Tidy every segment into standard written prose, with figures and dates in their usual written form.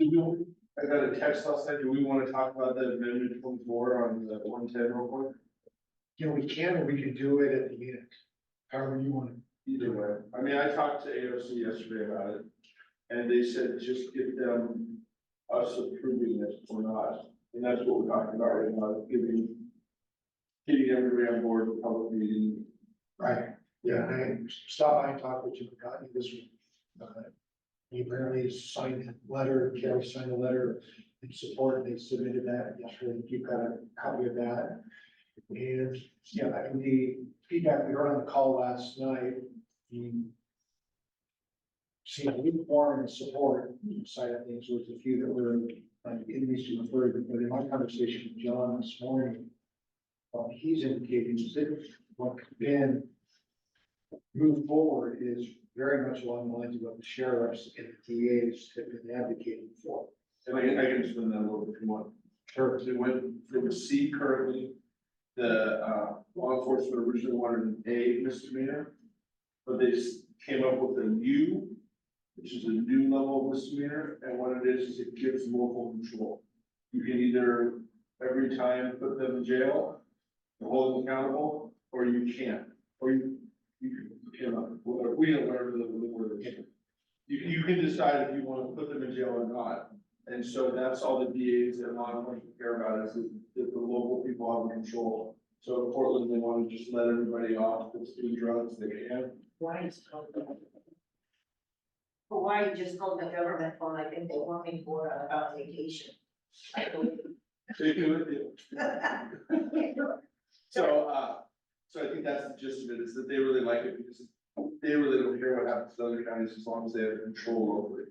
I got a text last night. Do we want to talk about that amendment 24 on the 110 real quick? You know, we can, or we can do it at the end, however you want to. Either way. I mean, I talked to AOC yesterday about it, and they said just give them us approving it or not. And that's what we're talking about right now, getting everybody on board with public meeting. Right, yeah, I stopped by and talked with you, got you this week. He apparently signed a letter, Kelly signed a letter in support, they submitted that yesterday, you got a copy of that. And, yeah, I mean, the feedback we heard on the call last night, you see a lukewarm support side of things, with a few that were enemies to refer, but in my conversation with John this morning, he's indicating that what can move forward is very much along the lines of what the sheriffs and the DAs have been advocating for. And I can explain that a little bit if you want. Sure. It went from C currently, the law enforcement originally wanted an A misdemeanor, but they came up with a U, which is a new level of misdemeanor, and what it is it gives local control. You can either every time put them in jail, and hold them accountable, or you can't, or you cannot, whatever, we don't learn the word. You can decide if you want to put them in jail or not. And so that's all the DAs and law enforcement care about is that the local people have control. So in Portland, they want to just let everybody off that's doing drugs, they can. Why is it called? But why you just called the government phone? I think they want me for about vacation. I believe. They do it. So I think that's the gist of it, is that they really like it because they really don't care what happens to other counties as long as they have control over it.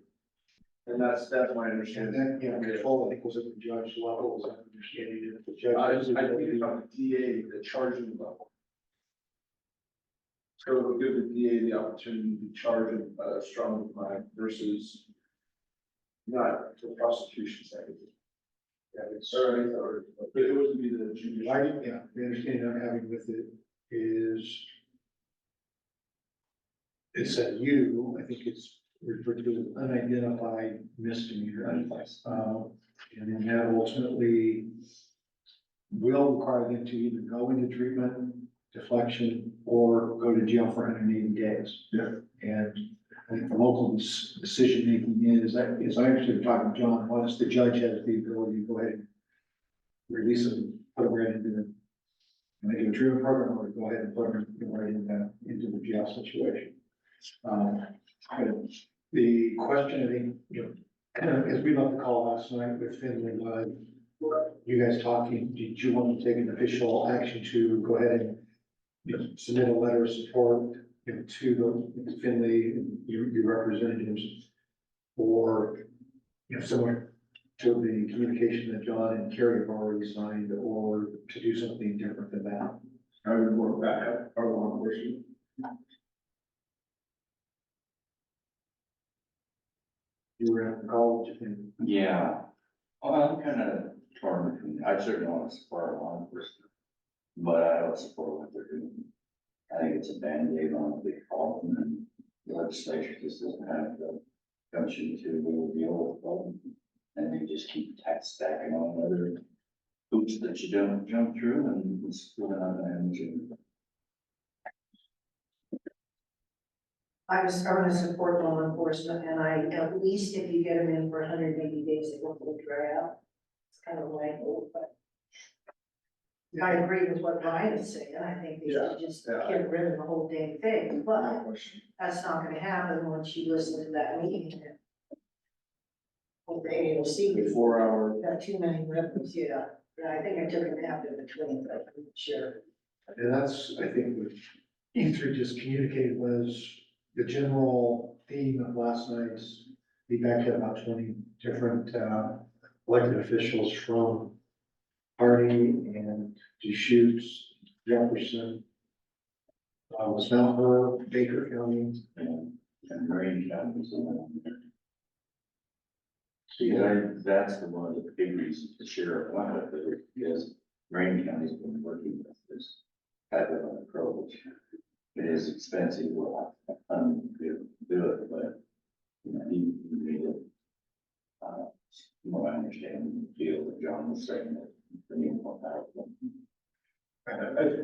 And that's my And understanding. then, you know, control, I think, was at the judge level, was that understanding that the judge. I think it's on the DA, the charging level. So it'll give the DA the opportunity to charge a strong crime versus not the prosecution side. Yeah, it's sorry, but it wouldn't be the judicial. Yeah, the understanding I'm having with it is it's a U, I think it's referred to as unidentified misdemeanor. And then that ultimately will require them to either go into treatment, deflection, or go to jail for 180 days. Yeah. And I think the local decision making is, as I understood talking to John, once the judge has the ability to go ahead and release them, put them right into the, make it a treatment program, or go ahead and put them right into the jail situation. But the question, I think, you know, as we left the call last night with Finley, you guys talking, did you want to take an official action to go ahead and, you know, submit a letter of support, you know, to the Finley and your representatives, or, you know, similar to the communication that John and Kerry have already signed, or to do something different than that? I would work back up our law enforcement. You were at the college and Yeah, well, I'm kind of torn between, I certainly want to support our law enforcement, but I don't support what they're doing. I think it's a Band-Aid on a big problem, and the legislature just doesn't have the gumption to really deal with the problem. And they just keep tax stacking on other hoops that you don't jump through, and it's really not gonna end you. I'm gonna support law enforcement, and at least if you get them in for 180 days, it won't dry out. It's kind of like, but I agree with what Brian is saying. I think they should just get rid of the whole dang thing, but that's not gonna happen once you listen to that meeting. With the AOC, 4 hour. got too many rebels, yeah. Yeah, I think I took a nap in between, but I'm not sure. And that's, I think, what you three just communicated was the general theme of last night's feedback. Had about 20 different elected officials from Hardy and Deschutes, Jefferson, was Mount Her, Baker County. And Marine counties. See, that's the one of the big reasons the sheriff wanted it, because Marine County's been working with this type of an approach. It is expensive, we'll have to do it, but, you know, you need it.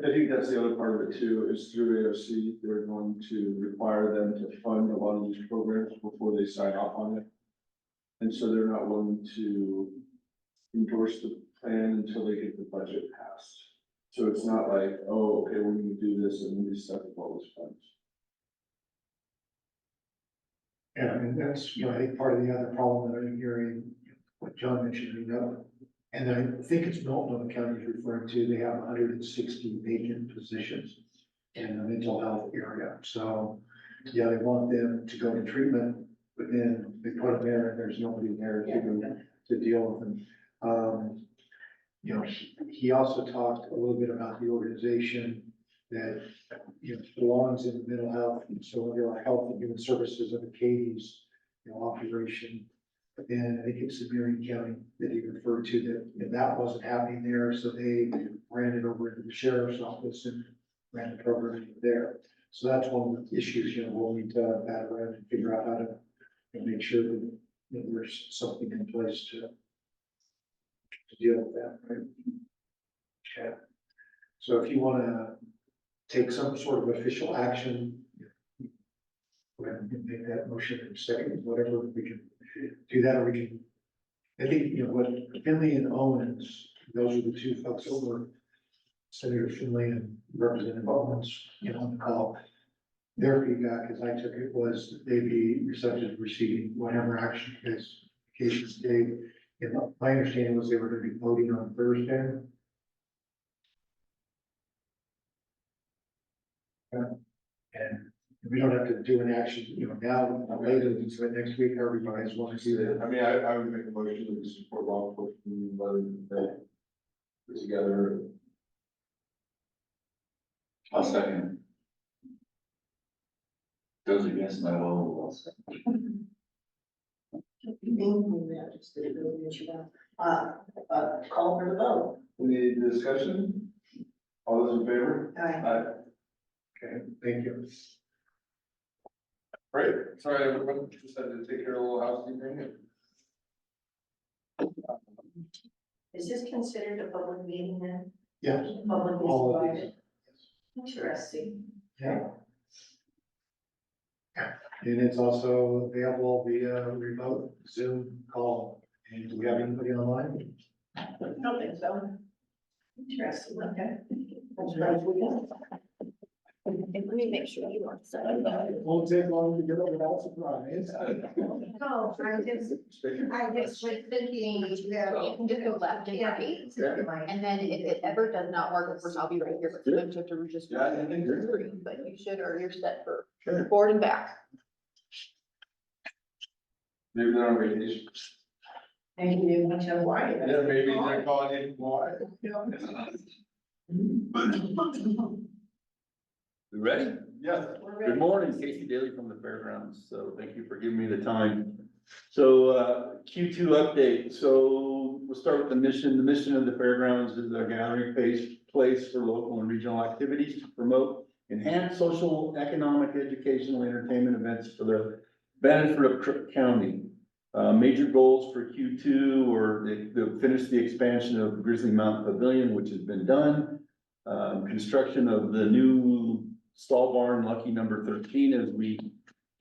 I think that's the other part of it too, is through AOC, they're going to require them to fund a lot of these programs before they sign off on it. And so they're not willing to endorse the plan until they get the budget passed. So it's not like, oh, okay, we're gonna do this and we set up all those funds. Yeah, I mean, that's, I think part of the other problem that I'm hearing, what John mentioned, and I think it's Multnomah County is referring to, they have 160 vacant positions in the mental health area. So, yeah, they want them to go to treatment, but then they put them there and there's nobody there to deal with them. He also talked a little bit about the organization that, belongs in mental health. So under our Health and Human Services of the Katie's, operation. But then I think it's in Marion County that he referred to that wasn't happening there. So they ran it over into the sheriff's office and ran the program there. So that's one of the issues, we'll need to bat around and figure out how to make sure that there's something in place to deal with that, right? Okay. So if you want to take some sort of official action, go ahead and make that motion in a second, whatever, we can do that, or we can, I think, what Finley and Owens, those are the two folks over, Senator Finley and Representative Owens, on the call. Their feedback, as I took it, was that they'd be receptive to receiving whatever action you guys, cases gave. And my understanding was they were going to be voting on Thursday. And we don't have to do an action, now, later, into it next week, however you guys want to do that. I mean, I would make a motion to support law enforcement, let them put together. I'll second. Goes against my will, I'll second. Call for the vote. Any discussion? All those in favor? Aye. Okay, thank you. Great, sorry, everyone, just had to take care of a little housekeeping. Is this considered a public meeting then? Yeah. Public is All of invited? these. Interesting. Yeah. And it's also available via remote Zoom call. And do we have anybody online? I don't think so. Interesting, okay. That's right, we go. And let me make sure you are set. Won't take long to get over that surprise. No, I just was thinking, You can just go left and right, and then if it ever does not work, of course, I'll be right here, but sometimes you have to just. Yeah, I think you're Screen, but you should, or you're set for Sure. forward and back. Maybe they're on vacation. and you didn't tell why. Yeah, maybe they're calling in why. We ready? Yes. We're ready. Good morning, Casey Daly from the fairgrounds, so thank you for giving me the time. So, Q2 update, so we'll start with the mission. The mission of the fairgrounds is a gathering place for local and regional activities to promote enhanced social, economic, educational, entertainment events for the benefit of Crook County. Major goals for Q2 or they'll finish the expansion of Grizzly Mountain Pavilion, which has been done. Construction of the new stall barn, lucky number 13, as we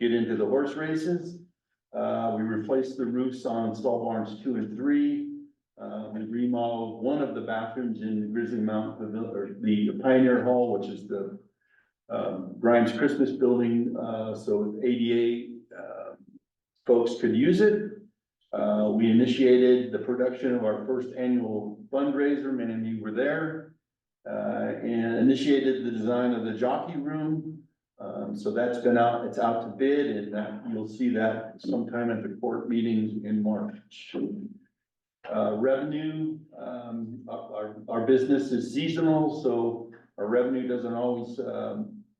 get into the horse races. We replaced the roofs on stall barns 2 and 3. We remodeled one of the bathrooms in Grizzly Mountain Pavilion, or the Pioneer Hall, which is the Grimes Christmas building, so ADA folks could use it. We initiated the production of our first annual fundraiser. Many of you were there. And initiated the design of the jockey room. So that's been out, it's out to bid, and that you'll see that sometime at the court meetings in March. Revenue, our business is seasonal, so our revenue doesn't always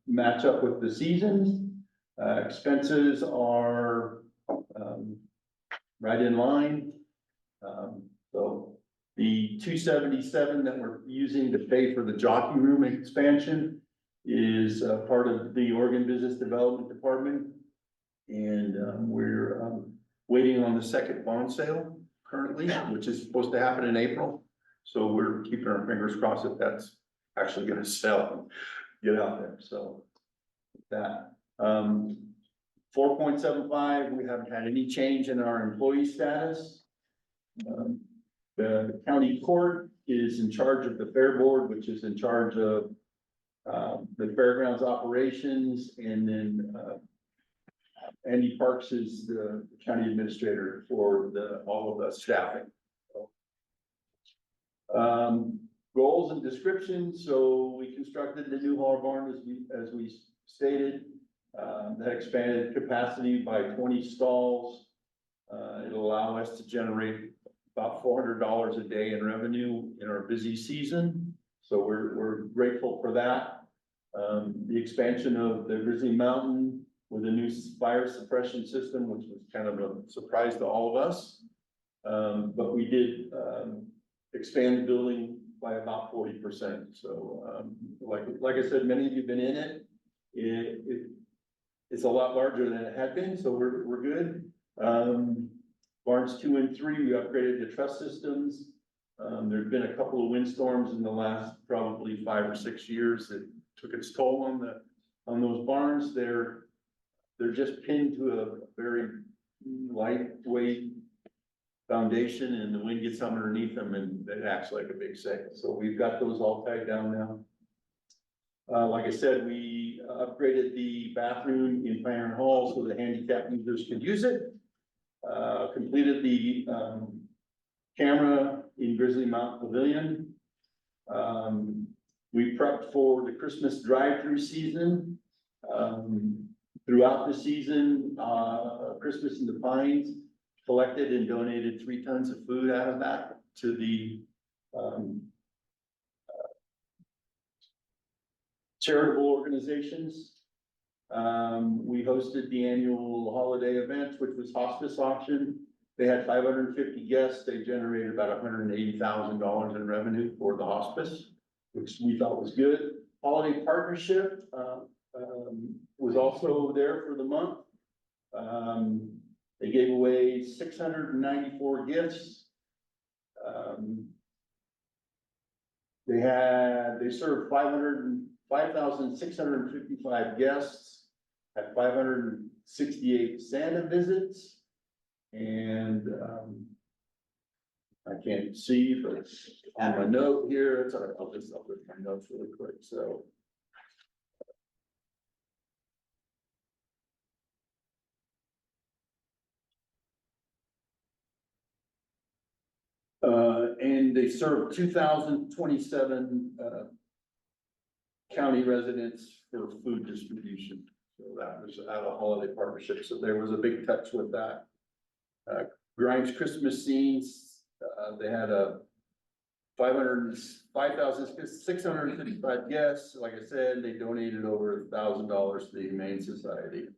match up with the seasons. Expenses are right in line. So the 277 that we're using to pay for the jockey room expansion is part of the Oregon Business Development Department. And we're waiting on the second bond sale currently, which is supposed to happen in April. So we're keeping our fingers crossed that that's actually gonna sell and get out there, so. That, 4.75, we haven't had any change in our employee status. The county court is in charge of the fair board, which is in charge of the fairgrounds operations, and then Andy Parks is the county administrator for all of the staffing. Goals and descriptions, so we constructed the new hall barn as we stated. That expanded capacity by 20 stalls. It'll allow us to generate about $400 a day in revenue in our busy season. So we're grateful for that. The expansion of the Grizzly Mountain with a new fire suppression system, which was kind of a surprise to all of us. But we did expand the building by about 40%. So like I said, many of you have been in it. It's a lot larger than it had been, so we're good. Barns 2 and 3, we upgraded the truss systems. There've been a couple of windstorms in the last probably 5 or 6 years that took its toll on those barns. They're just pinned to a very lightweight foundation, and the wind gets underneath them and it acts like a big sail. So we've got those all tied down now. Like I said, we upgraded the bathroom in Pioneer Hall so the handicap users could use it. Completed the camera in Grizzly Mountain Pavilion. We prepped for the Christmas drive-through season. Throughout the season, Christmas in the Pines collected and donated 3 tons of food out of that to the charitable organizations. We hosted the annual holiday event, which was hospice auction. They had 550 guests. They generated about $180,000 in revenue for the hospice, which we thought was good. Holiday partnership was also there for the month. They gave away 694 gifts. They served 5,655 guests, had 568 Santa visits. And I can't see, but on my note here, it's all right, I'll just update my notes really quick, so. And they served 2,027 county residents for food distribution. So that was out of holiday partnership. So there was a big touch with that. Grimes Christmas scenes, they had 5,655 guests. Like I said, they donated over $1,000 to the Humane Society.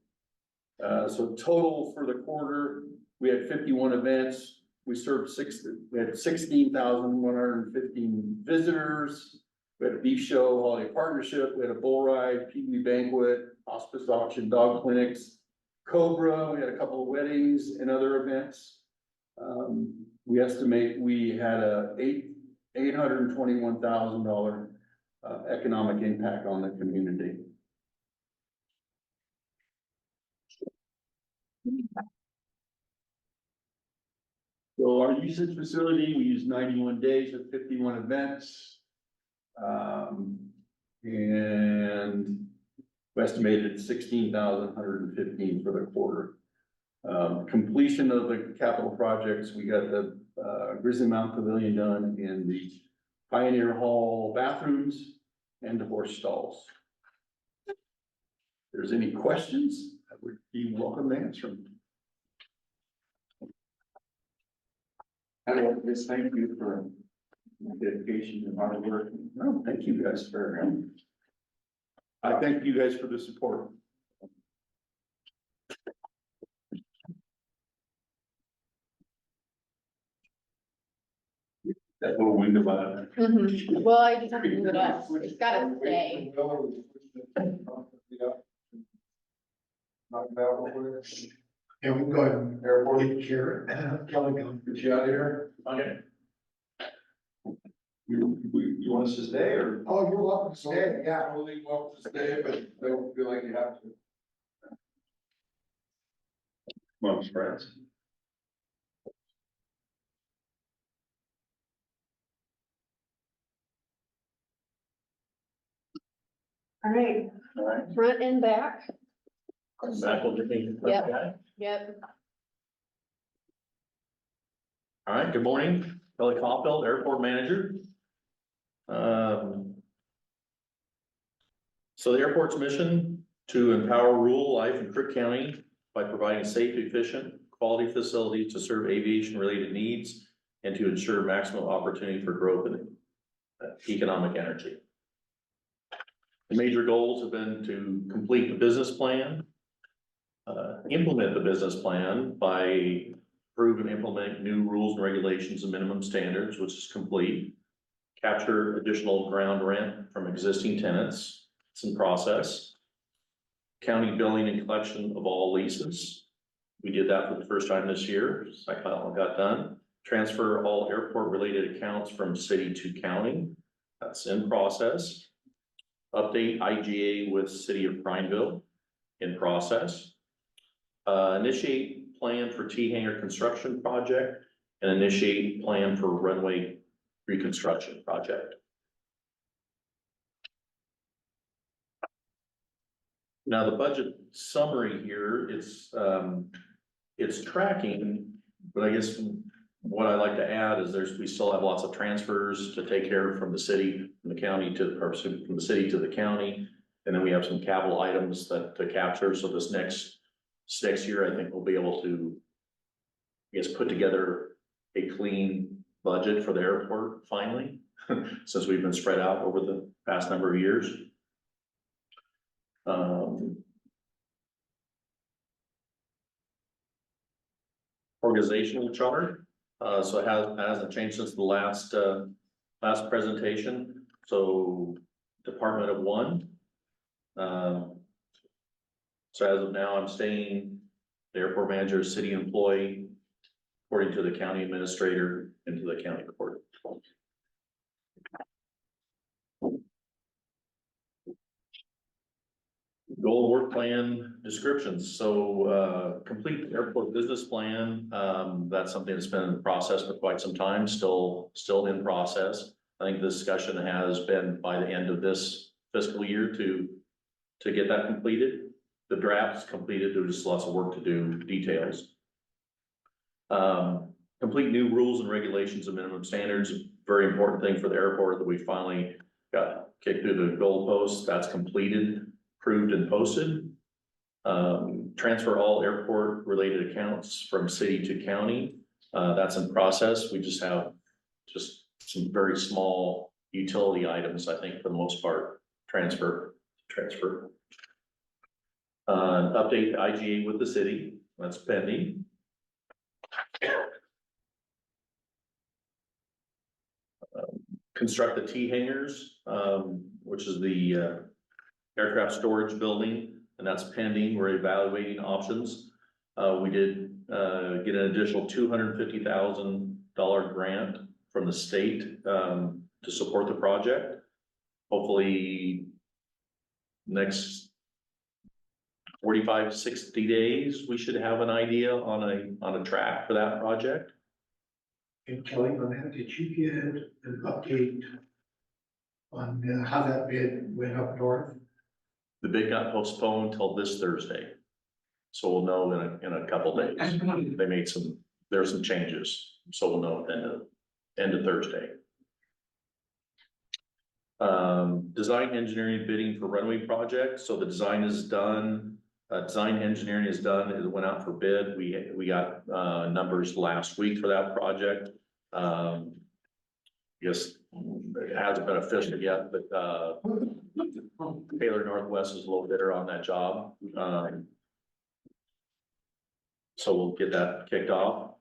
So total for the quarter, we had 51 events. We had 16,115 visitors. We had a beef show, holiday partnership. We had a bull ride, pee-wee banquet, hospice auction, dog clinics, Cobra. We had a couple of weddings and other events. We estimate we had $821,000 economic impact on the community. So our usage facility, we use 91 days with 51 events. And we estimated 16,115 for the quarter. Completion of the capital projects, we got the Grizzly Mountain Pavilion done and the Pioneer Hall bathrooms and the horse stalls. If there's any questions, I would be welcome to answer them. I want to just thank you for your dedication and hard work. No, thank you guys for, I thank you guys for the support. That little window button. Well, I just have to move it up. It's gotta stay. Yeah, we can go ahead and airport here. Kelly, go. Get you out of here. Okay. You want us to stay or? Oh, you're welcome to stay, yeah. Totally welcome to stay, but don't feel like you have to. Amongst friends. All right, All right. front and back. Back over to me. Yep. Okay. Yep. All right, good morning, Kelly Caulfield, Airport Manager. So the airport's mission to empower rural life in Crook County by providing safe, efficient, quality facilities to serve aviation-related needs and to ensure maximum opportunity for growth and economic energy. The major goals have been to complete the business plan, implement the business plan by approve and implement new rules and regulations and minimum standards, which is complete. Capture additional ground rent from existing tenants, it's in process. County billing and collection of all leases. We did that for the first time this year, second one got done. Transfer all airport related accounts from city to county, that's in process. Update IGA with city of Prineville, in process. Initiate plan for T-hangar construction project and initiate plan for runway reconstruction project. Now, the budget summary here, it's tracking, but I guess what I like to add is we still have lots of transfers to take care of from the city, from the county to, or from the city to the county. And then we have some capital items to capture. So this next year, I think we'll be able to, I guess, put together a clean budget for the airport finally, since we've been spread out over the past number of years. Organizational chart, so it hasn't changed since the last presentation. So Department of One. So as of now, I'm staying the airport manager, city employee, according to the county administrator and to the county court. Goal work plan descriptions. So complete airport business plan. That's something that's been in the process for quite some time, still in process. I think the discussion has been by the end of this fiscal year to get that completed. The draft is completed, there's just lots of work to do, details. Complete new rules and regulations and minimum standards, very important thing for the airport that we finally got kicked through the goalposts. That's completed, approved and posted. Transfer all airport related accounts from city to county. That's in process. We just have some very small utility items, I think for the most part, transfer. Update the IGA with the city, that's pending. Construct the T-hangars, which is the aircraft storage building, and that's pending. We're evaluating options. We did get an additional $250,000 grant from the state to support the project. Hopefully next 45, 60 days, we should have an idea on a track for that project. And Kelly, on that, did you get an update on how that bid went up north? The bid got postponed till this Thursday. So we'll know in a couple days. They made there's some changes, so we'll know end of Thursday. Design engineering bidding for runway project. So the design is done. Design engineering is done. It went out for bid. We got numbers last week for that project. Guess it hasn't been official yet, but Taylor Northwest is a little bidder on that job. So we'll get that kicked off.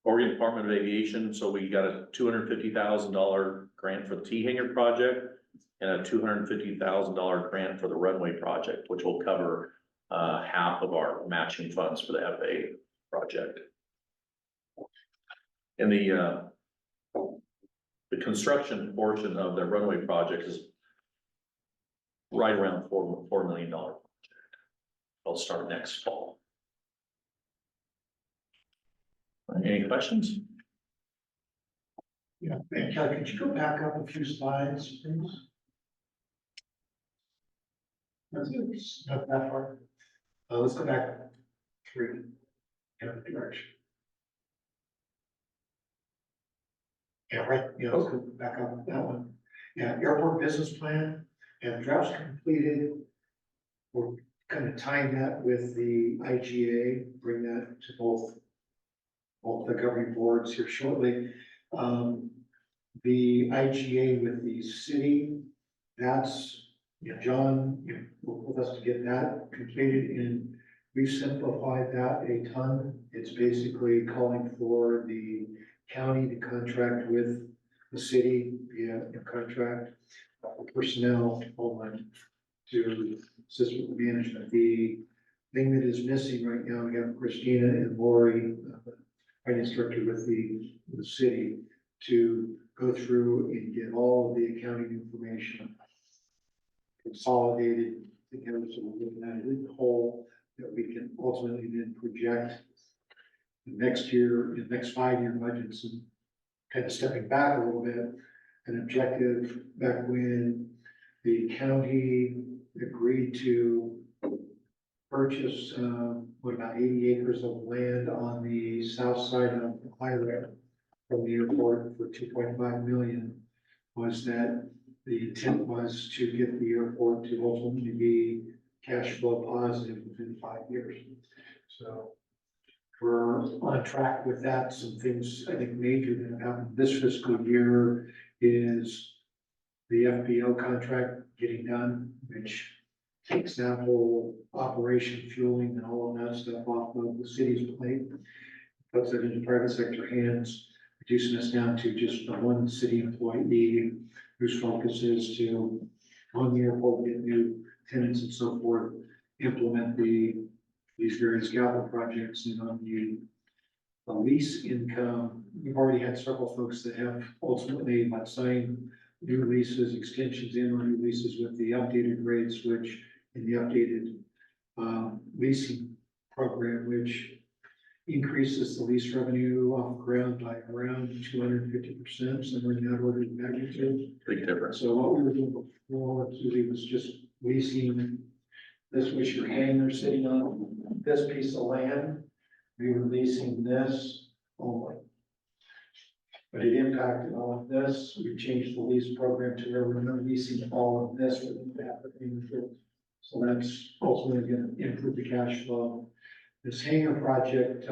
Oregon Department of Aviation, so we got a $250,000 grant for the T-hangar project and a $250,000 grant for the runway project, which will cover half of our matching funds for the FAA project. In the The construction portion of the runway project is right around $4 million. It'll start next fall. Any questions? Yeah, and Kelly, could you go back up a few slides, please? Not that far. Let's go back 3. In the direction. Yeah, right, yeah, let's go back up that one. Yeah, airport business plan and draft's completed. We're kind of tying that with the IGA, bring that to both the governing boards here shortly. The IGA with the city, that's, John, worked with us to get that completed, and we've simplified that a ton. It's basically calling for the county to contract with the city via a contract for personnel only to assist with the management. The thing that is missing right now, we have Christina and Lori, finance director with the city, to go through and get all of the accounting information consolidated together, so we're looking at it whole, that we can ultimately then project the next year, the next 5-year budgets, and kind of stepping back a little bit, an objective back when the county agreed to purchase, about 80 acres of land on the south side of the highway from the airport for 2.5 million, was that the intent was to get the airport to ultimately be cash flow positive within 5 years. So we're on track with that. Some things I think major that have happened this fiscal year is the FBO contract getting done, which takes that whole operation, fueling and all of that stuff off of the city's plate, puts it into private sector hands, reducing us down to just the one city employee whose focus is to, on the airport, get new tenants and so forth, implement these various capital projects. And on the lease income, we've already had several folks that have ultimately signed new leases, extensions in on new leases with the updated rates, which in the updated leasing program, which increases the lease revenue off ground by around 250%, somewhere in that order of magnitude. Big difference. So what we were doing before, Susie, was just leasing, this was your hangar sitting on this piece of land. We were leasing this only. But it impacted all of this. We changed the lease program to where we're not leasing all of this within that. So that's ultimately going to improve the cash flow. This hangar project,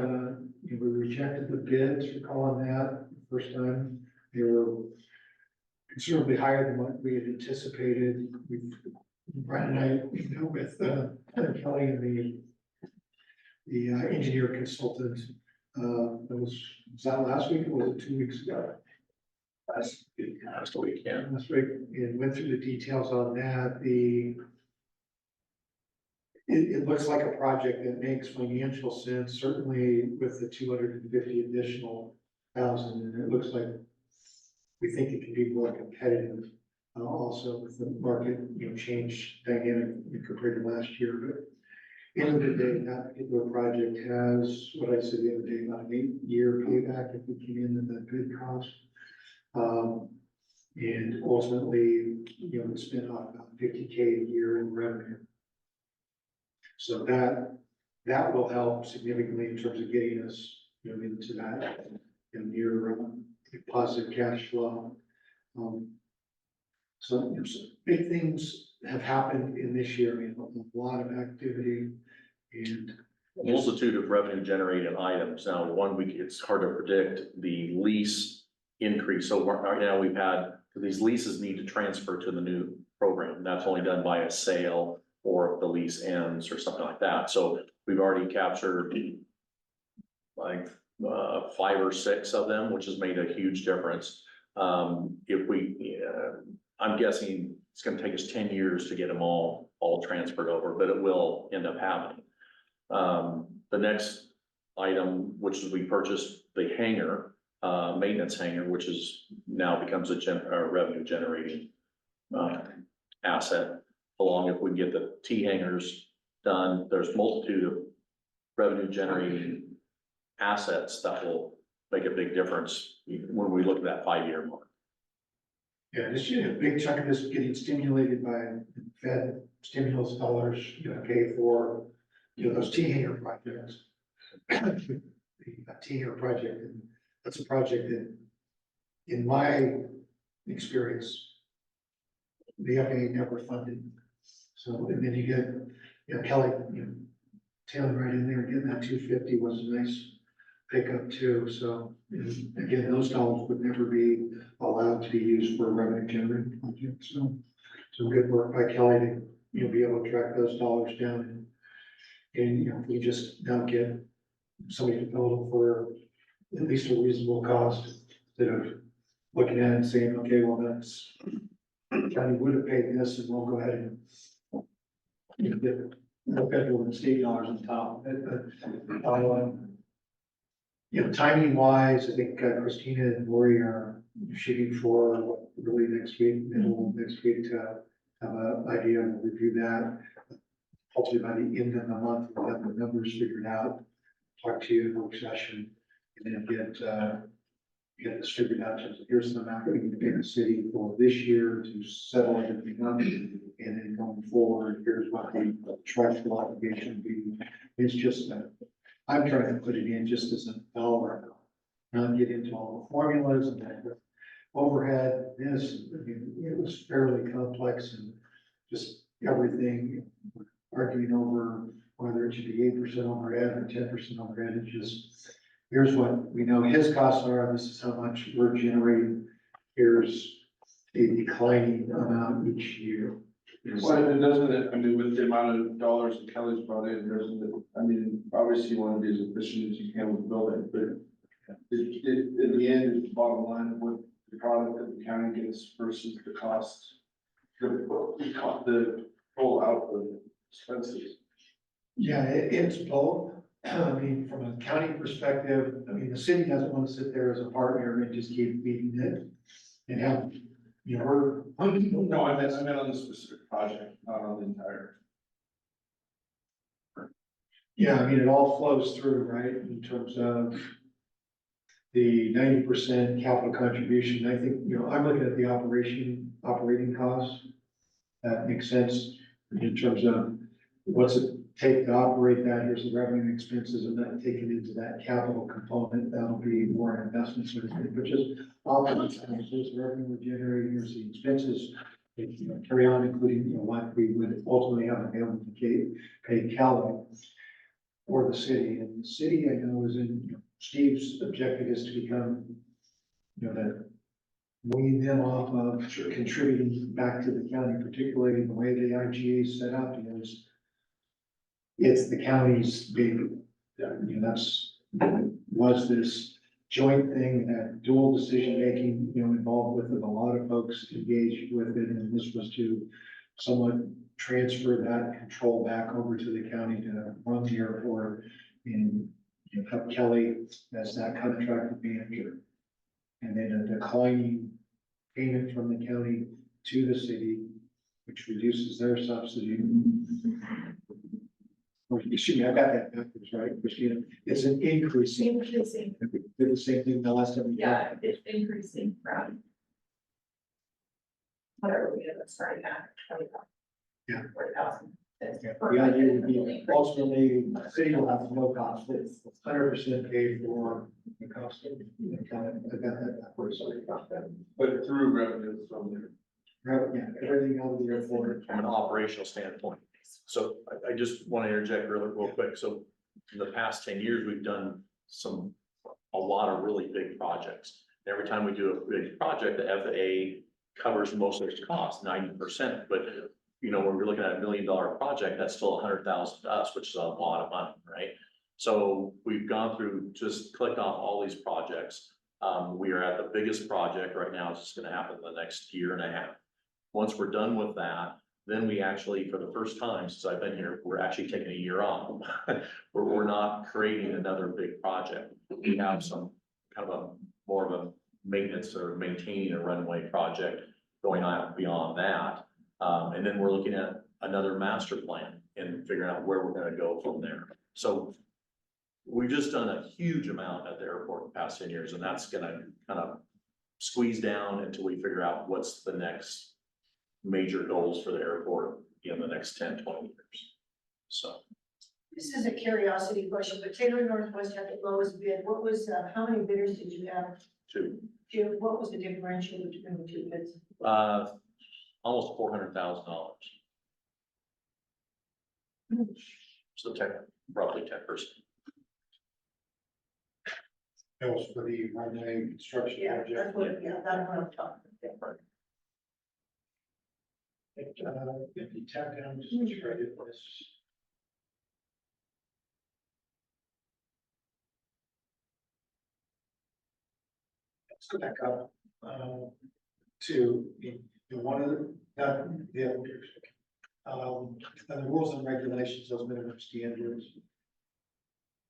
we rejected the bids, recall on that the first time. They were considerably higher than what we had anticipated. Brian and I, met with Kelly and the engineer consultant. Was that last week or was it 2 weeks ago? Last week, yeah. Last week, and went through the details on that. It looks like a project that makes financial sense, certainly with the 250 additional thousand, and it looks like we think it can be more competitive, also with the market, change dynamic compared to last year. But end of the day, that particular project has, what I said the other day, about an 8-year payback if we came in at that good cost. And ultimately, it spent off about 50K a year in revenue. So that will help significantly in terms of getting us, into that near positive cash flow. So big things have happened in this year. A lot of activity and Multitude of revenue generating items. Now, it's hard to predict the lease increase. So right now we've had, these leases need to transfer to the new program. That's only done by a sale or if the lease ends or something like that. So we've already captured like 5 or 6 of them, which has made a huge difference. I'm guessing it's gonna take us 10 years to get them all transferred over, but it will end up happening. The next item, which is we purchased the hangar, maintenance hangar, which is now becomes a revenue generating, asset. Along if we can get the T hangars done, there's multitude of revenue generating assets that will make a big difference when we look at that 5-year mark. Yeah, this, a big chunk of this is getting stimulated by Fed stimulus dollars, pay for, those T hangar projects. The T hangar project, and that's a project that, in my experience, the FAA never funded. So, and then you get, Kelly, tailing right in there, getting that 250 was a nice pickup too. So, again, those dollars would never be allowed to be used for a revenue generating project. So, some good work by Kelly to, be able to track those dollars down. And if we just now get somebody to build them for at least a reasonable cost, instead of looking at it and saying, okay, well, that's, county would have paid this, and we'll go ahead and get the federal and state dollars on top. Timing wise, I think Christina and Lori are shooting for really next week, middle of next week, to have an idea and review that. Hopefully by the end of the month, we'll have the numbers figured out, talk to you in work session, and then get this figured out. So here's the amount we need to pay the city for this year to settle everything up. And then going forward, here's what the contractual obligation would be. It's just, I'm trying to put it in just as a dollar, not get into all the formulas and the overhead. This, it was fairly complex, and just everything, arguing over whether it should be 8% overhead or 10% overhead. It just, here's what we know his costs are, this is how much we're generating, here's a declining amount each year. Well, and doesn't it, with the amount of dollars that Kelly's brought in, doesn't it, obviously you want to be as efficient as you can with building, but in the end, it's the bottom line of what the product that the county gets versus the cost, the full output expenses. Yeah, it's both. From a county perspective, the city doesn't want to sit there as a partner and just keep beating it. And have, No, I meant on the specific project, not on the entire. yeah, it all flows through, right, in terms of the 90% capital contribution. I think, I'm looking at the operating costs. That makes sense in terms of what's it take to operate that, here's the revenue and expenses, and then taken into that capital component, that'll be more investment sort of thing, but just operating expenses, revenue we're generating, here's the expenses. Carry on, including, what we would ultimately have available to pay Kelly for the city. And the city, I know, is in, Steve's objective is to become, that wean them off of contributing back to the county, particularly in the way the IGA is set up, is it's the county's baby. That's, was this joint thing, that dual decision making, involved with it, a lot of folks engaged with it, and this was to somewhat transfer that control back over to the county to run the airport, and have Kelly as that contracted manager. And then a declining payment from the county to the city, which reduces their subsidy. Excuse me, I got that backwards, right, Christina? It's an increase. Increasing, Did the same thing the last time we talked. yeah, it's increasing from whatever we did, let's start at 20,000. Yeah. 40,000. The idea would be ultimately, the city will have no cost, it's 100% paid for the cost of the county. I got that backwards, sorry about that. But through revenue from there. Yeah, everything out of the airport. From an operational standpoint. So I just want to interject real quick. So in the past 10 years, we've done a lot of really big projects. Every time we do a big project, the FAA covers most of its costs, 90%. But when we're looking at $1 million project, that's still $100,000 to us, which is a lot of money, right? So we've gone through, just clicked off all these projects. We are at the biggest project right now. It's just going to happen in the next year and a half. Once we're done with that, then we actually, for the first time since I've been here, we're actually taking a year off. We're not creating another big project. We have some kind of more of a maintenance or maintaining a runway project going on beyond that. And then we're looking at another master plan and figuring out where we're gonna go from there. So we've just done a huge amount at the airport in the past 10 years, and that's gonna kind of squeeze down until we figure out what's the next major goals for the airport in the next 10, 20 years. So. This is a curiosity question, but Taylor Northwest had the lowest bid. What was, how many bidders did you have? Two, Jim, what was the differential between the two bids? almost $400,000. So roughly 10%. That was for the runway construction Yeah, project. that's what, yeah, that's what I'm talking about. If you tap down, just make sure I did this. Let's go back up, to, in one of the rules and regulations, those minimum standards.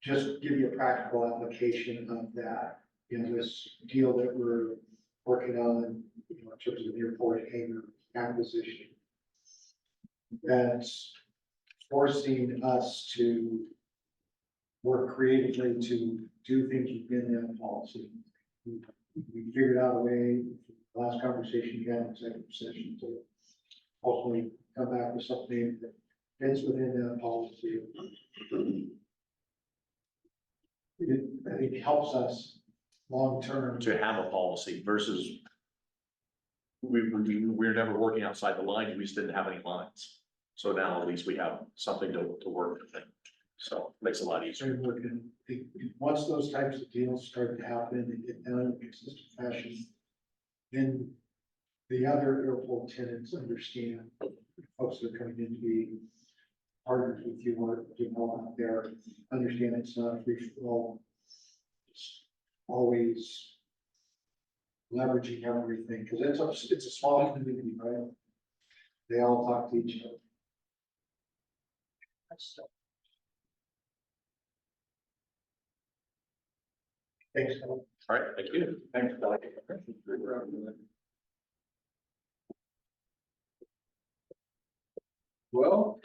Just give you a practical application of that, this deal that we're working on, in terms of airport hangar acquisition. That's forcing us to work creatively to do things within that policy. We figured out a way, last conversation you had in executive session, to hopefully come back with something that fits within that policy. I think it helps us long-term. To have a policy versus we're never working outside the lines, we just didn't have any lines. So now at least we have something to work with. So it makes it a lot easier. framework, and once those types of deals start to happen and get done in a consistent fashion, then the other airport tenants understand, folks that are coming in to be partners with you or out there, understand it's not a free for all. It's always leveraging everything, because it's a small community, right? They all talk to each other. Thanks, Tom. All right, thank you. Thanks, Doug. Well.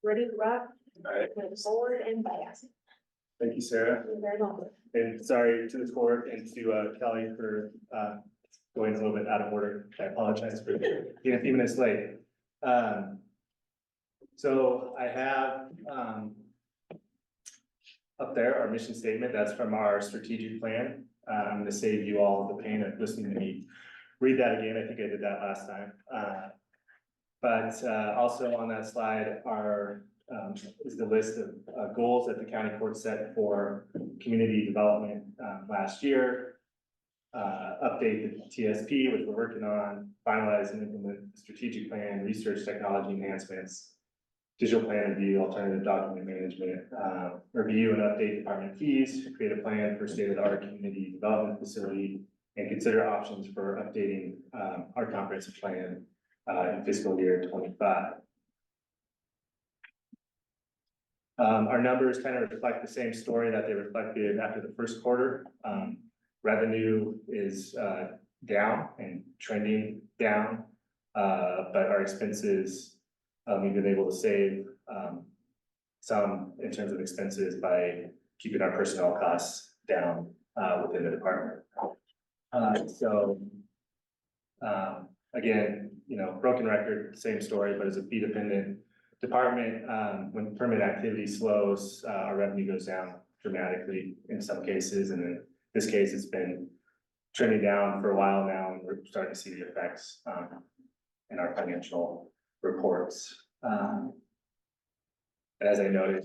Ready to rock? All right, With forward and back. thank you, Sarah, You're very welcome. and sorry to the court and to Kelly for going a little bit out of order. I apologize for being a few minutes late. So I have up there our mission statement. That's from our strategic plan. I'm gonna save you all the pain of listening to me read that again. I think I did that last time. But also on that slide is the list of goals that the county court set for community development last year. Update the TSP, which we're working on, finalize and implement the strategic plan, research technology enhancements, digital plan review, alternative document management, review and update department fees, create a plan for state-of-the-art community development facility, and consider options for updating our comprehensive plan in fiscal year 25. Our numbers kind of reflect the same story that they reflected after the first quarter. Revenue is down and trending down, but our expenses, we've been able to save some in terms of expenses by keeping our personnel costs down within the department. Again, broken record, same story, but as a fee dependent department, when permit activity slows, our revenue goes down dramatically in some cases, and in this case, it's been trending down for a while now, and we're starting to see the effects in our financial reports. And as I noted,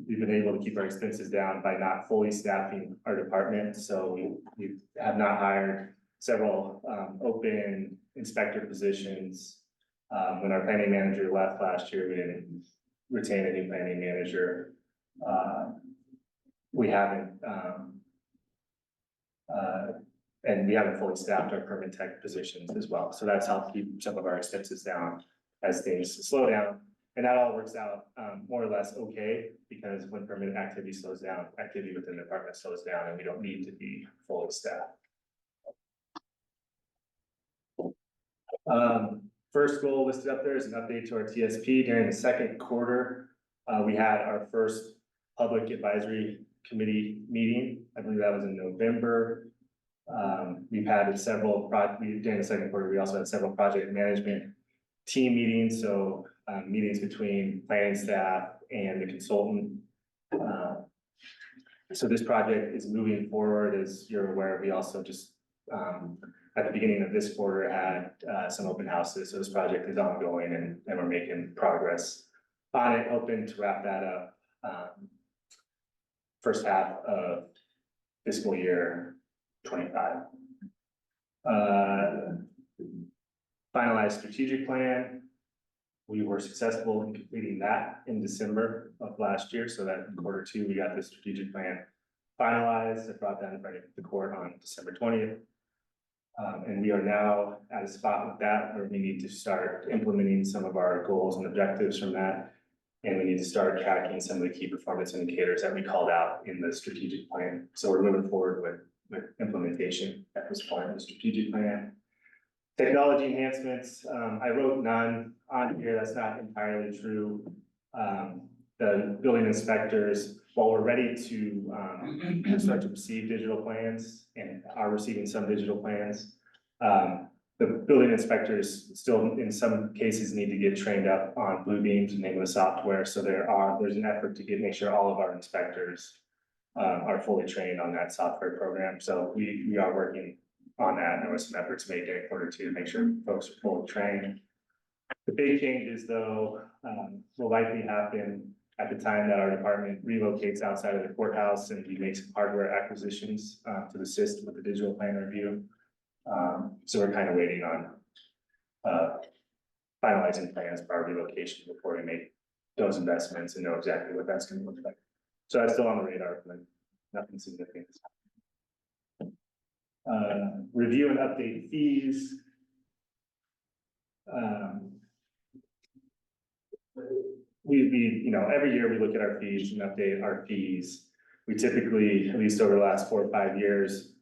we've been able to keep our expenses down by not fully staffing our department, so we have not hired several, open inspector positions. When our planning manager left last year, we didn't retain a new planning manager. We haven't, and we haven't fully staffed our permit tech positions as well, so that's helped keep some of our expenses down as things slow down. And that all works out, more or less okay, because when permit activity slows down, activity within the department slows down, and we don't need to be fully staffed. First goal listed up there is an update to our TSP. During the second quarter, we had our first public advisory committee meeting. I believe that was in November. We've had several during the second quarter, we also had several project management team meetings, so meetings between planning staff and the consultant. So this project is moving forward. As you're aware, we also just at the beginning of this quarter had some open houses, so this project is ongoing and we're making progress on it, hoping to wrap that up first half of fiscal year 25. Finalized strategic plan. We were successful in completing that in December of last year, so that in quarter two, we got the strategic plan finalized and brought that in front of the court on December 20th. And we are now at a spot with that where we need to start implementing some of our goals and objectives from that. And we need to start tracking some of the key performance indicators that we called out in the strategic plan. So we're moving forward with implementation at this point in the strategic plan. Technology enhancements, I wrote none on here. That's not entirely true. The building inspectors, while we're ready to start to receive digital plans and are receiving some digital plans, the building inspectors still in some cases need to get trained up on Bluebeam, the name of the software. So there's an effort to make sure all of our inspectors are fully trained on that software program. So we are working on that. There was some efforts made during quarter two to make sure folks are fully trained. The big changes though, will likely happen at the time that our department relocates outside of the courthouse and we make some hardware acquisitions to assist with the digital plan review. So we're kind of waiting on finalizing plans for our relocation before we make those investments and know exactly what that's going to look like. So that's still on the radar, but nothing significant. Review and update fees. We every year we look at our fees and update our fees. We typically, at least over the last 4 or 5 years,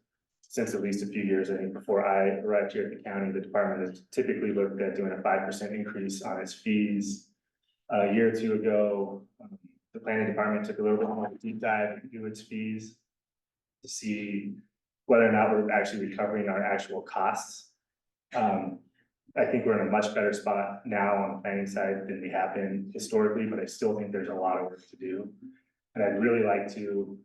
since at least a few years, I think before I arrived here at the county, the department has typically looked at doing a 5% increase on its fees. A year or two ago, the planning department took a little bit more of a deep dive into its fees to see whether or not we're actually recovering our actual costs. I think we're in a much better spot now on the planning side than we have been historically, but I still think there's a lot of work to do. And I'd really like to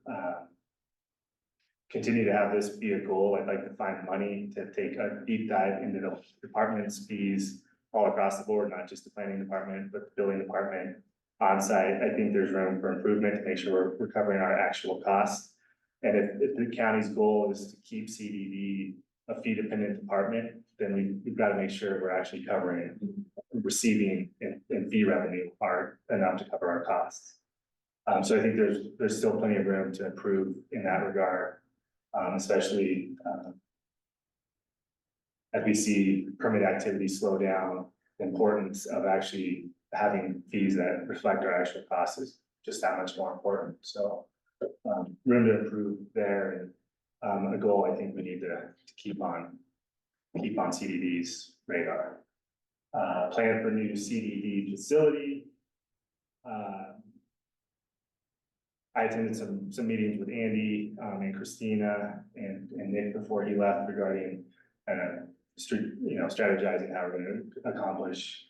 continue to have this be a goal. I'd like to find money to take a deep dive into the department's fees all across the board, not just the planning department, but the building department on site. I think there's room for improvement to make sure we're covering our actual costs. And if the county's goal is to keep CDD a fee-dependent department, then we've got to make sure we're actually covering, receiving and fee revenue are enough to cover our costs. So I think there's still plenty of room to improve in that regard, especially as we see permit activity slow down. The importance of actually having fees that reflect our actual costs is just that much more important. So room to improve there, and a goal I think we need to keep on CDD's radar. Plan for new CDD facility. I attended some meetings with Andy and Christina and Nick before he left regarding strategizing how we're going to accomplish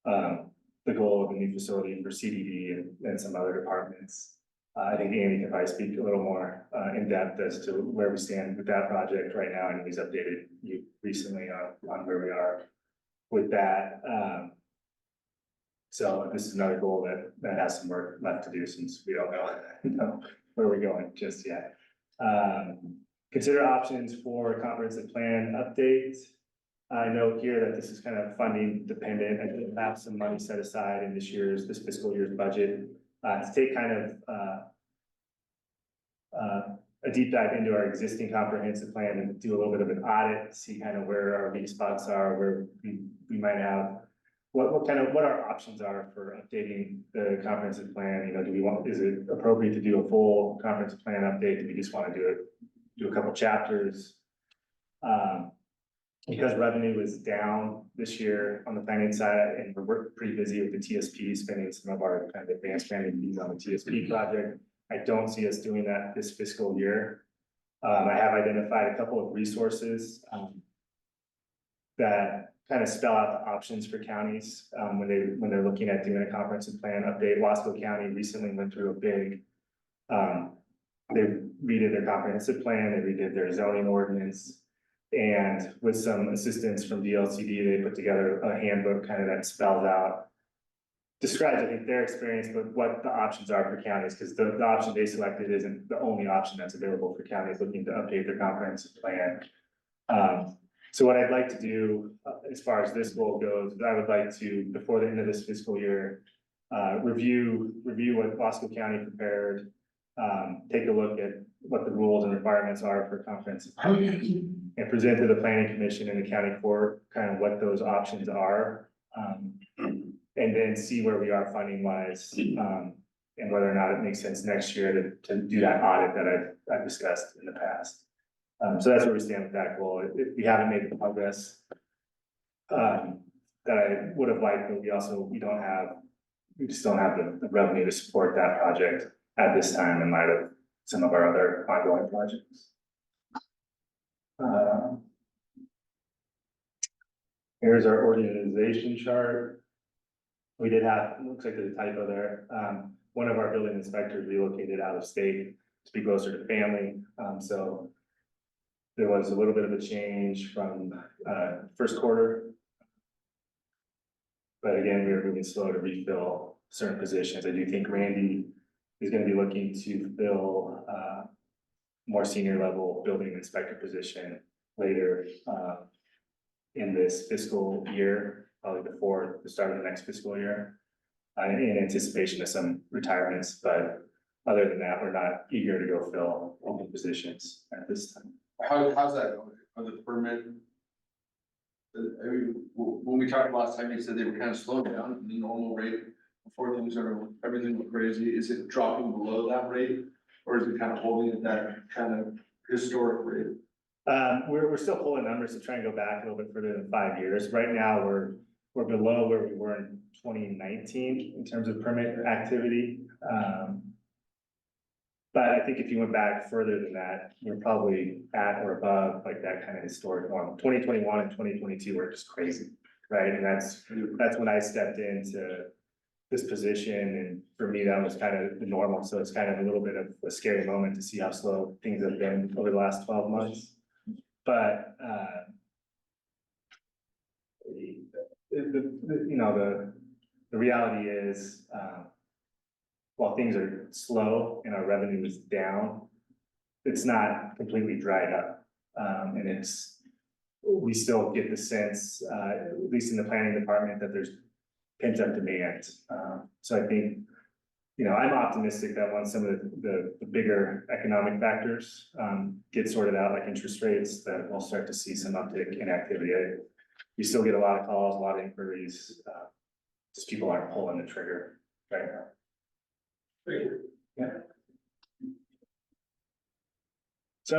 the goal of a new facility for CDD and some other departments. I think Andy can probably speak a little more in depth as to where we stand with that project right now, and he's updated you recently on where we are with that. So this is another goal that has some work left to do since we don't know where we're going just yet. Consider options for comprehensive plan updates. I note here that this is kind of funding dependent. I do have some money set aside in this fiscal year's budget to take kind of a deep dive into our existing comprehensive plan and do a little bit of an audit, see kind of where our weak spots are, where we might have, what our options are for updating the comprehensive plan. You know, is it appropriate to do a full comprehensive plan update? Do we just want to do a couple chapters? Because revenue is down this year on the planning side, and we're pretty busy with the TSP, spending some of our kind of advanced planning fees on the TSP project. I don't see us doing that this fiscal year. I have identified a couple of resources that kind of spell out the options for counties when they're looking at doing a comprehensive plan update. Wasco County recently went through a big, they redid their comprehensive plan, they redid their zoning ordinance. And with some assistance from DLCD, they put together a handbook kind of that spells out, describes, I think, their experience, but what the options are for counties, because the option they selected isn't the only option that's available for counties looking to update their comprehensive plan. So what I'd like to do as far as this goal goes, is I would like to, before the end of this fiscal year, review what Wasco County prepared, take a look at what the rules and requirements are for comprehensive plan, and present to the planning commission and the county court kind of what those options are. And then see where we are funding wise, and whether or not it makes sense next year to do that audit that I've discussed in the past. So that's where we stand with that goal. We haven't made the progress that I would have liked, but we just don't have the revenue to support that project at this time in light of some of our other ongoing projects. Here's our organization chart. We did have, looks like there's a typo there. One of our building inspectors relocated out of state to be closer to family. So there was a little bit of a change from first quarter. But again, we were moving slow to refill certain positions. I do think Randy is going to be looking to fill more senior level building inspector position later in this fiscal year, probably before the start of the next fiscal year, in anticipation of some retirements. But other than that, we're not eager to go fill open positions at this time. How's that going? Are the permit? I mean, when we talked last time, you said they were kind of slowing down the normal rate before everything went crazy. Is it dropping below that rate? Or is it kind of holding at that kind of historic rate? We're still pulling numbers to try and go back a little bit further than 5 years. Right now, we're below where we were in 2019 in terms of permit activity. But I think if you went back further than that, you're probably at or above like that kind of historic norm. 2021 and 2022 were just crazy, right? And that's when I stepped into this position, and for me, that was kind of the normal. So it's kind of a little bit of a scary moment to see how slow things have been over the last 12 months. But the reality is, while things are slow and our revenue is down, it's not completely dried up. And we still get the sense, at least in the planning department, that there's pent up demand. So I think, I'm optimistic that once some of the bigger economic factors get sorted out, like interest rates, that we'll start to see some uptick in activity. We still get a lot of calls, a lot of inquiries, just people aren't pulling the trigger right now. Yeah. So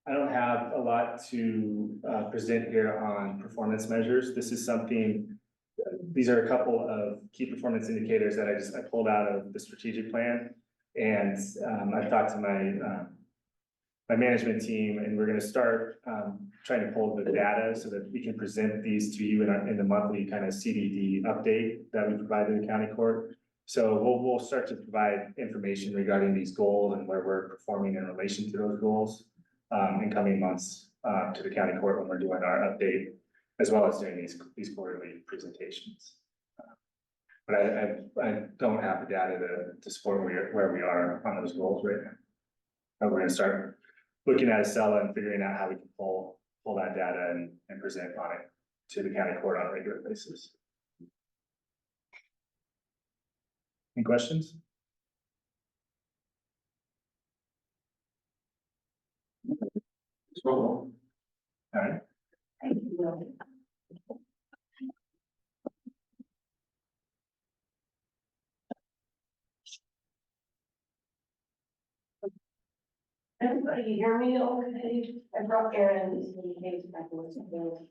I don't have a lot to present here on performance measures. These are a couple of key performance indicators that I pulled out of the strategic plan. And I've talked to my management team, and we're going to start trying to pull the data so that we can present these to you in the monthly kind of CDD update that we provide to the county court. So we'll start to provide information regarding these goals and where we're performing in relation to those goals in coming months to the county court when we're doing our update. as well as doing these quarterly presentations. But I don't have the data to support where we are on those goals right now. And we're gonna start looking at Acela and figuring out how we can pull that data and present on it to the county court on a regular basis. Any questions? All right. Thank you, Will. Everybody hear me okay? I brought Aaron these in case I was available.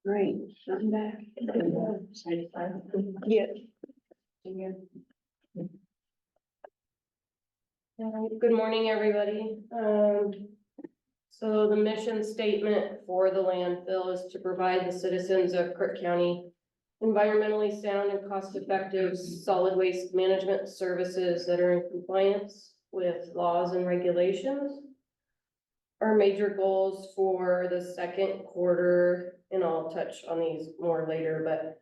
Great, I'm back. Yeah. Good morning, everybody. So the mission statement for the landfill is to provide the citizens of Crook County environmentally sound and cost-effective solid waste management services that are in compliance with laws and regulations. Our major goals for the second quarter, and I'll touch on these more later, but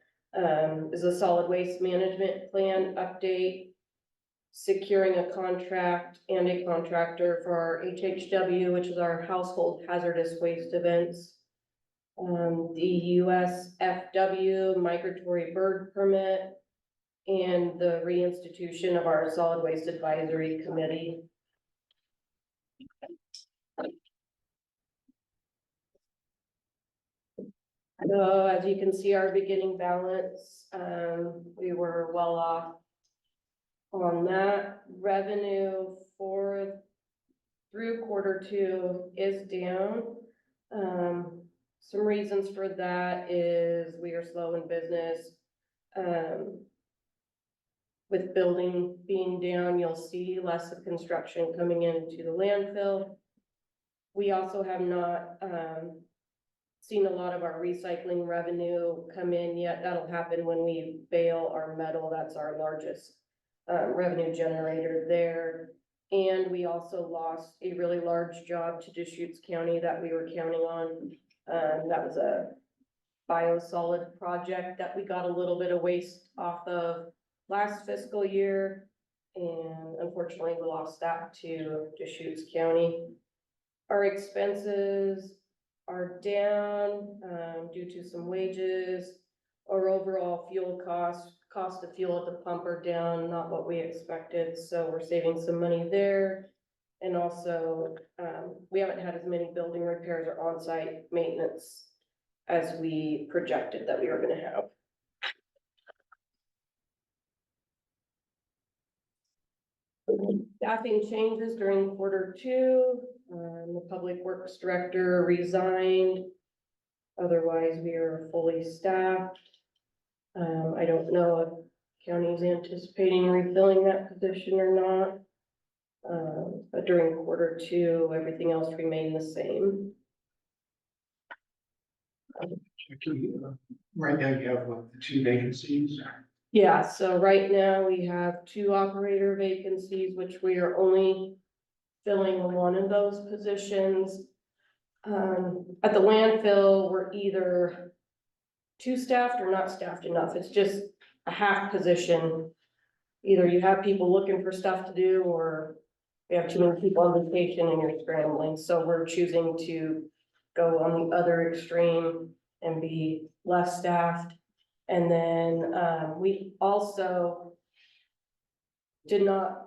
is a solid waste management plan update, securing a contract and a contractor for our HHW, which is our household hazardous waste events. The USFW migratory bird permit, and the reinstitution of our solid waste advisory committee. So as you can see, our beginning balance, we were well off on that. Revenue through quarter two is down. Some reasons for that is we are slow in business. With building being down, you'll see less of construction coming into the landfill. We also have not seen a lot of our recycling revenue come in yet. That'll happen when we bale our metal. That's our largest revenue generator there. And we also lost a really large job to Deschutes County that we were counting on. That was a biosolid project that we got a little bit of waste off of last fiscal year. And unfortunately, we lost that to Deschutes County. Our expenses are down due to some wages. Our overall fuel cost of fuel at the pump are down, not what we expected. So we're saving some money there. And also, we haven't had as many building repairs or on-site maintenance as we projected that we were gonna have. Staffing changes during quarter two. The public works director resigned. Otherwise, we are fully staffed. I don't know if county's anticipating refilling that position or not. But during quarter two, everything else remained the same. Right now you have what, the 2 vacancies? Yeah, so right now we have 2 operator vacancies, which we are only filling one of those positions. At the landfill, we're either too staffed or not staffed enough. It's just a half position. Either you have people looking for stuff to do, or we have too many people on vacation and you're scrambling. So we're choosing to go on the other extreme and be less staffed. And then we also did not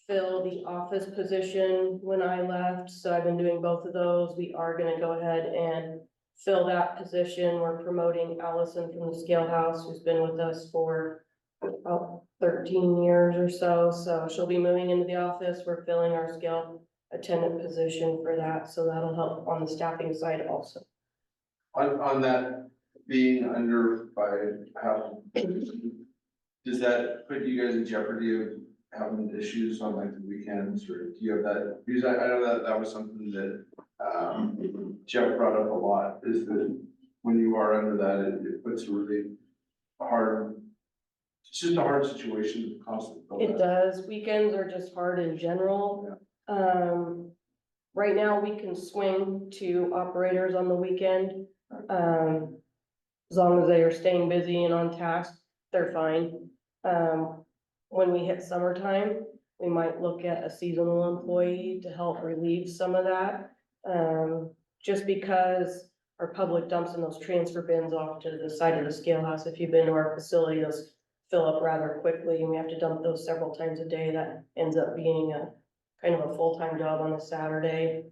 fill the office position when I left, so I've been doing both of those. We are gonna go ahead and fill that position. We're promoting Allison from the Scale House, who's been with us for about 13 years or so. So she'll be moving into the office. We're filling our scale attendant position for that, so that'll help on the staffing side also. On that being under by how, does that put you guys in jeopardy of having issues on like the weekends, or do you have that? Because I know that that was something that, Jeff brought up a lot, is that when you are under that, it puts a really hard, it's just a hard situation to constantly. It does. Weekends are just hard in general. Right now, we can swing to operators on the weekend. As long as they are staying busy and on task, they're fine. When we hit summertime, we might look at a seasonal employee to help relieve some of that. Just because our public dumps in those transfer bins off to the side of the scale house, if you've been to our facility, those fill up rather quickly, and we have to dump those several times a day. That ends up being a kind of a full-time job on a Saturday.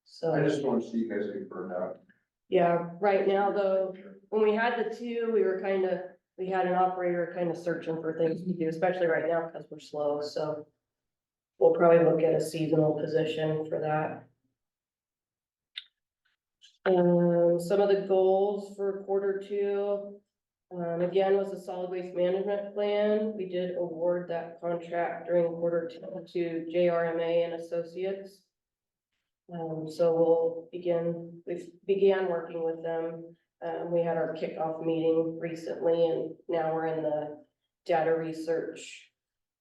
So. I just don't want to see you guys get burned out. Yeah, right now though, when we had the two, we had an operator kind of searching for things to do, especially right now because we're slow, so. We'll probably look at a seasonal position for that. Some of the goals for Q2, again, was the solid waste management plan. We did award that contract during Q2 to JRMA and Associates. So we began working with them. We had our kickoff meeting recently, and now we're in the data research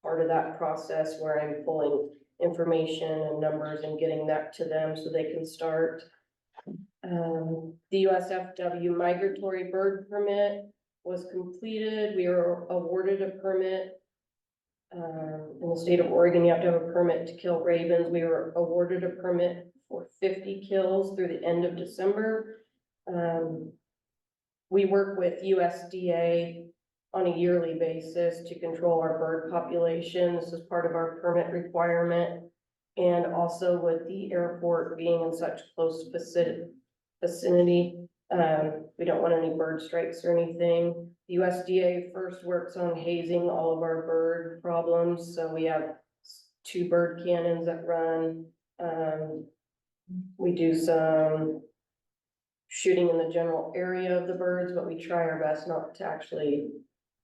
part of that process where I'm pulling information and numbers and getting that to them so they can start. The USFW migratory bird permit was completed. We were awarded a permit. In the state of Oregon, you have to have a permit to kill ravens. We were awarded a permit for 50 kills through the end of December. We work with USDA on a yearly basis to control our bird population. This is part of our permit requirement. And also with the airport being in such close vicinity, we don't want any bird strikes or anything. The USDA first works on hazing all of our bird problems. So we have 2 bird cannons that run. We do some shooting in the general area of the birds, but we try our best not to actually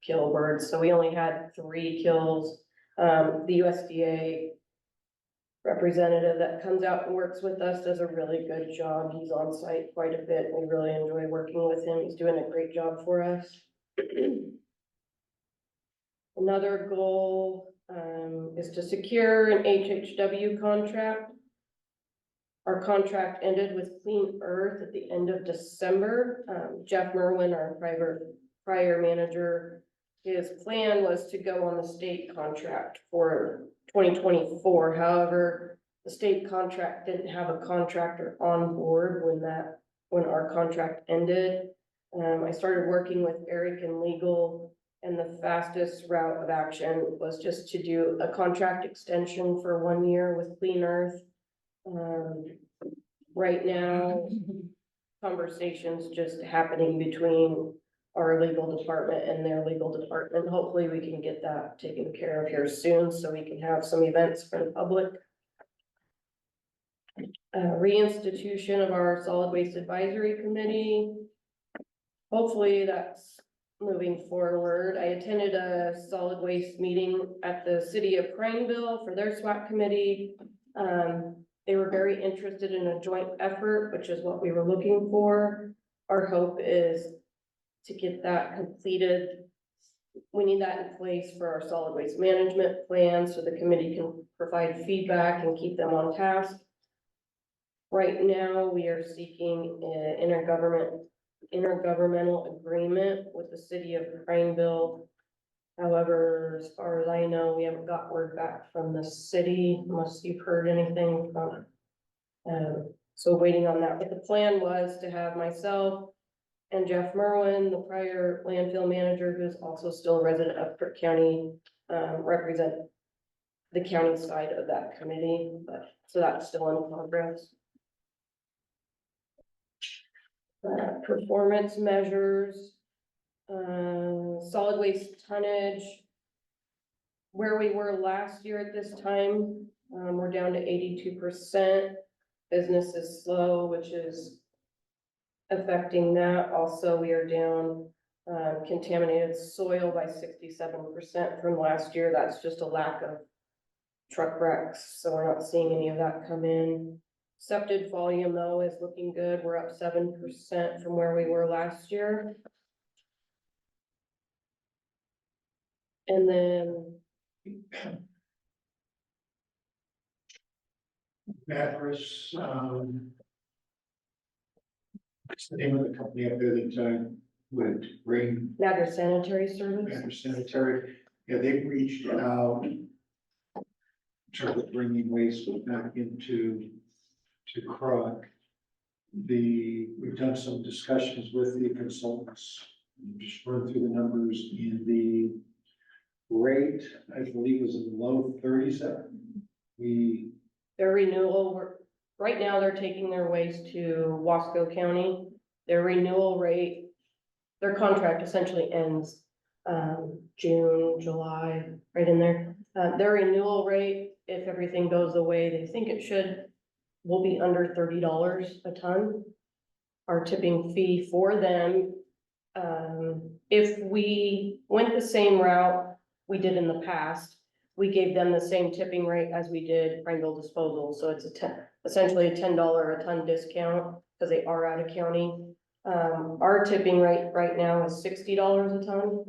kill birds. So we only had 3 kills. The USDA representative that comes out and works with us does a really good job. He's on site quite a bit. We really enjoy working with him. He's doing a great job for us. Another goal is to secure an HHW contract. Our contract ended with Clean Earth at the end of December. Jeff Merwin, our prior manager, his plan was to go on the state contract for 2024. However, the state contract didn't have a contractor on board when our contract ended. I started working with Eric in legal, and the fastest route of action was just to do a contract extension for 1 year with Clean Earth. Right now, conversations just happening between our legal department and their legal department. Hopefully we can get that taken care of here soon so we can have some events for the public. Reinstitution of our solid waste advisory committee. Hopefully that's moving forward. I attended a solid waste meeting at the city of Prineville for their SWAT committee. They were very interested in a joint effort, which is what we were looking for. Our hope is to get that completed. We need that in place for our solid waste management plan so the committee can provide feedback and keep them on task. Right now, we are seeking an intergovernmental agreement with the city of Prineville. However, as far as I know, we haven't got word back from the city unless you've heard anything from so waiting on that. But the plan was to have myself and Jeff Merwin, the prior landfill manager, who's also still a resident of Crook County, represent the county side of that committee, but so that's still in progress. Performance measures, solid waste tonnage. Where we were last year at this time, we're down to 82%. Business is slow, which is affecting that. Also, we are down contaminated soil by 67% from last year. That's just a lack of truck wrecks, so we're not seeing any of that come in. Septic volume though is looking good. We're up 7% from where we were last year. And then Mattress, what's the name of the company up there that, would bring Niagara Sanitary Service. mattress sanitary? Yeah, they've reached out in terms of bringing waste back to Crook. We've done some discussions with the consultants, just run through the numbers in the rate, I believe was in the low thirties. Their renewal, right now they're taking their waste to Wasco County. Their renewal rate, their contract essentially ends, June, July, right in there. Their renewal rate, if everything goes the way they think it should, will be under $30 a ton. Our tipping fee for them, if we went the same route we did in the past, we gave them the same tipping rate as we did Pringle Disposal, so it's essentially a $10 a ton discount, because they are out of county. Our tipping rate right now is $60 a ton.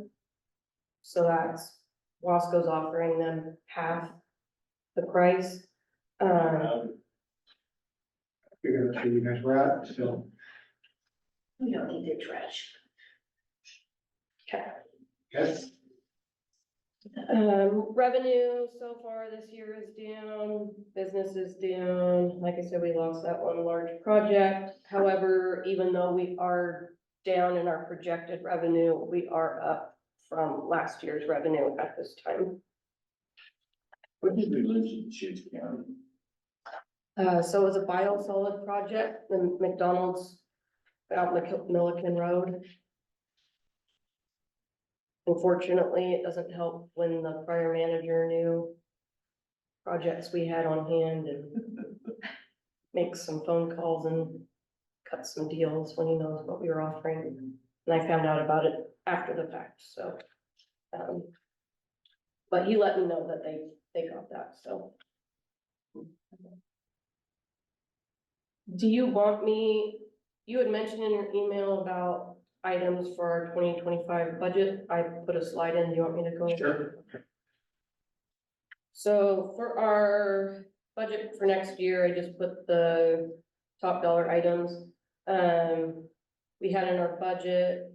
So that's, Wasco's offering them half the price. Figure that's where you guys were at, so. We don't need their trash. Yes. Revenue so far this year is down, business is down. Like I said, we lost that one large project. However, even though we are down in our projected revenue, we are up from last year's revenue at this time. What did we lose in Chutes County? So it was a biosolid project, the McDonald's out Milliken Road. Unfortunately, it doesn't help when the prior manager knew projects we had on hand and makes some phone calls and cut some deals when he knows what we were offering. And I found out about it after the fact, so. But he let me know that they got that, so. Do you want me, you had mentioned in your email about items for our 2025 budget. I put a slide in. Do you want me to go? Sure. So for our budget for next year, I just put the top dollar items. We had in our budget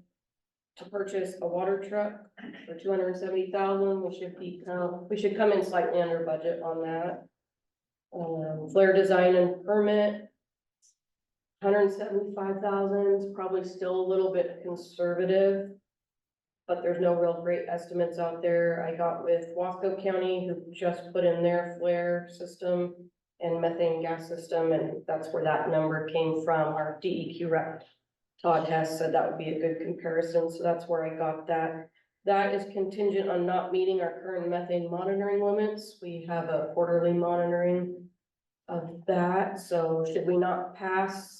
to purchase a water truck for $270,000. We should come in slightly under budget on that. Flare design and permit, $175,000 is probably still a little bit conservative, but there's no real great estimates out there. I got with Wasco County, who just put in their flare system and methane gas system, and that's where that number came from. Our DEQ rep, Todd Hess, said that would be a good comparison, so that's where I got that. That is contingent on not meeting our current methane monitoring limits. We have a quarterly monitoring of that, so should we not pass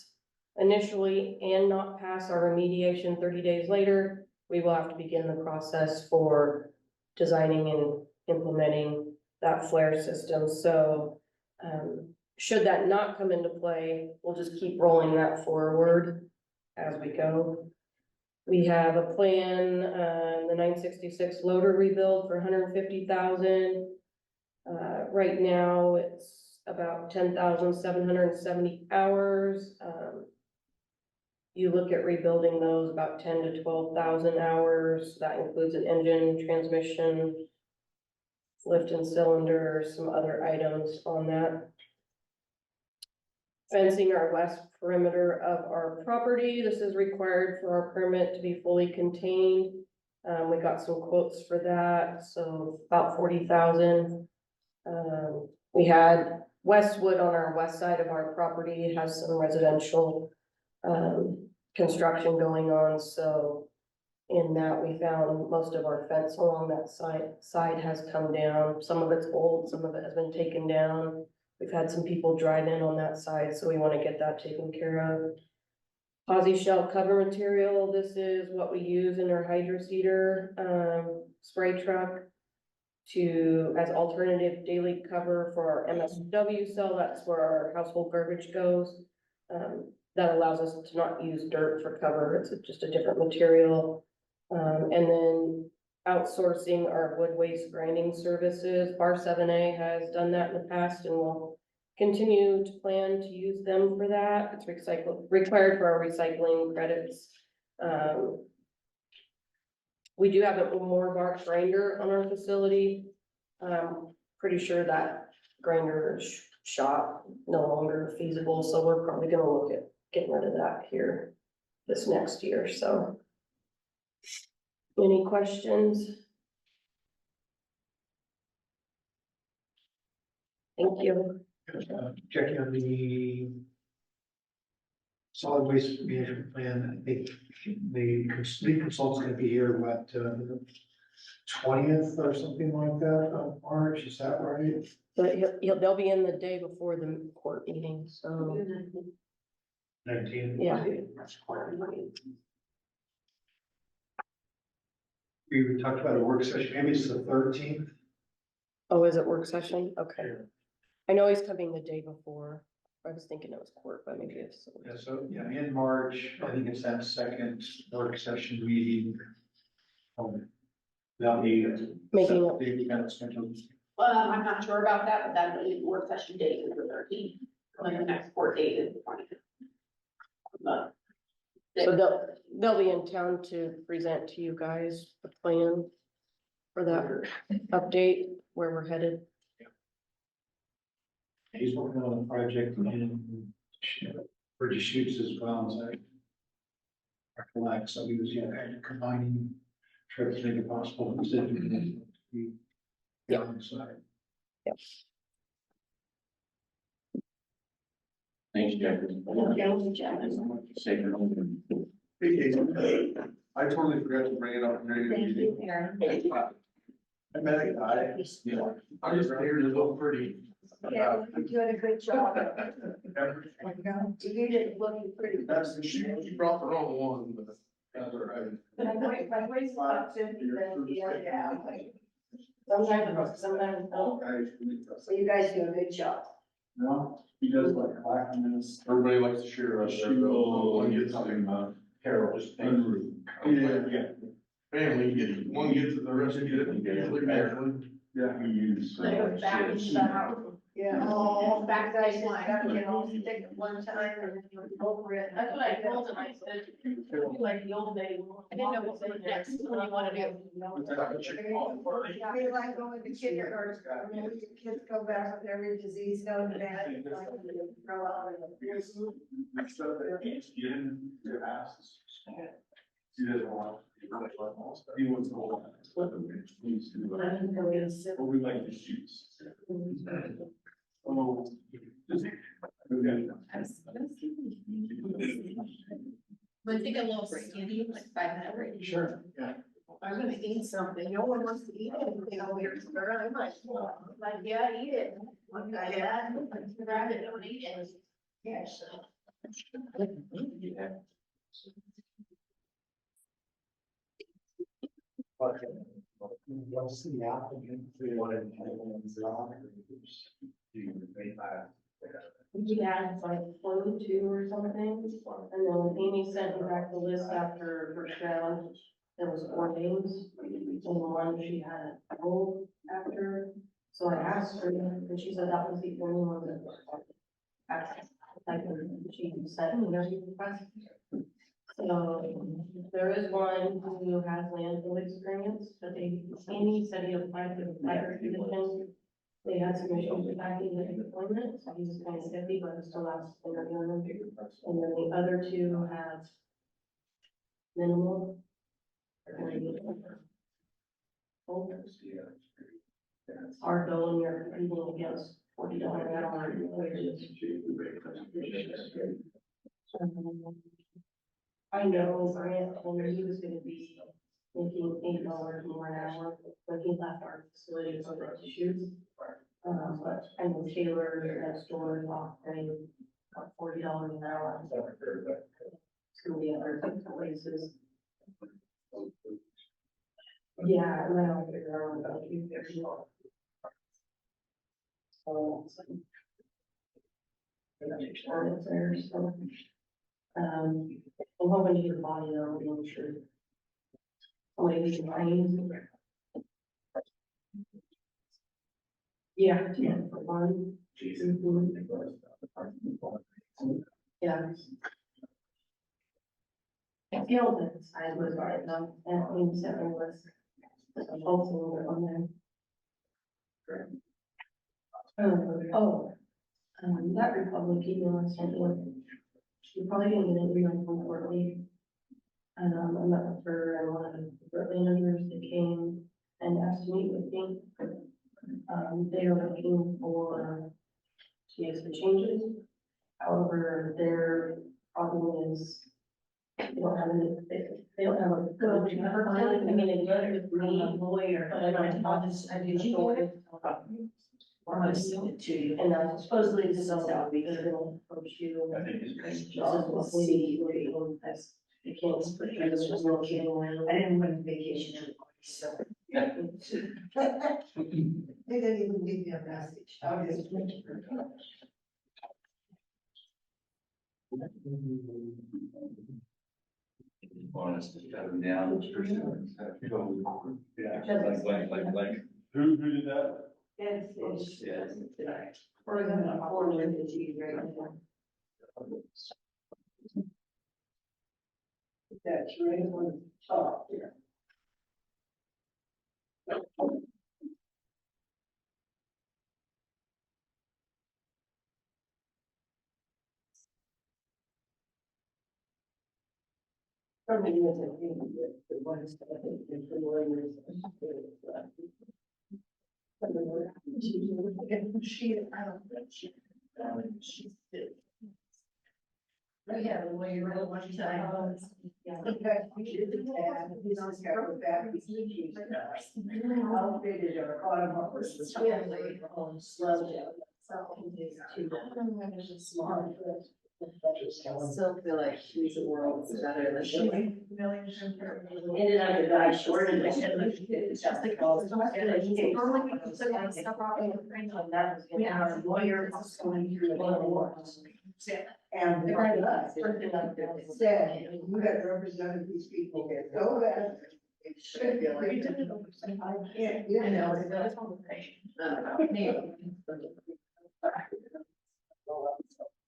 initially and not pass our remediation 30 days later, we will have to begin the process for designing and implementing that flare system. So should that not come into play, we'll just keep rolling that forward as we go. We have a plan, the 966 loader rebuild for $150,000. Right now it's about 10,770 hours. You look at rebuilding those about 10 to 12,000 hours. That includes an engine, transmission, lift and cylinder, some other items on that. Fencing our west perimeter of our property. This is required for our permit to be fully contained. We got some quotes for that, so about 40,000. We had Westwood on our west side of our property. It has some residential construction going on, so in that we found most of our fence along that side has come down. Some of it's old, some of it has been taken down. We've had some people drive in on that side, so we want to get that taken care of. Posi shell cover material, this is what we use in our hydro seeder spray truck. as alternative daily cover for our MSW cell. That's where our household garbage goes. That allows us to not use dirt for cover. It's just a different material. And then outsourcing our wood waste grinding services. Bar 7A has done that in the past and will continue to plan to use them for that. It's required for our recycling credits. We do have a more marked grinder on our facility. Pretty sure that grinder shop no longer feasible, so we're probably gonna look at getting rid of that here this next year, so. Any questions? Thank you. Checking on the solid waste management plan, I think the lead consultant's gonna be here, what, 20th or something like that of March, is that right? But they'll be in the day before the court meeting, so, 19th. yeah. We talked about a work session, maybe it's the 13th. Oh, is it work session? Okay. I know he's coming the day before. I was thinking it was court, but maybe it's. Yeah, so, yeah, in March, I think it's that second work session meeting. That'll be. Making up. The kind of schedule. I'm not sure about that, but that really work session date is the 13th, and the next court date is the 20th. So they'll be in town to present to you guys the plan for that update, where we're headed. He's working on a project in British Shoots as well, as I recollect, so he was, yeah, kind of combining, trying to make it possible. Instead of doing it, Yeah. on the side. Thanks, Jeffrey. Safe and open. Hey, Casey, I totally forgot to bring it up during the Thank meeting. you, Aaron. I met a guy, you know, I just figured it looked pretty. Yeah, you're doing a good job. You did looking pretty. That's, she brought the wrong one, but that's all right. My voice pops in, yeah. Sometimes, so you guys do a good job. No, he does like clapping this. Everybody likes to share. One gets something about Carol, just. Yeah. Family, one gets it, the rest get it. Usually family. Yeah. They go back into the house. Yeah, oh, back guys, I gotta get all sick at one time and then you're over it. That's what I told him, I said, like the old days, I didn't know what was next, what do you wanna do? I feel like going to kindergarten, when the kids go back with every disease known to man, like, grow out of it. Stuff that can't get in your ass. He doesn't want. He wants to hold on. But we like to shoot. Oh. Okay. But take a little break, maybe like 5-minute break. Sure, yeah. I'm gonna eat something, no one wants to eat anything over here, sir, I'm like, yeah, eat it. One guy, yeah. Grab it, don't eat it. Yes. What's the applicant? He had like 42 or something, and then Amy sent me back the list after first round. There was 4 names, and the one she had a gold after, so I asked her, and she said that was the only one that was. Like, she sent me their request. So there is one who has landfill experience, but Amy said he applied for the fire position. They had some issues with backing the deployment, so he's kind of iffy, but it's still last interviewing them. And then the other 2 have minimal. Our goal when you're competing against $40 an hour wages. I know Grant told me he was gonna be making $8 more an hour when he left our facility to go to shoot. But I know Taylor next door is offering $40 an hour. Some of the other places. Yeah, and then I'll figure out about you there. So. It's there, so. I'm hoping to get a body though, I'm sure. Somebody can find. Yeah, for one. Yeah. I feel that I was right now, and things that was. Also on there. That Republic email I sent you. You're probably gonna get an email from Courtney. I met with her and one of the managers that came and asked to meet with me. They are looking for, she has some changes. However, their problem is they don't have any, they don't have a good, I mean, they get it with me, a lawyer, but I did you get it? I'm gonna send it to you, and supposedly this is how we are gonna approach you. I think it's great. We'll see, I can't just put it, I just was looking, I didn't win vacation, so. They didn't even leave me a message. I was just. Honest, shut them down. Yeah, like. Who did that? It's, we're gonna forward it to you right now. That's right on the top here. Probably wasn't the ones that I think the lawyers. She, I don't think she's. We had a lawyer at one time. In fact, we did the tab, he's on the back, he's outfitted or caught him up with the family on slow down. Smart. I still feel like she's a world better than she. Ended up the guy short and it's just like. We had our lawyer going through the wars. And the right of us, said, you have represented these people here so bad. It should be like. I can't, you know.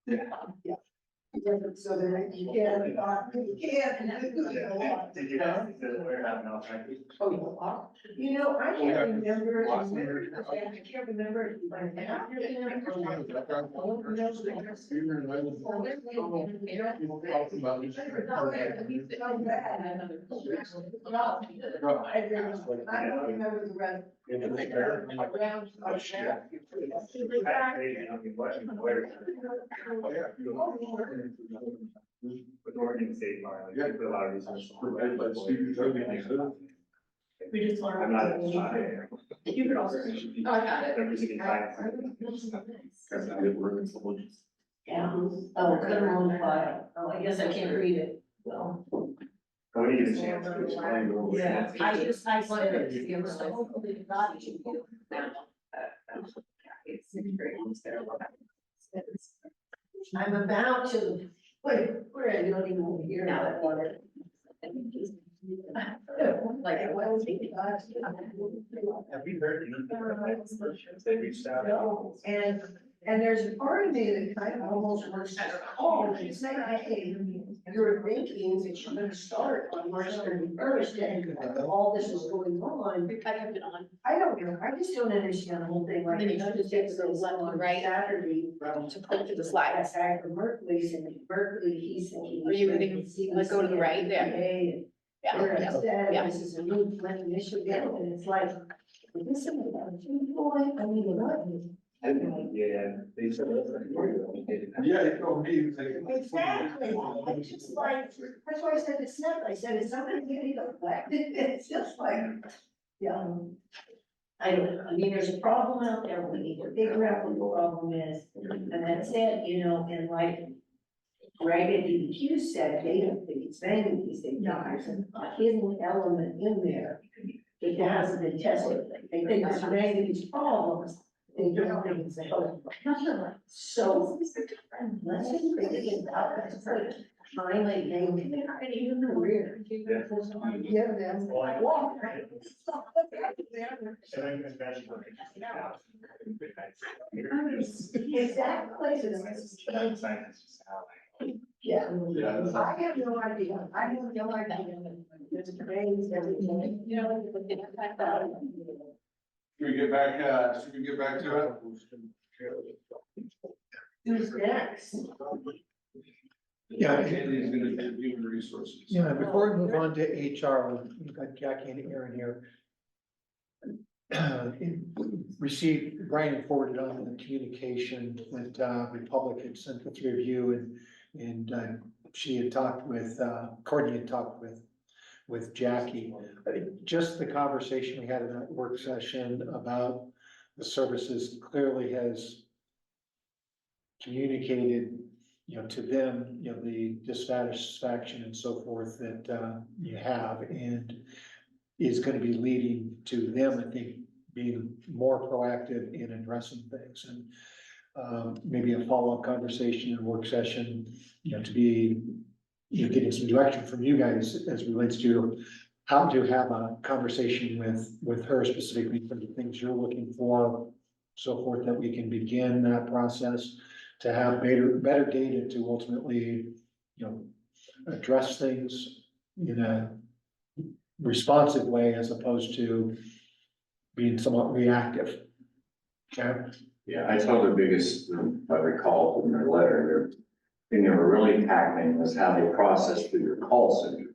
Yeah. So there, you can't. Did you know? Did the lawyer have an alternative? Oh, you know, I can't remember. I can't remember. I don't remember the rest. With Oregon State Bar, like, they put a lot of resources. We just learned. I'm not. You could also. Oh, I got it. Representing clients. Yeah, oh, put them on the file. Oh, I guess I can't read it. Well. When you get a chance to explain. Yeah, I said it to you, so hopefully not to you. I'm about to, wait, we're at, don't even want to hear now that one. Like, I was thinking. Have we heard anything? They reached out. And there's a part of me that kind of almost wants to call and say, hey, you're thinking that you're gonna start on March 31st and all this is going on. I kept it on. I don't know, I just don't understand the whole thing, like. Then you just take the left and right. Saturday. To click to the slides. That guy from Berkeley's and Berkeley, he's thinking. Are you gonna, like, go to the right there? Yeah. Where Yeah. instead, Yeah. this is a new Flint, Michigan, and it's like, this is about boy, I mean, what? Yeah, they said. Yeah, he told me, he was like. Exactly, it's just like, that's why I said it's not, I said, it's something getting elected, it's just like, yeah. I don't know, I mean, there's a problem out there, we need to figure out what the problem is, and that's it, you know, and like. Greg at DEQ said, they don't think it's vanity, they think there's a hidden element in there it hasn't been tested. They think it's related to problems, they don't think it's a health. So, let's just think about that. Finally, they can even career. Give them walk. Exactly. Yeah. Yeah. I have no idea. I have no idea. It's crazy. You know, Should we get back to it? who's next? Yeah. Andy's gonna do human resources. Yeah, before we move on to HR, we've got Jackie and Aaron here. Received, Brian forwarded on the communication that Republic had sent the three of you and she had talked with, Courtney had talked with Jackie. I think just the conversation we had in that work session about the services clearly has communicated, to them, the dissatisfaction and so forth that you have, and is gonna be leading to them, I think, being more proactive in addressing things, and maybe a follow-up conversation and work session, to be, getting some direction from you guys as relates to how to have a conversation with her specifically for the things you're looking for, so forth, that we can begin that process to have better data to ultimately, address things in a responsive way as opposed to being somewhat reactive. Okay? Yeah, I told the biggest, if I recall from their letter, their thing they were really tackling was how they process through your call center.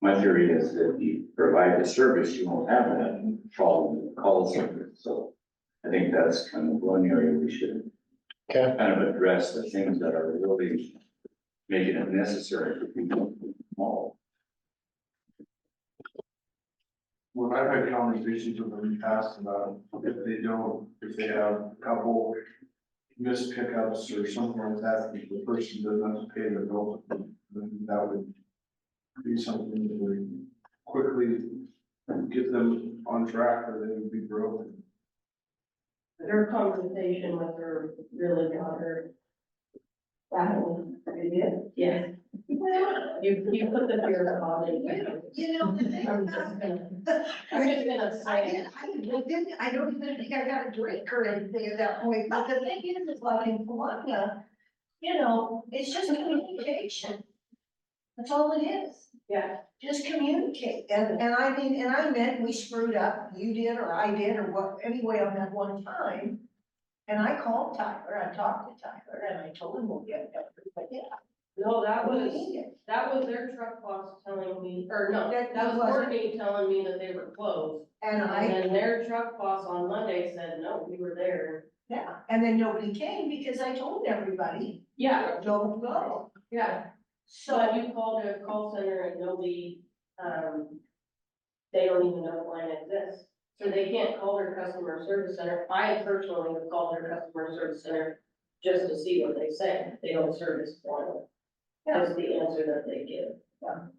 My theory is that if you provide the service, you won't have that problem with the call center. So I think that's kind of one area we should Okay. kind of address, the things that are really making it necessary for people to call. When I've had conversations with them in the past about if they have a couple missed pickups or something like that, if the person doesn't have to pay their bill, then that would be something that would quickly get them on track, or they would be broken. Their conversation with her really got her. Wow, yeah. You put the fear on it. You know, the thing I'm about just gonna say. I don't even think I got a drink or anything at that point, but the thing is like in Columbia, it's just communication. That's all it is, Yeah, just communicate, and I meant we screwed up, you did, or I did, or what, anyway, on that one time. And I called Tyler, I talked to Tyler, and I told him we'll get it, but yeah. no, that we was, need it. that was their truck boss telling me, or no, That that was wasn't- Courtney telling me that they were closed. And And then their truck boss on Monday said, no, we were there. yeah, and then nobody came because I told everybody, Yeah, don't go. yeah. So, But you called a call center and nobody, they don't even know the line exists. So they can't call their customer service center. I personally have called their customer service center just to see what they say. They don't service one. That's the answer that they give.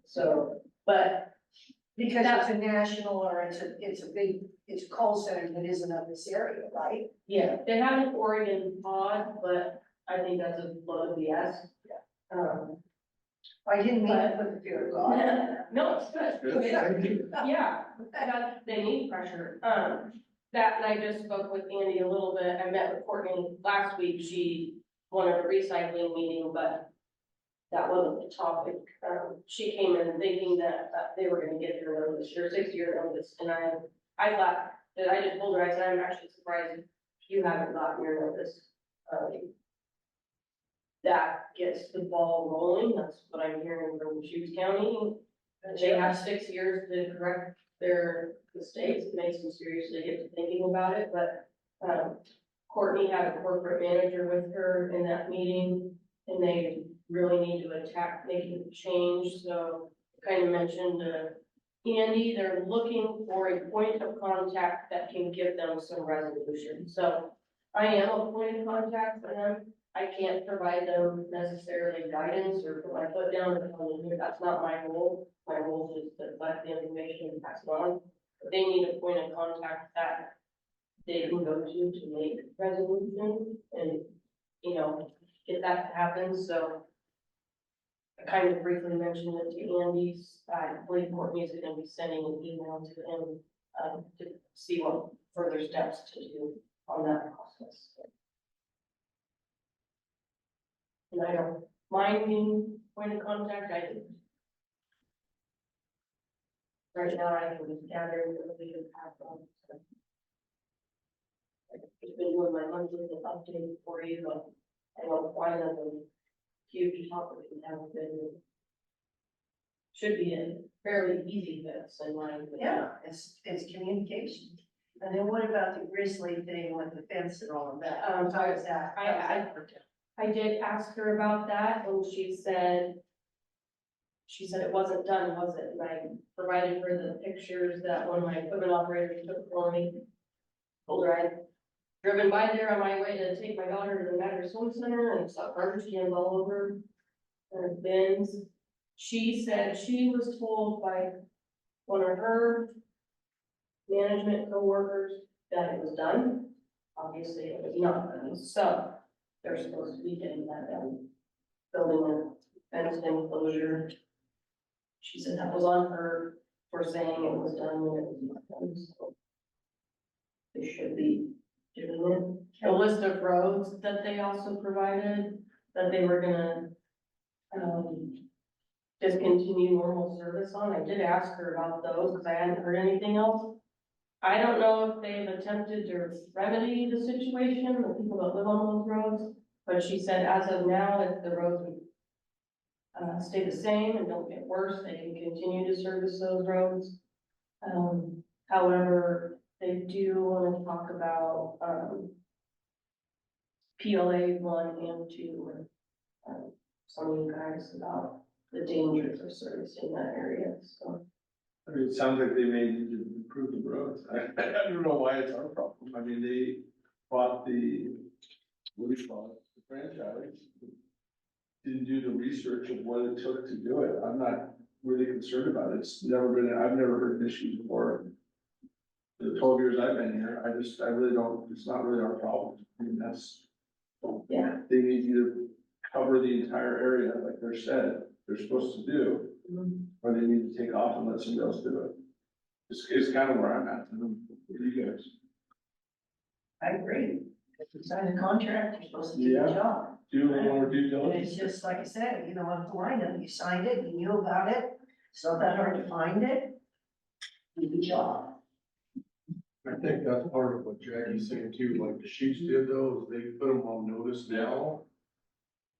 So, but because it's a national or it's a call center that isn't of this area, right? yeah, they have an Oregon pod, but I think that's a load of BS. I didn't mean to put the fear of God. No, it's good. Yeah, they need pressure. That, and I just spoke with Andy a little bit. I met with Courtney last week. She wanted a recycling meeting, but that wasn't the topic. She came in thinking that they were gonna get their notice, your 6-year notice, and I thought that I just told her, I said, I'm actually surprised you haven't gotten your notice. That gets the ball rolling. That's what I'm hearing from Hughes County. They have 6 years to correct their mistakes. It makes them seriously get to thinking about it, but, Courtney had a corporate manager with her in that meeting, and they really need to attack making a change, so kind of mentioned Andy, they're looking for a point of contact that can give them some resolution, so I am a point of contact for them. I can't provide them necessarily guidance or put my foot down and tell them, that's not my role. My role is to collect the information and pass it on. But they need a point of contact that they can go to make resolution and, you know, get that to happen, so. I kind of briefly mentioned it to Andy's, I believe Courtney's gonna be sending an email to him, to see what further steps to do on that process. And I don't mind being point of contact, I do. Right now, I am gathering the we can have on. So. I've been doing my monthly update for you, but I don't find them a huge topic and haven't been. Should be a fairly easy fix in my opinion. Yeah, it's communication. And then what about the grizzly thing with the fence and all of that? How is that? How does that work out? I did ask her about that and she said it wasn't done, was it? And I provided her the pictures that one of my equipment operators took for me. Told her I'd driven by there on my way to take my daughter to the Matter Swim Center and saw garbage cans all over her bins. She said she was told by one of her management coworkers that it was done. Obviously, it was not done, so they're supposed to be getting that done. Building a fenced enclosure. She said that was on her for saying it was done when it was not done, so they should be doing it. A list of roads that they also provided, that they were gonna, discontinue normal service on. I did ask her about those, because I hadn't heard anything else. I don't know if they've attempted to remedy the situation, the people that live on those roads, but she said as of now, if the roads stay the same and don't get worse, they can continue to service those roads. However, they do want to talk about, PLA 1 and 2, with some of you guys about the dangers of servicing that area, so. I mean, it sounds like they may need to improve the roads. I don't know why it's our problem. I mean, they bought the, what do you call it, the franchise. Didn't do the research of what it took to do it. I'm not really concerned about it. It's never been, I've never heard an issue before. The 12 years I've been here, I really don't, it's not really our problem. I mean, that's, Yeah. they need you to cover the entire area like they're supposed to do. Or they need to take off and let somebody else do it. It's kind of where I'm at. What do you guys? I agree. If you sign a contract, you're supposed to do the Yeah. job. Do a little more due And diligence. it's just like I said, you know, on the lineup, you signed it, you knew about it, it's not that hard to find it. Do the job. I think that's part of what Jackie's saying too, like the Chiefs did though, is they put them on notice now.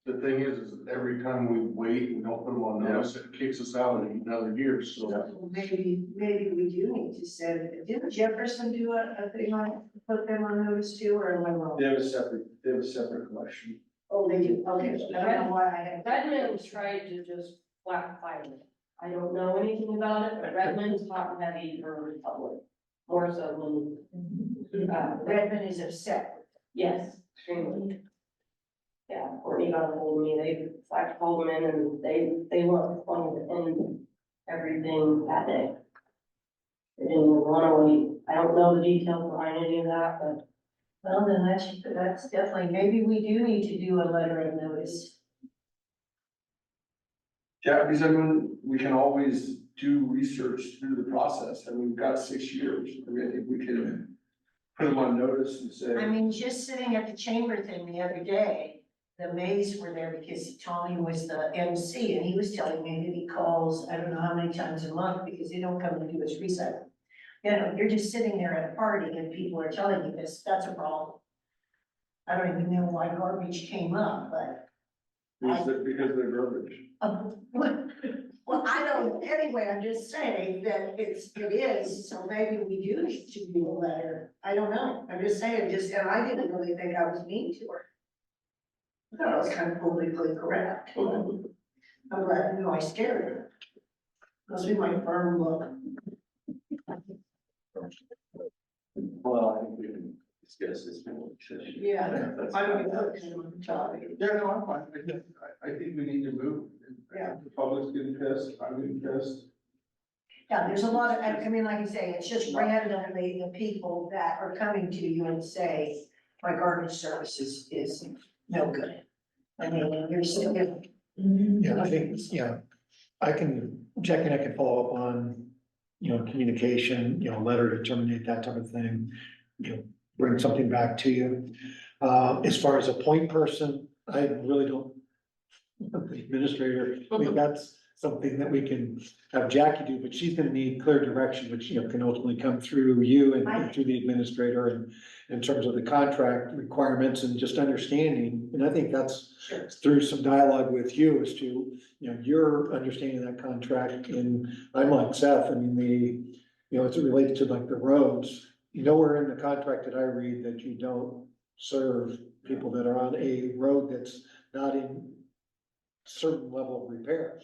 The thing is every time we wait, we don't put them on notice, it kicks us out in another year, so. Well, maybe we do need to send, didn't Jefferson do a thing on, put them on notice too, or am I wrong? They have a separate collection. Oh, they do, okay, I don't know why I had. Redmond tried to just flat fire it. I don't know anything about it, but Redmond's hot and heavy for Republic, more so than, Redmond is upset. yes, extremely. Yeah, Courtney got a hold of me, they flash called them in and they want to end everything that day. They didn't want to wait. I don't know the details behind any of that, but. Well, then that's definitely, maybe we do need to do a letter of notice. Yeah, because I mean, we can always do research through the process, and we've got 6 years. I mean, I think we can put them on notice and say. I mean, just sitting at the chamber thing the other day, the Mays were there because Tommy was the MC and he was telling me that he calls, I don't know how many times a month because they don't come and do his recycling. You know, you're just sitting there at a party and people are telling you this, that's a problem. I don't even know why garbage came up, but. Because they're garbage. Well, I don't, anyway, I'm just saying that it is, so maybe we do need to do a letter. I don't know, I'm just saying, and I didn't really think I was mean to her. I thought I was kind of politically correct. I'm glad, I scared her. Must be my firm look. Well, I think we can discuss this more. Yeah. That's- I'm gonna put it on the top. Yeah, no, I'm fine. I think we need to move. Yeah. The public's getting pissed, I'm getting pissed. Yeah, there's a lot of, I mean, like you say, it's just randomly the people that are coming to you and say, my garbage service is no good. I mean, you're still. Yeah, I think, I can, Jack and I can follow up on, communication, letter to terminate, that type of thing. Bring something back to you. As far as a point person, I really don't. The administrator, I think that's something that we can have Jackie do, but she's gonna need clear direction, which, can ultimately come through you and through the administrator and in terms of the contract requirements and just understanding. And I think that's Sure. through some dialogue with you as to, your understanding of that contract. And I'm like Seth, I mean, it's related to like the roads. Nowhere in the contract that I read that you don't serve people that are on a road that's not in certain level of repair.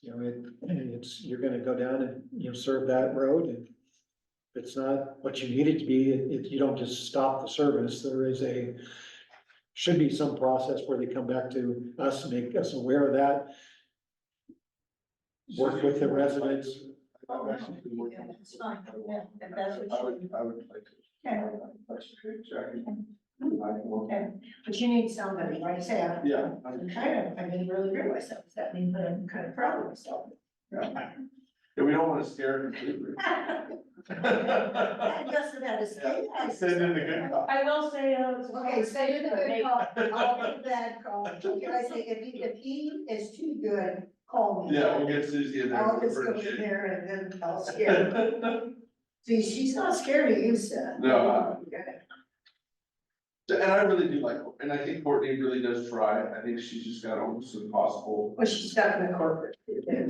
You're gonna go down and, serve that road, and if it's not what you need it to be, you don't just stop the service. There is should be some process where they come back to us, make us aware of that. Work with the residents. I've actually been working. Yeah, that's fine. Yeah, if that's what you. I would like to. Yeah. Jackie. Okay, but you need somebody, like I say, Yeah. I didn't really realize that, that means that I'm kind of proud of myself. Yeah, we don't want to scare them completely. That doesn't have to stay. Send in the good cop. I will say, Okay, say the good call, I'll do the bad call. Can I say, if he is too good, call me. Yeah, we'll get Susie in there. I'll just go in there and then I'll scare her. See, she's not scared of you, Seth. No, Okay. And I really do like, and I think Courtney really does try. I think she's just got almost impossible. Well, she's stuck in the corporate.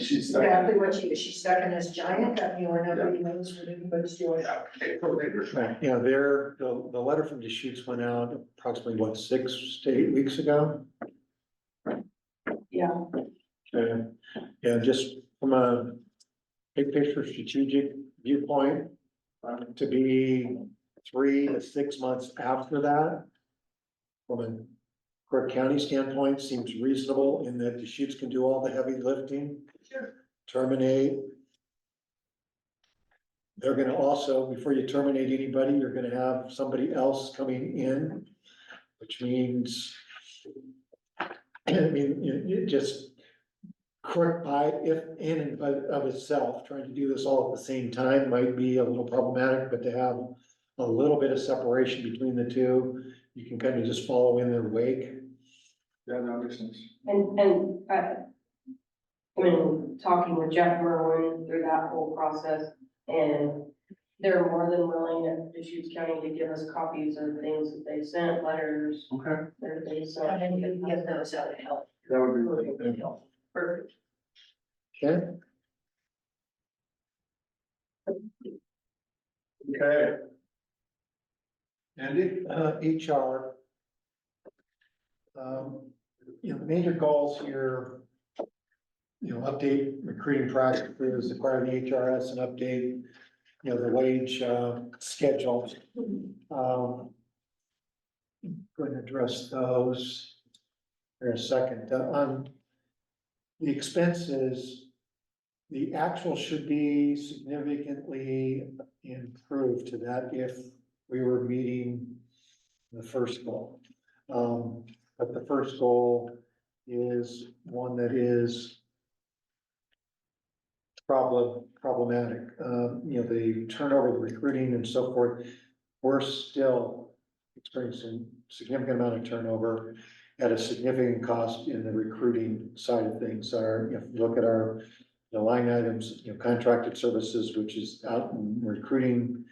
She's stuck. Exactly what she is. She's stuck in this giant company where nobody knows what anybody's doing. Yeah, okay, totally agree. Right, the letter from Deschutes went out approximately, 6 to 8 weeks ago? Yeah. Okay, yeah, just from a big picture strategic viewpoint, to be 3 to 6 months after that, from a Crook County standpoint, seems reasonable in that Deschutes can do all the heavy lifting. Sure. Terminate. They're gonna also, before you terminate anybody, you're gonna have somebody else coming in, which means, I mean, it just Crook by, if in and of itself, trying to do this all at the same time might be a little problematic, but to have a little bit of separation between the two, you can kind of just follow in their wake. Yeah, that makes sense. and I mean, talking with Jeff Merwin through that whole process, and they're more than willing at Deschutes County to give us copies of things that they sent, letters, Okay. their things, And then so. you can get those out of help. That would be really good. Perfect. Okay, Okay. Andy? HR. The major goals here, update recruiting practices, acquire the HRS and update, the wage, schedule. Going to address those in a second. On the expenses, the actual should be significantly improved to that if we were meeting the first goal. But the first goal is one that is problematic. The turnover, the recruiting and so forth, we're still experiencing significant amount of turnover at a significant cost in the recruiting side of things. If you look at our the line items, contracted services, which is out in recruiting,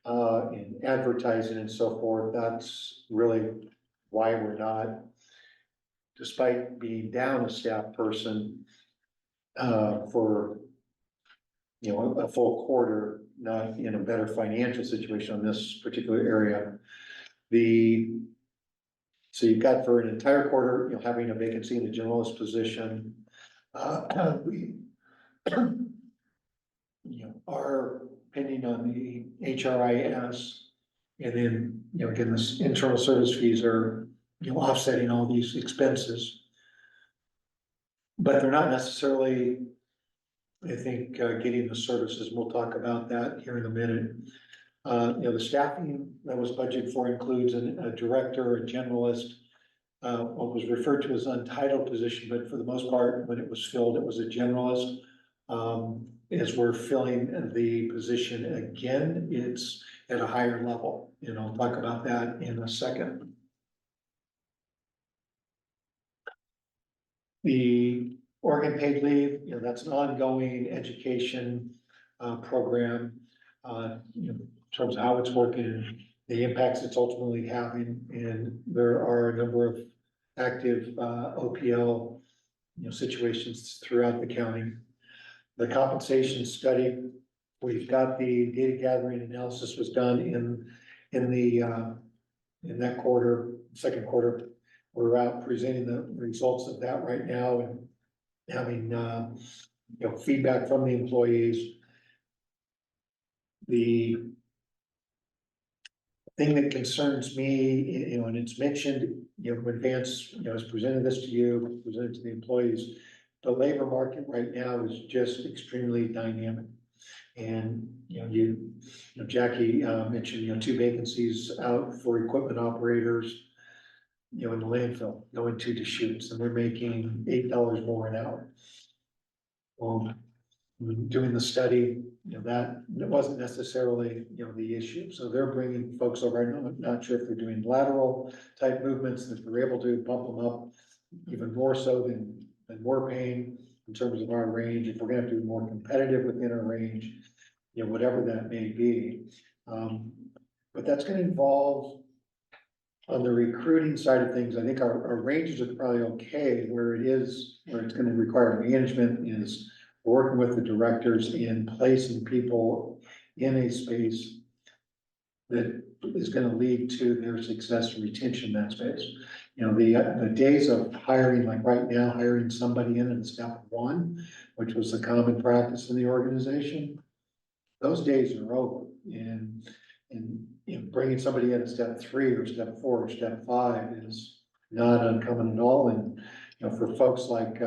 in advertising and so forth, that's really why we're not, despite being down a staff person, for, a full quarter, not in a better financial situation on this particular area. So you've got for an entire quarter, having a vacancy in the generalist position. We, are pending on the HRIS, and then again, this internal service fees are, offsetting all these expenses. But they're not necessarily, I think, getting the services. We'll talk about that here in a minute. The staffing that was budgeted for includes a director, a generalist, what was referred to as untitled position, but for the most part, when it was filled, it was a generalist. As we're filling the position again, it's at a higher level, and I'll talk about that in a second. The Oregon paid leave, that's an ongoing education program, in terms of how it's working and the impacts it's ultimately having. And there are a number of active OPL, situations throughout the county. The compensation study, we've got the data gathering analysis was done in that quarter, second quarter. We're out presenting the results of that right now and having, feedback from the employees. The thing that concerns me, and it's mentioned, when Vance, has presented this to you, presented to the employees, the labor market right now is just extremely dynamic. And, Jackie, mentioned, 2 vacancies out for equipment operators, in the landfill, going to Deschutes, and they're making $8 more an hour. Well, doing the study, that wasn't necessarily, the issue. So they're bringing folks over. I'm not sure if they're doing lateral type movements, that they're able to bump them up even more so than we're paying in terms of our range. If we're gonna have to be more competitive within our range, whatever that may be. But that's gonna involve, on the recruiting side of things, I think our ranges are probably okay. Where it's gonna require management is working with the directors in placing people in a space that is gonna lead to their success and retention in that space. The days of hiring, like right now, hiring somebody in step 1, which was the common practice in the organization, those days are over. And bringing somebody in at step 3 or step 4 or step 5 is not uncommon at all. And, for folks like,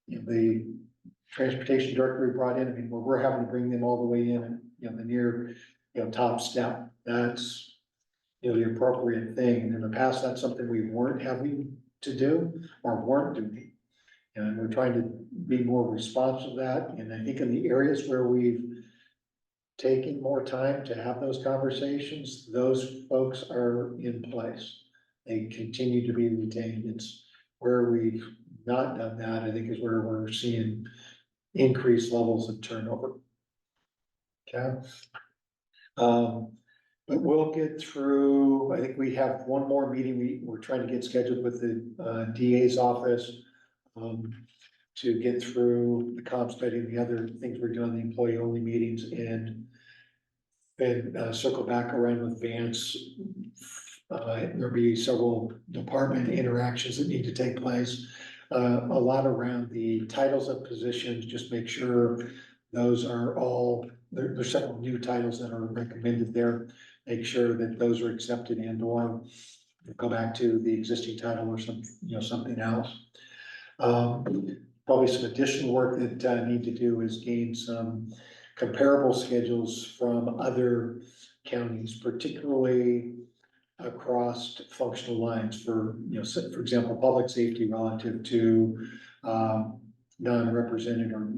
the transportation director we brought in, where we're having to bring them all the way in, the near, top step, that's, the appropriate thing. And in the past, that's something we weren't having to do or weren't doing. And we're trying to be more responsive to that. And I think in the areas where we've taken more time to have those conversations, those folks are in place. They continue to be retained. It's where we've not done that, I think, is where we're seeing increased levels of turnover. Okay. But we'll get through, I think we have one more meeting we're trying to get scheduled with the DA's office to get through the comp study and the other things we're doing, the employee only meetings, and then circle back around with Vance. There'll be several department interactions that need to take place. A lot around the titles of positions, just make sure those are all, there's several new titles that are recommended there. Make sure that those are accepted and or go back to the existing title or something else. Probably some additional work that I need to do is gain some comparable schedules from other counties, particularly across functional lines for, for example, public safety relative to non-represented or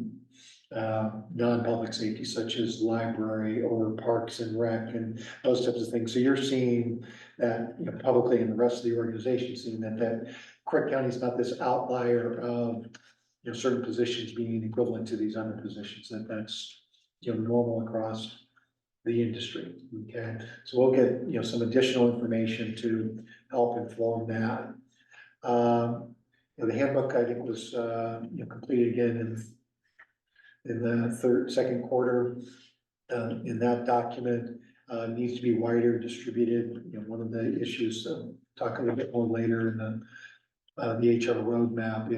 non-public safety, such as library or parks and rec and those types of things. So you're seeing that, publicly, and the rest of the organization seeing that Crook County is not this outlier of, certain positions being equivalent to these other positions, that's, normal across the industry. Okay, so we'll get, some additional information to help inform that. The handbook, I think, was, completed again in the second quarter. In that document, needs to be wider distributed. One of the issues, talk a little bit more later in the HR roadmap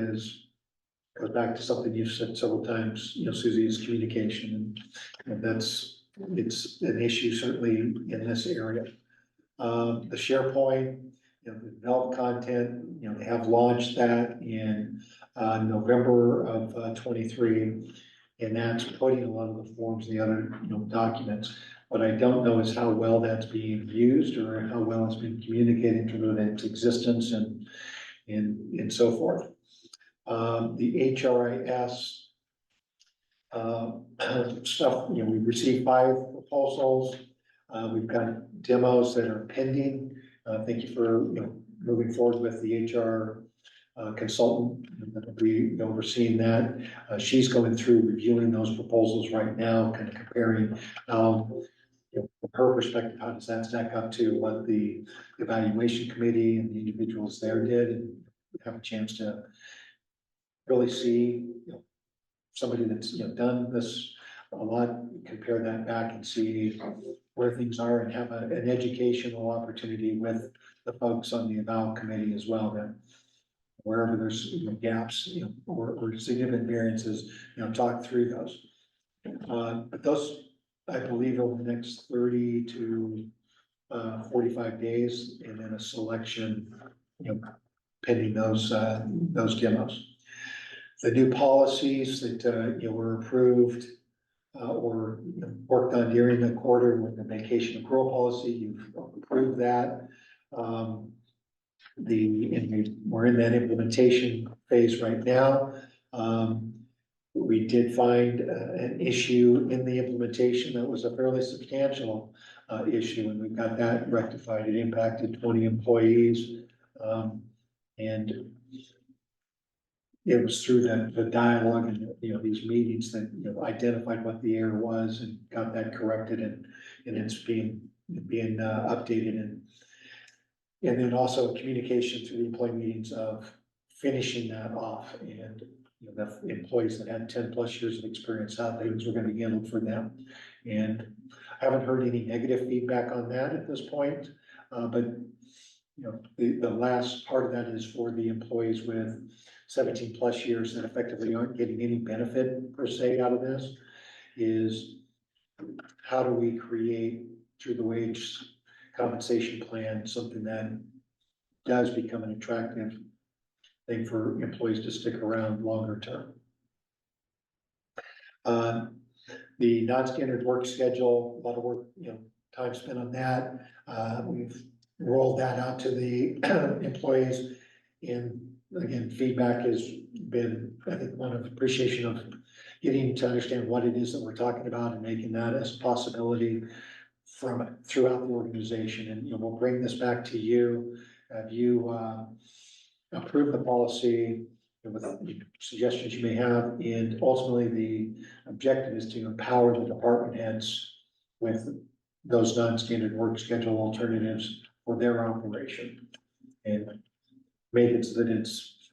goes back to something you've said several times, Susie, is communication. And it's an issue certainly in this area. The SharePoint, the developed content, they have launched that in, November of, 23. And that's putting a lot of the forms, the other, documents. What I don't know is how well that's being used or how well it's been communicated to its existence and so forth. The HRIS stuff, we received 5 proposals. We've got demos that are pending. Thank you for, moving forward with the HR consultant that will be overseeing that. She's going through reviewing those proposals right now, kind of comparing, from her perspective, how does that stack up to what the evaluation committee and the individuals there did, and have a chance to really see, somebody that's, done this a lot, compare that back and see where things are and have an educational opportunity with the folks on the eval committee as well, that wherever there's gaps, or significant variances, talk through those. But those, I believe, over the next 30 to 45 days, and then a selection, pending those demos. The new policies that, were approved, or worked on during the quarter with the vacation accrual policy, you've approved that. We're in that implementation phase right now. We did find an issue in the implementation that was a fairly substantial issue, and we've got that rectified. It impacted 20 employees. And it was through the dialogue and, these meetings that, identified what the error was and got that corrected, and it's being updated, and then also communication through the employee meetings of finishing that off, and, the employees that had 10+ years of experience, how things were gonna be handled for them. And I haven't heard any negative feedback on that at this point, but, the last part of that is for the employees with 17+ years that effectively aren't getting any benefit per se out of this, is how do we create through the wage compensation plan something that does become an attractive thing for employees to stick around longer term. The non-standard work schedule, a lot of work, time spent on that. We've rolled that out to the employees, and again, feedback has been, I think, one of appreciation of getting to understand what it is that we're talking about and making that as a possibility throughout the organization. And, we'll bring this back to you, have you approve the policy with suggestions you may have, and ultimately the objective is to empower the department heads with those non-standard work schedule alternatives for their operation, and make it so that it's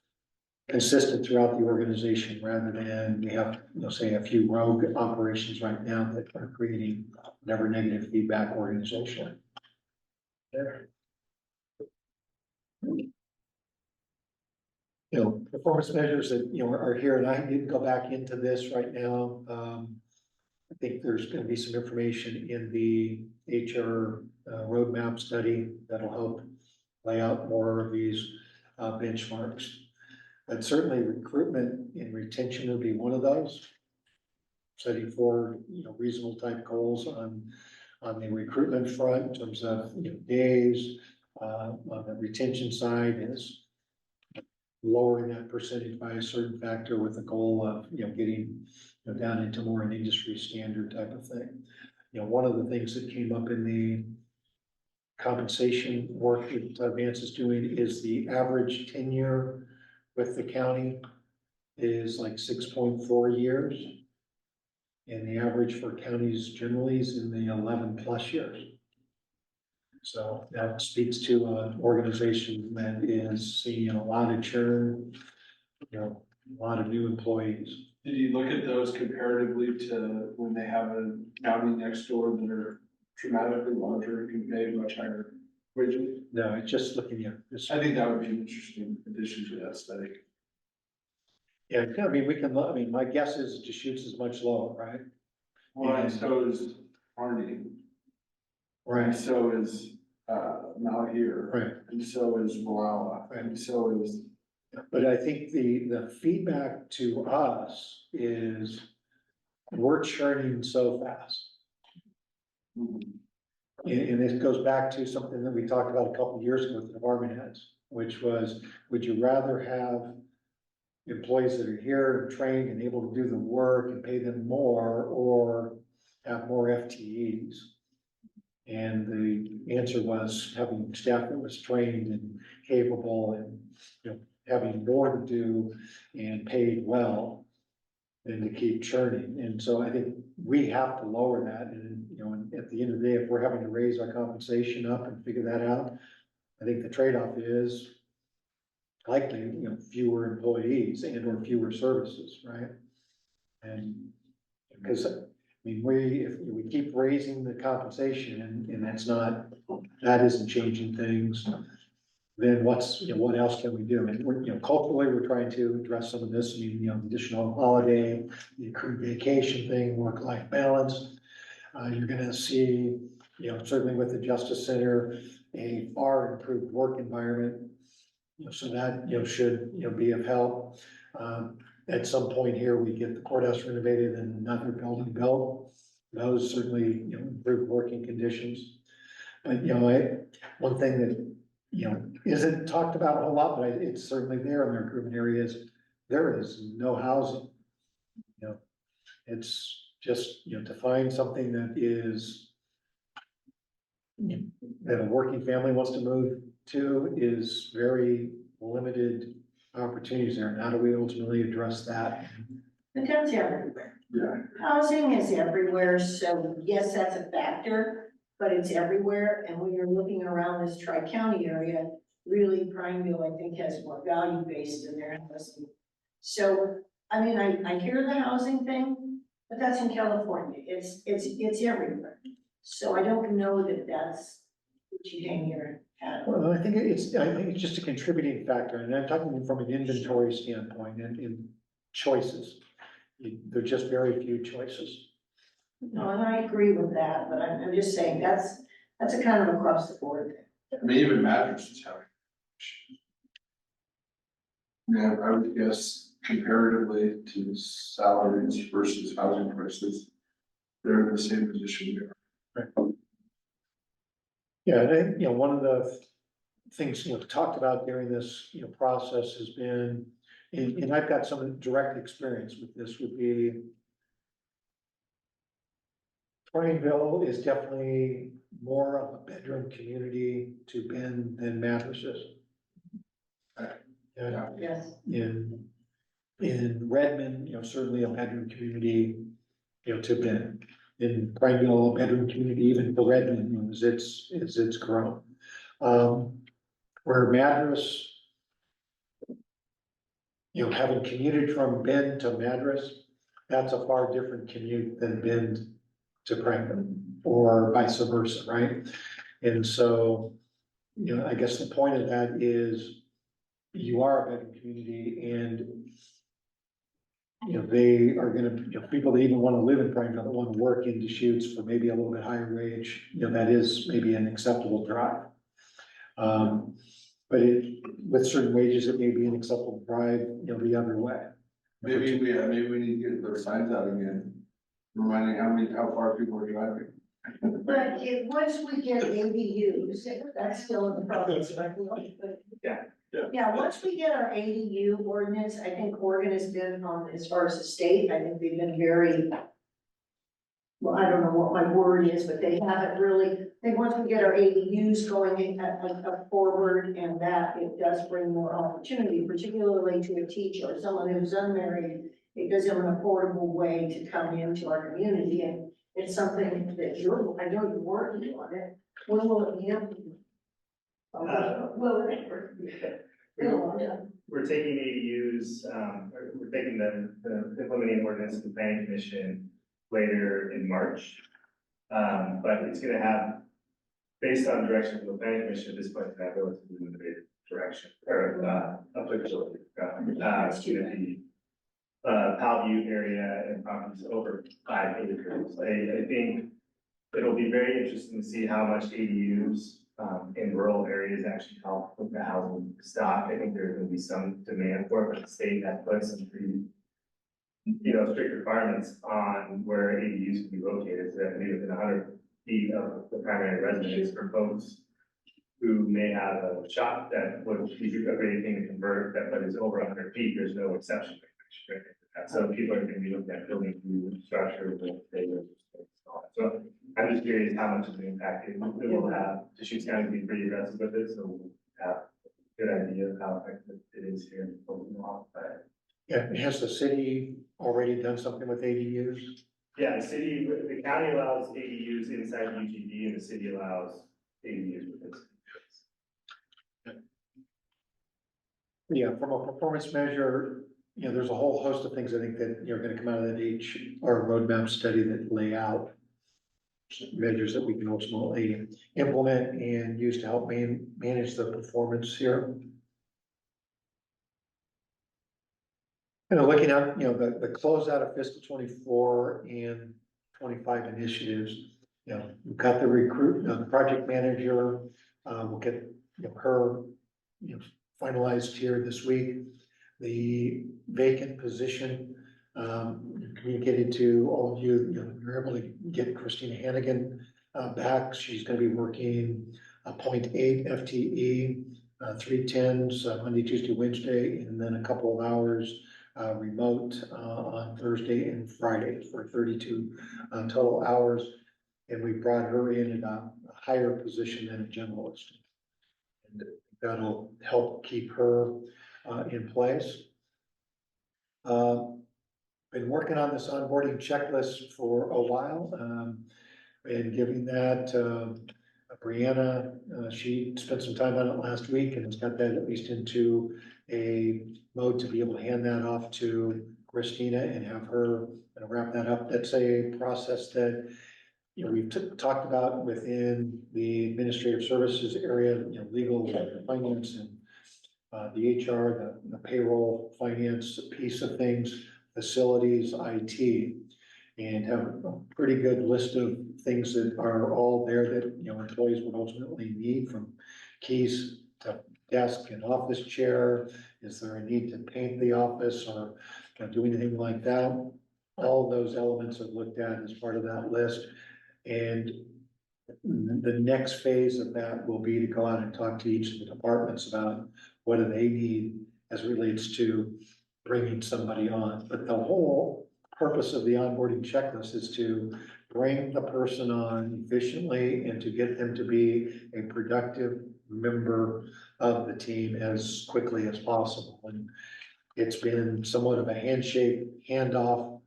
consistent throughout the organization, rather than we have, say, a few rogue operations right now that are creating whatever negative feedback organizationally. There. Performance measures that, are here, and I didn't go back into this right now. I think there's gonna be some information in the HR roadmap study that'll help lay out more of these benchmarks. But certainly recruitment and retention would be one of those. Setting forward, reasonable type goals on the recruitment front in terms of, days. On the retention side is lowering that percentage by a certain factor with the goal of, getting down into more an industry standard type of thing. One of the things that came up in the compensation work that Vance is doing is the average tenure with the county is like 6.4 years. And the average for counties generally is in the 11+ years. So that speaks to an organization that is seeing a lot of churn, a lot of new employees. Did you look at those comparatively to when they have a county next door that are dramatically larger and can pay much higher wages? No, it's just looking at this. I think that would be an interesting addition to that study. Yeah, my guess is Deschutes is much lower, right? Well, and so is Arnie. Right. So is, not here. Right. And so is Malala, and so is. But I think the feedback to us is we're churning so fast. And this goes back to something that we talked about a couple of years ago with the department heads, which was, would you rather have employees that are here and trained and able to do the work and pay them more, or have more FTEs? And the answer was having staff that was trained and capable and, you know, having more to do and paid well than to keep churning. And so I think we have to lower that. And, you know, and at the end of the day, if we're having to raise our compensation up and figure that out, I think the trade-off is likely, you know, fewer employees and or fewer services, right? And because, I mean, if we keep raising the compensation and that isn't changing things, then what else can we do? And we're, you know, culturally, we're trying to address some of this, I mean, you know, additional holiday, the accrued vacation thing, work-life balance. You're gonna see, you know, certainly with the Justice Center, a far improved work environment. You know, so that, you know, should, you know, be of help. At some point here, we get the courthouse renovated and another building built. Those certainly, you know, improve working conditions. But, you know, one thing that, you know, isn't talked about a whole lot, but it's certainly there in their improvement areas. There is no housing. You know, it's just, you know, to find something that is, that a working family wants to move to is very limited opportunities there. And how do we ultimately address that? But that's everywhere. Yeah. Housing is everywhere, so yes, that's a factor, but it's everywhere. And when you're looking around this tri-county area, really Prineville, I think, has more value-based in their housing. So, I mean, I hear the housing thing, but that's in California. It's everywhere. So I don't know that that's what you hang your hat on. Well, I think it's just a contributing factor, and I'm talking from an inventory standpoint and in choices. There are just very few choices. No, and I agree with that, but I'm just saying that's a kind of across the board thing. I mean, even mattresses have. Yeah, I would guess comparatively to salaries versus housing prices, they're in the same position we are. Yeah, and I think, you know, one of the things, you know, talked about during this, you know, process has been, and I've got some direct experience with this, would be Prineville is definitely more of a bedroom community to Bend than Mattresses. Yeah, Yes. in Redmond, you know, certainly a bedroom community, you know, to Bend. In Prineville, a bedroom community, even for Redmond, you know, as it's grown. Where Madras, you know, having commuted from Bend to Madras, that's a far different commute than Bend to Prineville, or vice versa, right? And so, you know, I guess the point of that is you are a bedroom community and you know, they are gonna, you know, people that even wanna live in Prineville, that wanna work in Deschutes for maybe a little bit higher wage, you know, that is maybe an acceptable drive. But with certain wages, it may be an acceptable drive, you know, the other way. Maybe we need to get those signs out again, reminding how far people are driving. But once we get ADUs, that's still in the process. Yeah, once we get our ADU ordinance, I think Oregon has been on, as far as the state, I think they've been very, well, I don't know what my word is, but they haven't really, I think once we get our ADUs going forward and that, it does bring more opportunity, particularly to a teacher, someone who's unmarried. It gives them an affordable way to come into our community, and it's something that I know you're working on it. When will it be implemented? Will it? We're taking ADUs, we're taking the implementing ordinance to the planning commission later in March. But it's gonna have, based on direction from the planning commission, at this point, have relatively limited direction or applicability. It's gonna be Powell View area and properties over 5 acres. I think it'll be very interesting to see how much ADUs in rural areas actually help with the housing stock. I think there's gonna be some demand for it, but the state has put some pretty, strict requirements on where ADUs can be located, so that maybe within 100 feet of the primary residence for folks who may have a shop that would be a great thing to convert, but is over 100 feet, there's no exception. So people are gonna be looking at building new structures and things. So I'm just curious how much of an impact it will have. Deschutes County be pretty aggressive with this, so we'll have a good idea of how effective it is here in Oklahoma. But Yeah, has the city already done something with ADUs? yeah, the county allows ADUs inside UGB and the city allows ADUs within city. Yeah, from a performance measure, there's a whole host of things I think that, are gonna come out of that HR roadmap study that lay out measures that we can ultimately implement and use to help manage the performance here. Looking at, the closeout of fiscal 24 and 25 initiatives, we've got the the project manager, we'll get, her, finalized here this week. The vacant position, communicated to all of you, you're able to get Christina Hannigan back. She's gonna be working 0.8 FTE, 3/10s, Monday, Tuesday, Wednesday, and then a couple of hours remote on Thursday and Friday for 32 total hours. And we brought her in at a higher position than a generalist. And that'll help keep her in place. Been working on this onboarding checklist for a while, and giving that, Brianna, she spent some time on it last week and has got that at least into a mode to be able to hand that off to Christina and have her wrap that up. That's a process that, we've talked about within the administrative services area, legal, finance, and the HR, the payroll, finance piece of things, facilities, IT, and have a pretty good list of things that are all there that, employees would ultimately need, from keys to desk and office chair. Is there a need to paint the office or do anything like that? All those elements are looked at as part of that list. And the next phase of that will be to go out and talk to each of the departments about what do they need as relates to bringing somebody on. But the whole purpose of the onboarding checklist is to bring the person on efficiently and to get them to be a productive member of the team as quickly as possible. And it's been somewhat of a handshake, handoff,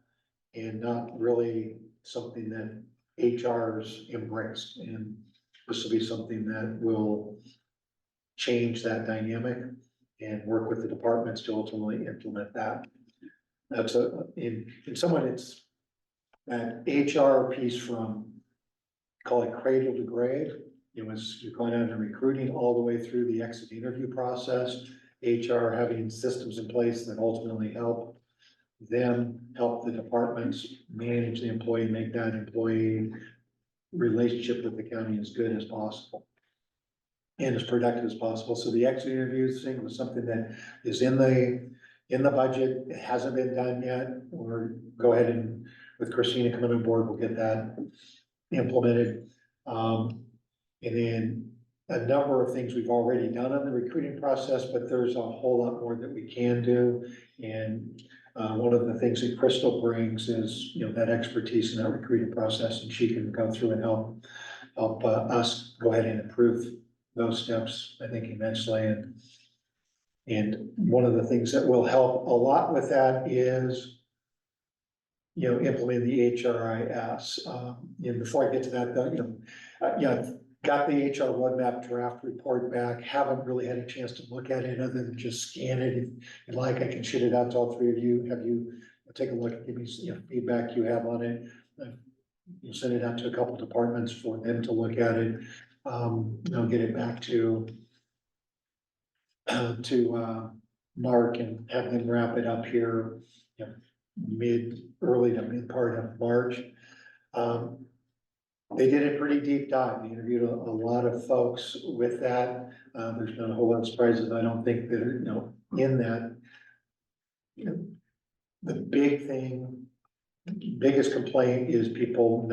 and not really something that HR's embraced. And this will be something that will change that dynamic and work with the departments to ultimately implement that. That's in somewhat, it's that HR piece from, call it cradle to grave. As you're going out and recruiting all the way through the exit interview process, HR having systems in place that ultimately help them, help the departments manage the employee, make that employee relationship with the county as good as possible and as productive as possible. So the exit interviews thing was something that is in the budget. It hasn't been done yet. Or go ahead and with Christina coming on board, we'll get that implemented. And then a number of things we've already done on the recruiting process, but there's a whole lot more that we can do. And one of the things that Crystal brings is, that expertise in that recruiting process, and she can go through and help us go ahead and improve those steps, I think, immensely. And one of the things that will help a lot with that is, implementing the HRIS. And before I get to that, though, I've got the HR roadmap draft report back. Haven't really had a chance to look at it other than just scan it. If you'd like, I can shoot it out to all three of you. Have you take a look and give me, feedback you have on it. You'll send it out to a couple departments for them to look at it. I'll get it back to Mark and have them wrap it up here, early to mid part of March. They did a pretty deep dive. They interviewed a lot of folks with that. There's not a whole lot of surprises, I don't think, that are, in that. The big thing, biggest complaint is people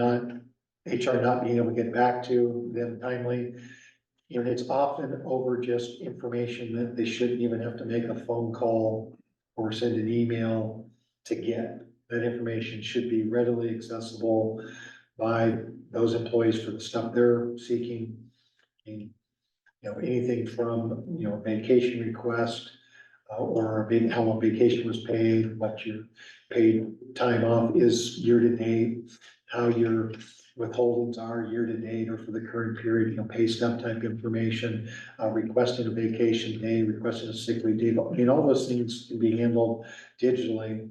HR not being able to get back to them timely. And it's often over just information that they shouldn't even have to make a phone call or send an email to get. That information should be readily accessible by those employees for the stuff they're seeking. And, anything from, vacation request, or how long vacation was paid, what your paid time off is year to date, how your withholdings are year to date or for the current period, pay stub type information, requesting a vacation day, requesting a sick leave day. I mean, all those things can be handled digitally.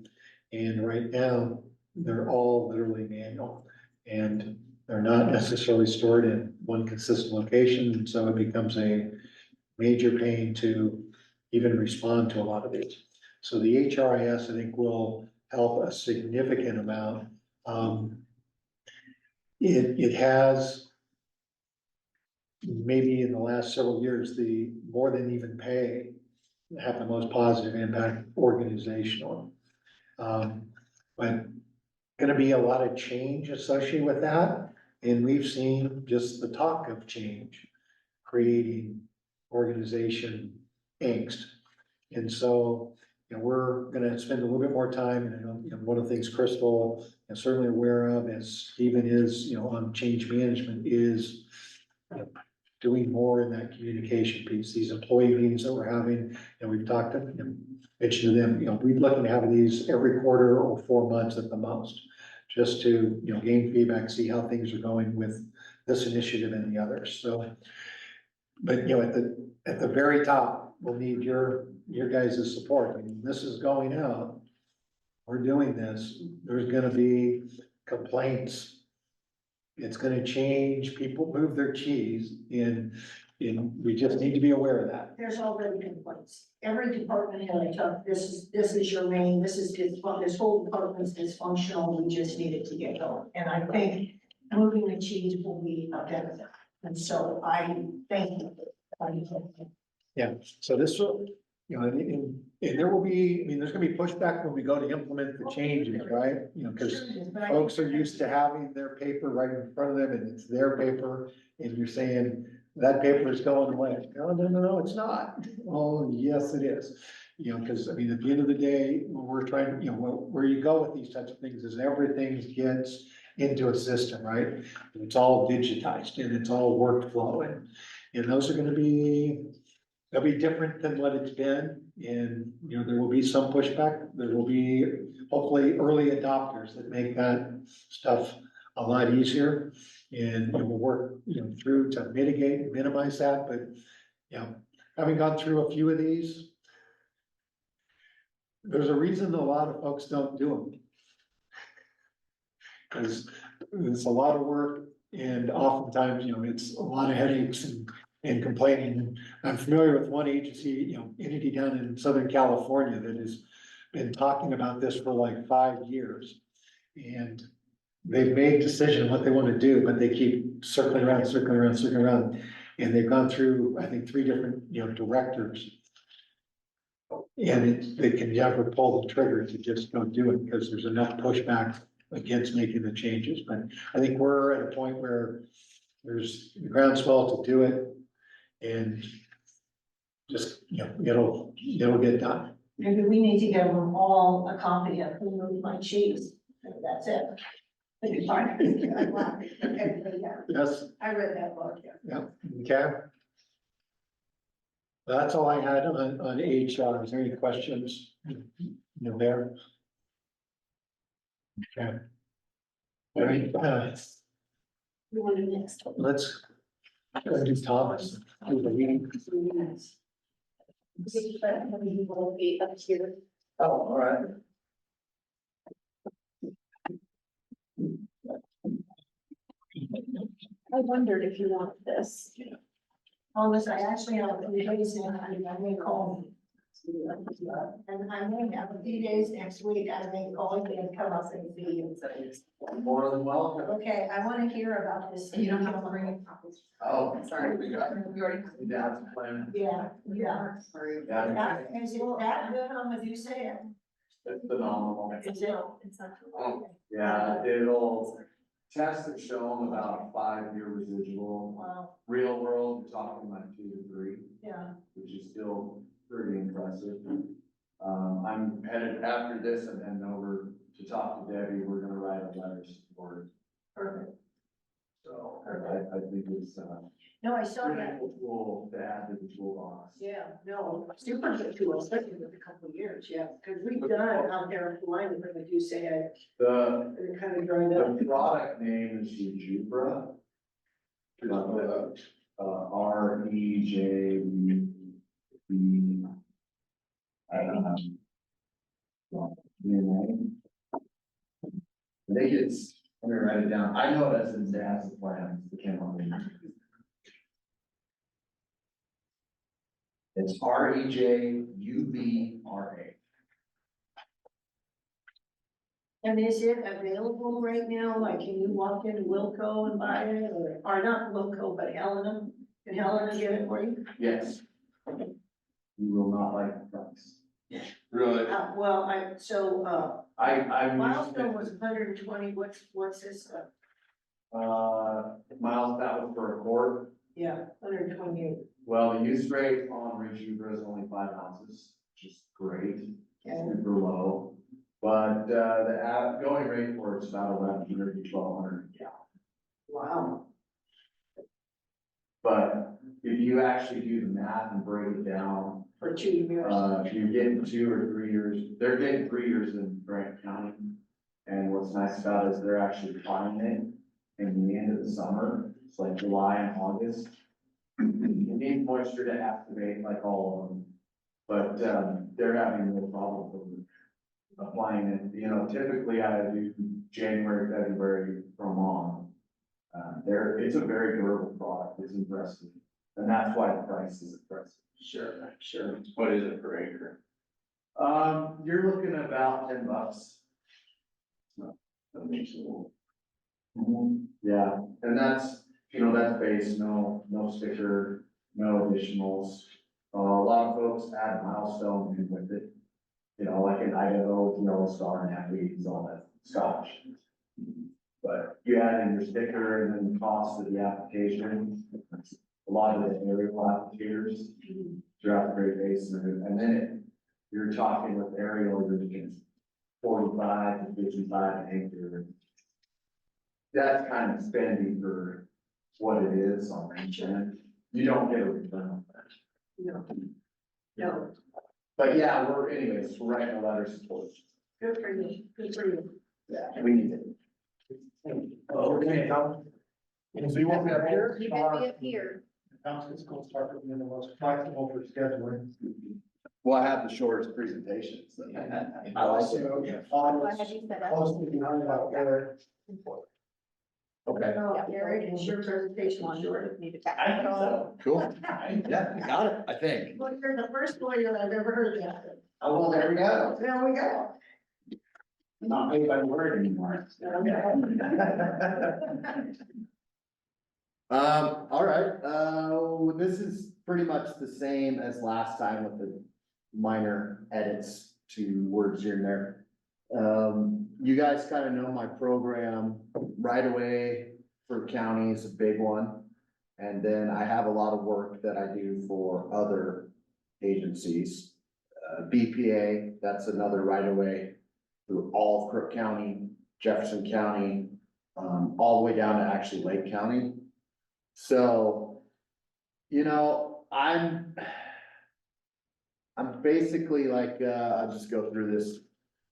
And right now, they're all literally manual. And they're not necessarily stored in one consistent location, and so it becomes a major pain to even respond to a lot of these. So the HRIS, I think, will help a significant amount. It has maybe in the last several years, the more than even pay have the most positive impact organizational. But gonna be a lot of change associated with that, and we've seen just the talk of change creating organization angst. And so, we're gonna spend a little bit more time, and I know, one of the things Crystal is certainly aware of, as Stephen is, on change management, is doing more in that communication piece, these employee meetings that we're having, and we've talked to, mentioned to them, we're looking to have these every quarter or 4 months at the most, just to, gain feedback, see how things are going with this initiative and the others, so. But, at the very top, we'll need your guys' support. I mean, this is going out. We're doing this. There's gonna be complaints. It's gonna change. People move their cheese and we just need to be aware of that. There's already complaints. Every department head I talk, this is your main, this whole department's dysfunctional, we just need it to get going. And I think moving the cheese will be a benefit. And so I thank you. Yeah, so this will, and there will be, there's gonna be pushback when we go to implement the changes, right? Because folks are used to having their paper right in front of them and it's their paper, and you're saying that paper is going away. No, it's not. Oh, yes, it is. Because at the end of the day, we're trying, where you go with these types of things is everything gets into a system, right? It's all digitized and it's all workflow, and those are gonna be, they'll be different than what it's been. And, there will be some pushback. There will be hopefully early adopters that make that stuff a lot easier. And we'll work, through to mitigate, and minimize that, but, having gone through a few of these, there's a reason a lot of folks don't do them. Because it's a lot of work and oftentimes, it's a lot of headaches and complaining. I'm familiar with one agency, entity down in Southern California that has been talking about this for like 5 years. And they've made a decision what they want to do, but they keep circling around. And they've gone through, I think, 3 different, directors. And they can never pull the trigger to just go do it because there's enough pushback against making the changes. But I think we're at a point where there's the groundswell to do it and just, it'll get done. Maybe we need to give them all a copy of Who Moved My Cheese. That's it. Okay, Yes, I read that book, yeah. yeah, okay. That's all I had on HR. Is there any questions? There? Okay. All right, We want to next. let's go do Thomas. Do the meeting. Will be up here. Oh, all right. I wondered if you wanted this. Thomas, I actually have a few days now, I may call And I'm going to have a few days next week, I think, all you can come up and see you. More than welcome. Okay, I want to hear about this. You don't have to bring in copies. Oh, Sorry. we got it. We already. Yeah, plan. Yeah, yeah. Sorry. Yeah. That, is it that good on Medusa? It's phenomenal. Is it? Yeah, it'll test and show them about a 5-year residual. Wow, Real world, you're talking like 2 to 3, yeah, which is still pretty impressive. I'm headed after this and heading over to talk to Debbie. We're gonna write a letter of support. perfect. So I think it's, No, I saw pretty that. cool tool to add to the toolbox. Yeah, no, super good tool, especially with a couple of years, yeah, because we've done it out there in Hawaii with Medusa, and The, it kind of dried up. the product name is Jujubra. REJUB. I think it's, let me write it down. I know that's in Dad's plans, the chemical name. It's REJUBRA. And is it available right now? Like, can you walk into Wilco and buy it, or not Wilco, but Helena? Can Helena get it for you? Yes. You will not like the price. Really? Well, I. Milestone was 120, what's this, Miles, that was for a quart. yeah, 128. Well, the use rate on Ridge Uber is only 5 ounces, which is great, Okay. super low. But, the going rate for it's about 1,100 to 1,200 a gallon. Wow. But if you actually do the math and break it down, For 2 years. you're getting 2 or 3 years, they're getting 3 years in Grant County. And what's nice about it is they're actually planting it in the end of the summer, it's like July and August. You need moisture to activate like all of them, but, they're having no problem with applying it. You know, typically I do January, February from on. It's a very durable product, it's impressive, and that's why the price is impressive. Sure, sure. What is it per acre? You're looking at about $10. That makes it a little. Yeah, and that's, that's base, no sticker, no additionals. A lot of folks add milestone in with it. Like in Idaho, Star and Applebee's, all that scotch. But you add in your sticker and then the cost of the application, a lot of the aerial applicators throughout the Great Basin, and then you're talking with aerial, you're looking 45 to 55 an acre. That's kind of spendy for what it is on ranch land. You don't get a return on that. No. No, But yeah, we're writing a letter of support. good for you, good for you. Yeah, we need it. Okay, Tom. So you want me up here? You can be up here. Thompson's going to start with me the most flexible for scheduling. Well, I have the shortest presentation, so. I like it. Go ahead, you set up. Closely behind about Eric. Okay. No, Eric, is your presentation short? Need to tack I it think all. so. Cool. Yeah, you got it, I think. Well, you're the first lawyer I've ever heard that. Oh, well, there we go. There we go. Not made by word anymore. All right, this is pretty much the same as last time with the minor edits to words here and there. You guys kind of know my program. Right away for county is a big one. And then I have a lot of work that I do for other agencies. BPA, that's another right away through all of Crook County, Jefferson County, all the way down to actually Lake County. So, I'm basically like, I'll just go through this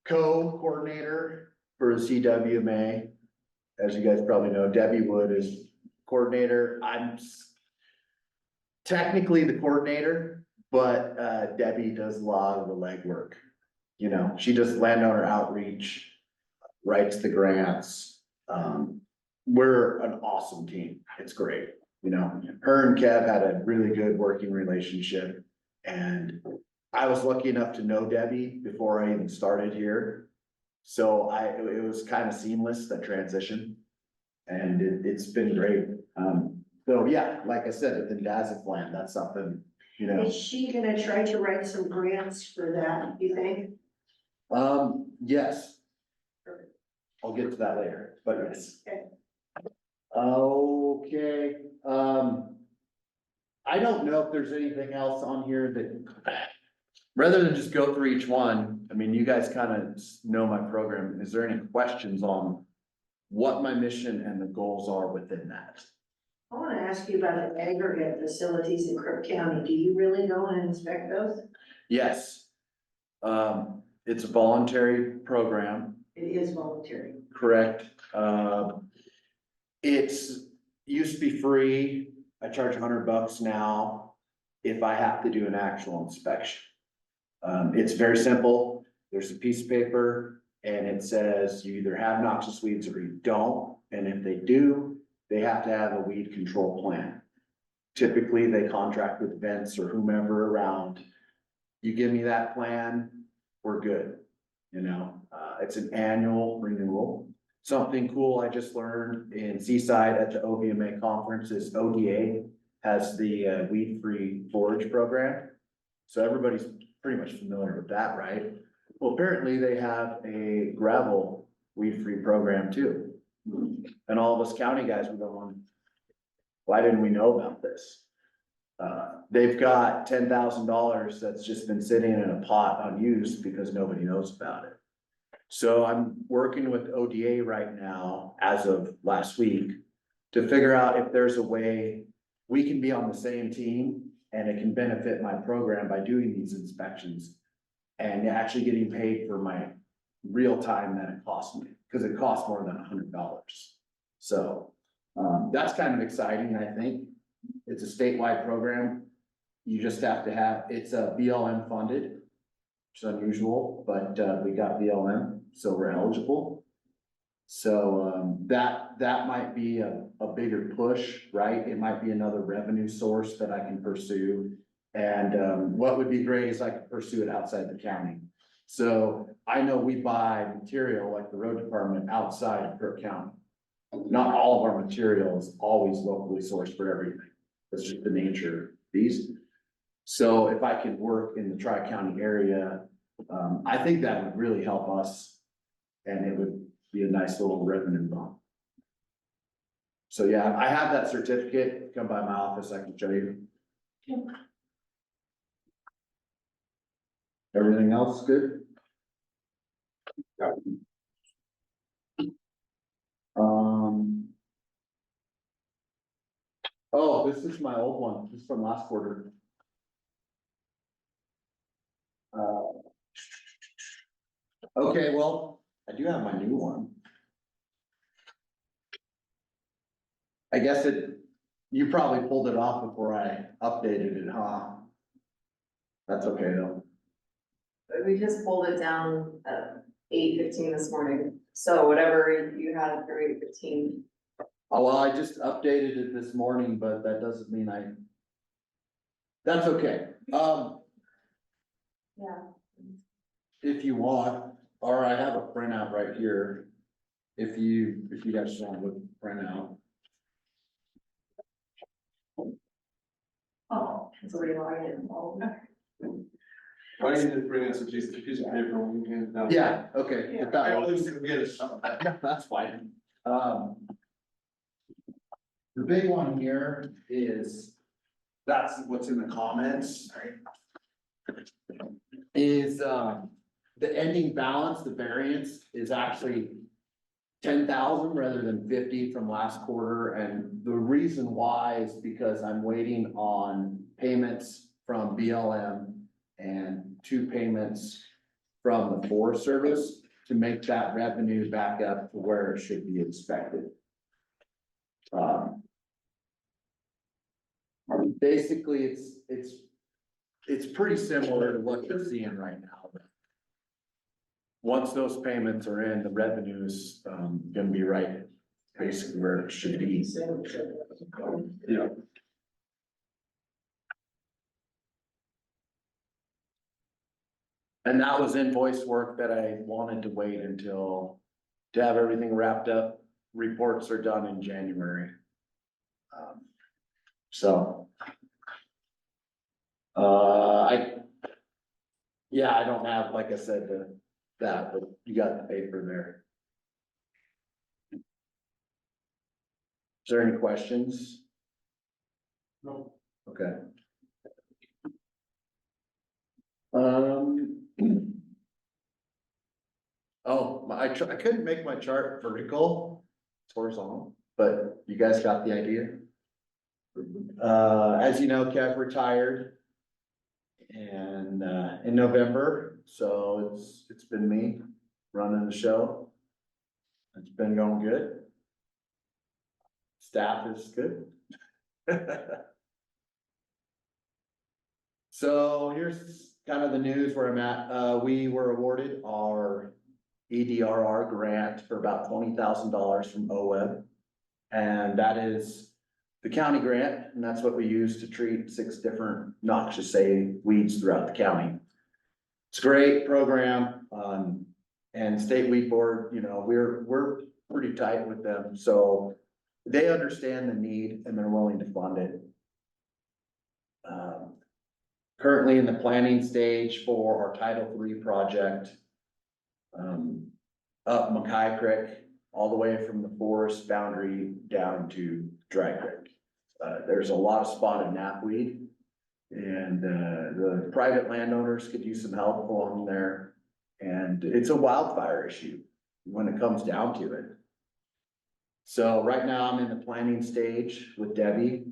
co-coordinator for the CWMA. As you guys probably know, Debbie Wood is coordinator. I'm technically the coordinator, but Debbie does a lot of the legwork. She does landowner outreach, writes the grants. We're an awesome team. It's great. Her and Kev had a really good working relationship, and I was lucky enough to know Debbie before I even started here. So it was kind of seamless, that transition. And it's been great. So yeah, like I said, within Dazzle plan, that's something, you know. Is she gonna try to write some grants for that, you think? Yes. I'll get to that later, but yes. Okay. Okay, I don't know if there's anything else on here that, rather than just go through each one, I mean, you guys kind of know my program. Is there any questions on what my mission and the goals are within that? I wanna ask you about the aggregate facilities in Crook County. Do you really go and inspect those? Yes. It's a voluntary program. It is voluntary. Correct. It's used to be free. I charge $100 now if I have to do an actual inspection. It's very simple. There's a piece of paper and it says you either have noxious weeds or you don't. And if they do, they have to have a weed control plan. Typically, they contract with Vince or whomever around. You give me that plan, we're good. You know, it's an annual renewal. Something cool I just learned in Seaside at the OVMA conference is ODA has the weed-free forage program. So everybody's pretty much familiar with that, right? Well, apparently they have a gravel weed-free program too. And all of us county guys were going, why didn't we know about this? They've got $10,000 that's just been sitting in a pot unused because nobody knows about it. So I'm working with ODA right now, as of last week, to figure out if there's a way we can be on the same team and it can benefit my program by doing these inspections and actually getting paid for my real time that it costs me, because it costs more than $100. So that's kind of exciting, I think. It's a statewide program. You just have to have, it's a BLM funded, which is unusual, but we got BLM, so we're eligible. So that might be a bigger push, right? It might be another revenue source that I can pursue. And what would be great is I could pursue it outside the county. So I know we buy material like the road department outside of Crook County. Not all of our material is always locally sourced for everything. That's just the nature of these. So if I could work in the Tri-County area, I think that would really help us. And it would be a nice little revenue bump. So yeah, I have that certificate. Come by my office, I can show you. Everything else good? Oh, this is my old one. This is from last quarter. Okay, well, I do have my new one. I guess you probably pulled it off before I updated it, huh? That's okay though. We just pulled it down at 8:15 this morning, so whatever you had for 8:15. Oh, well, I just updated it this morning, but that doesn't mean that's okay. Yeah. If you want, or I have a printout right here. If you guys just want to print out. Oh, it's already logged in. Why don't you just bring us a piece of paper when we can? Yeah, okay. Yeah. if that I works. always forget it. That's fine. The big one here is, that's what's in the comments. Is, the ending balance, the variance is actually 10,000 rather than 50 from last quarter. And the reason why is because I'm waiting on payments from BLM and 2 payments from the Forest Service to make that revenue back up to where it should be expected. Basically, it's pretty similar to what you're seeing right now. Once those payments are in, the revenue is gonna be right, basically where it should be. Yeah. And that was invoice work that I wanted to wait until, to have everything wrapped up. Reports are done in January. So. Yeah, I don't have, like I said, that, but you got the paper there. Is there any questions? No. Okay. Oh, I couldn't make my chart vertical, it's horizontal, but you guys got the idea. As you know, Kev retired. And, in November, so it's been me running the show. It's been going good. Staff is good. So here's kind of the news where I'm at. We were awarded our EDRR grant for about $20,000 from OWEB. And that is the county grant, and that's what we use to treat 6 different noxious weeds throughout the county. It's a great program, and state weed board, you know, we're pretty tight with them, so they understand the need and they're willing to fund it. Currently in the planning stage for our Title III project, up Mackay Creek, all the way from the forest boundary down to Dry Creek. There's a lot of spotted knapweed, and the private landowners could use some help along there. And it's a wildfire issue when it comes down to it. So right now I'm in the planning stage with Debbie,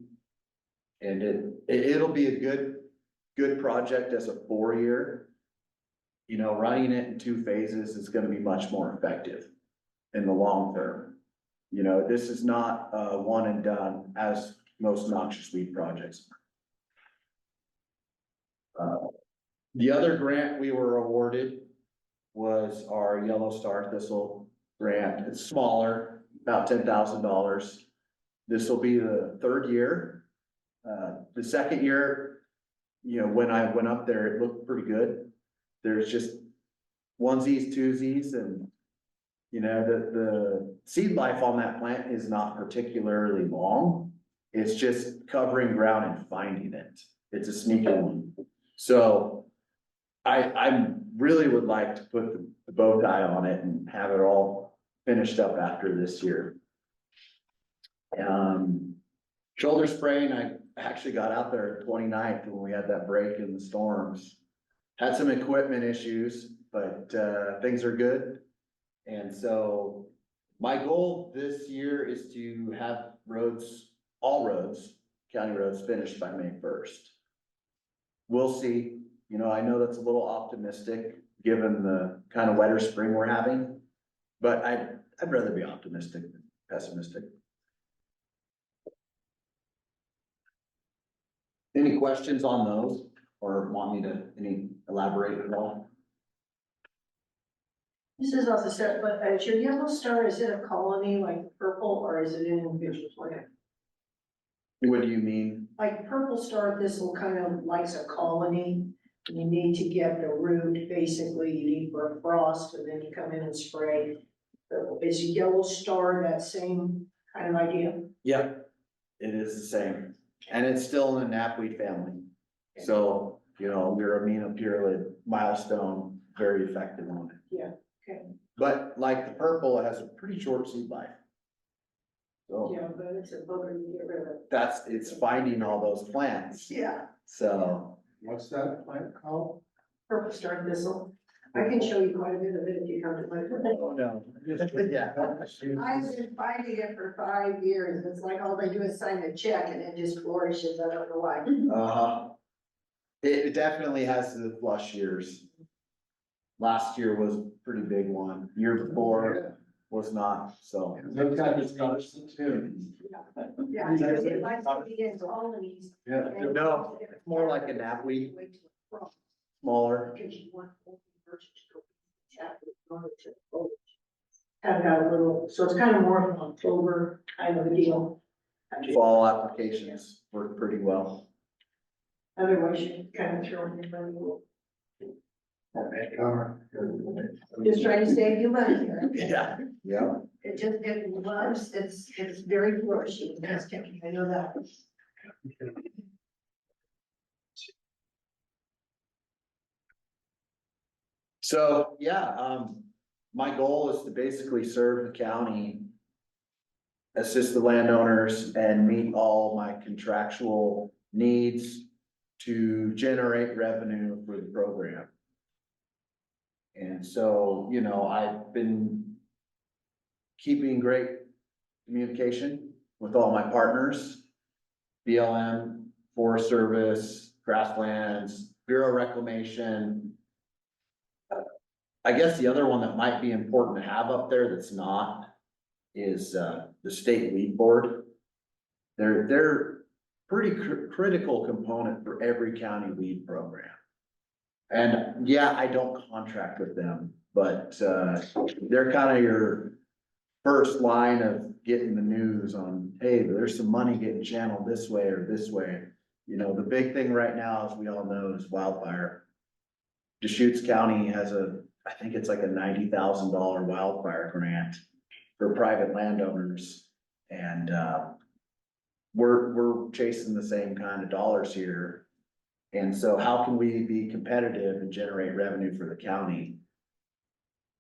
and it'll be a good project as a 4-year. You know, running it in 2 phases is gonna be much more effective in the long term. You know, this is not one and done as most noxious weed projects. The other grant we were awarded was our Yellow Star Thistle grant. It's smaller, about $10,000. This will be the 3rd year. The 2nd year, you know, when I went up there, it looked pretty good. There's just onesies, twosies, and you know, the seed life on that plant is not particularly long. It's just covering ground and finding it. It's a sneaky one. So I really would like to put the bow tie on it and have it all finished up after this year. Shoulder spraying, I actually got out there 29th when we had that break in the storms. Had some equipment issues, but things are good. And so my goal this year is to have roads, all roads, county roads finished by May 1st. We'll see. You know, I know that's a little optimistic given the kind of wetter spring we're having, but I'd rather be optimistic than pessimistic. Any questions on those, or want me to elaborate at all? This is off the set, but your yellow star, is it a colony like purple, or is it an individual plant? What do you mean? Like purple star thistle kind of likes a colony. You need to get the root, basically, you need for frost, and then you come in and spray. Is yellow star that same kind of idea? Yeah, it is the same, and it's still in the knapweed family. So, you know, your aminopyrrolid milestone, very effective on it. Yeah, okay. But like the purple, it has a pretty short seed life. So Yeah, but it's a bugger to get rid of. it's finding all those plants. Yeah, So, What's that plant called? purple star thistle. I can show you quite a bit of it if you come to my. oh no, yeah. I've been finding it for 5 years. It's like all they do is sign a check and it just flourishes. I don't know why. Uh-huh. It definitely has the flush years. Last year was a pretty big one. Year before was not, so. They've got this too. Yeah, because it likes to be in colonies. Yeah, no, it's more like a knapweed, smaller. Kind of got a little, so it's kind of more of an October kind of a deal. Fall applications work pretty well. Otherwise, you kind of throw it in the room. Just trying to save you money here. Yeah. Yeah. It loves, it's very flourishing, that's, I know that. So, yeah, my goal is to basically serve the county, assist the landowners and meet all my contractual needs to generate revenue for the program. And so, you know, I've been keeping great communication with all my partners, BLM, Forest Service, Grasslands, Bureau of Reclamation. I guess the other one that might be important to have up there that's not is the state weed board. They're pretty critical component for every county weed program. And yeah, I don't contract with them, but they're kind of your first line of getting the news on, hey, there's some money getting channeled this way or this way. You know, the big thing right now, as we all know, is wildfire. Deschutes County has I think it's like a $90,000 wildfire grant for private landowners. And we're chasing the same kind of dollars here. And so how can we be competitive and generate revenue for the county?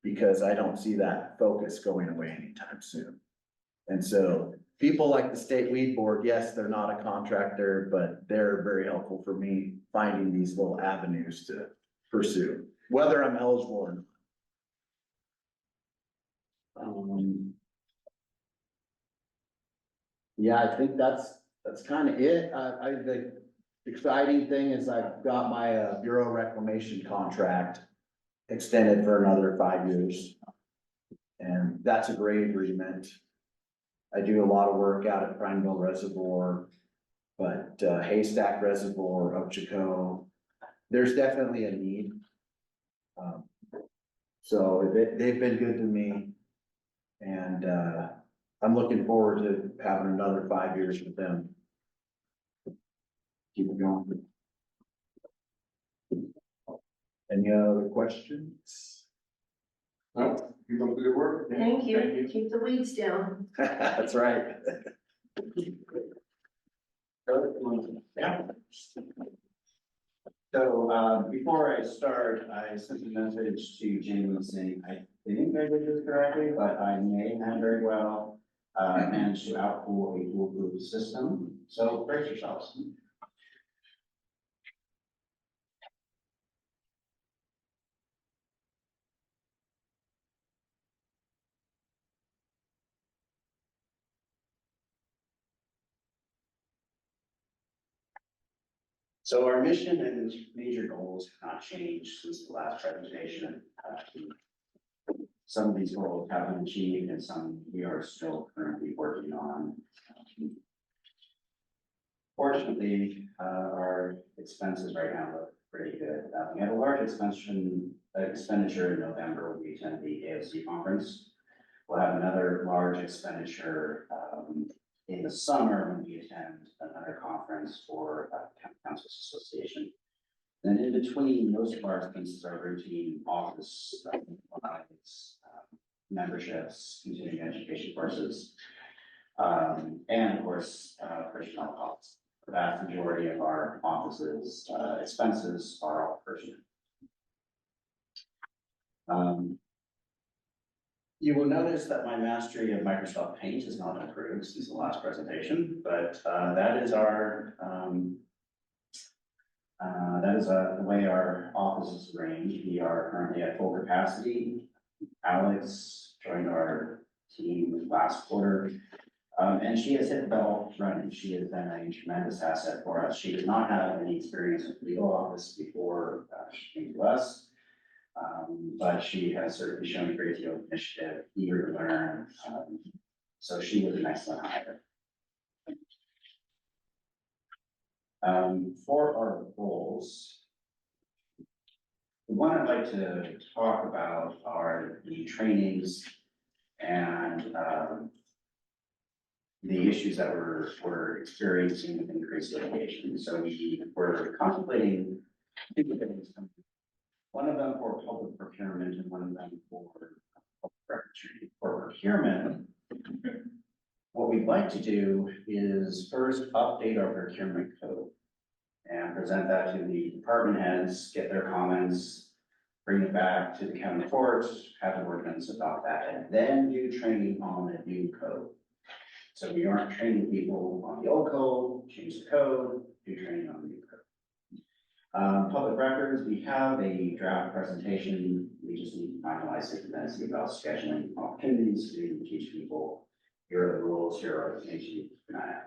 Because I don't see that focus going away anytime soon. And so people like the state weed board, yes, they're not a contractor, but they're very helpful for me finding these little avenues to pursue, whether I'm eligible or not. Yeah, I think that's kind of it. The exciting thing is I've got my Bureau of Reclamation contract extended for another 5 years. And that's a great agreement. I do a lot of work out at Prineville Reservoir, but Haystack Reservoir, Ochoco, there's definitely a need. So they've been good to me. And I'm looking forward to having another 5 years with them. Keep it going. Any other questions? No, keep up the good work. Thank you, keep the weeds down. That's right. Yeah. So, before I start, I sent a message to Jamie saying, I think I did this correctly, but I may not very well, manage to outpool a foolproof system. So brace yourselves. So our mission and major goals have not changed since the last presentation. Some of these goals have been achieved and some we are still currently working on. Fortunately, our expenses right now look pretty good. We had a large expenditure in November when we attended the AOC conference. We'll have another large expenditure in the summer when we attend another conference for County Councils Association. And in between, most of our expenses are routine office supplies, memberships, continuing education courses, and of course, personnel costs. The vast majority of our office's expenses are all personnel. You will notice that my mastery of Microsoft Paint has not improved since the last presentation, but that is the way our office is arranged. We are currently at full capacity. Alex joined our team last quarter, and she has hit the ball running. She has been a tremendous asset for us. She does not have any experience with legal office before she came to us. But she has certainly shown a great deal of initiative, eager to learn. So she was an excellent hire. For our goals, the one I'd like to talk about are the trainings and the issues that we're experiencing with increased litigation. So we were contemplating one of them for public procurement and one of them for public records training. For procurement, what we'd like to do is first update our procurement code and present that to the department heads, get their comments, bring it back to the county court, have the ordinance adopt that, and then do training on the new code. So we aren't training people on the old code, change the code, do training on the new code. Public records, we have a draft presentation. We just need to finalize it and then see about scheduling opportunities to teach people, here are the rules, here are the things you need to keep an eye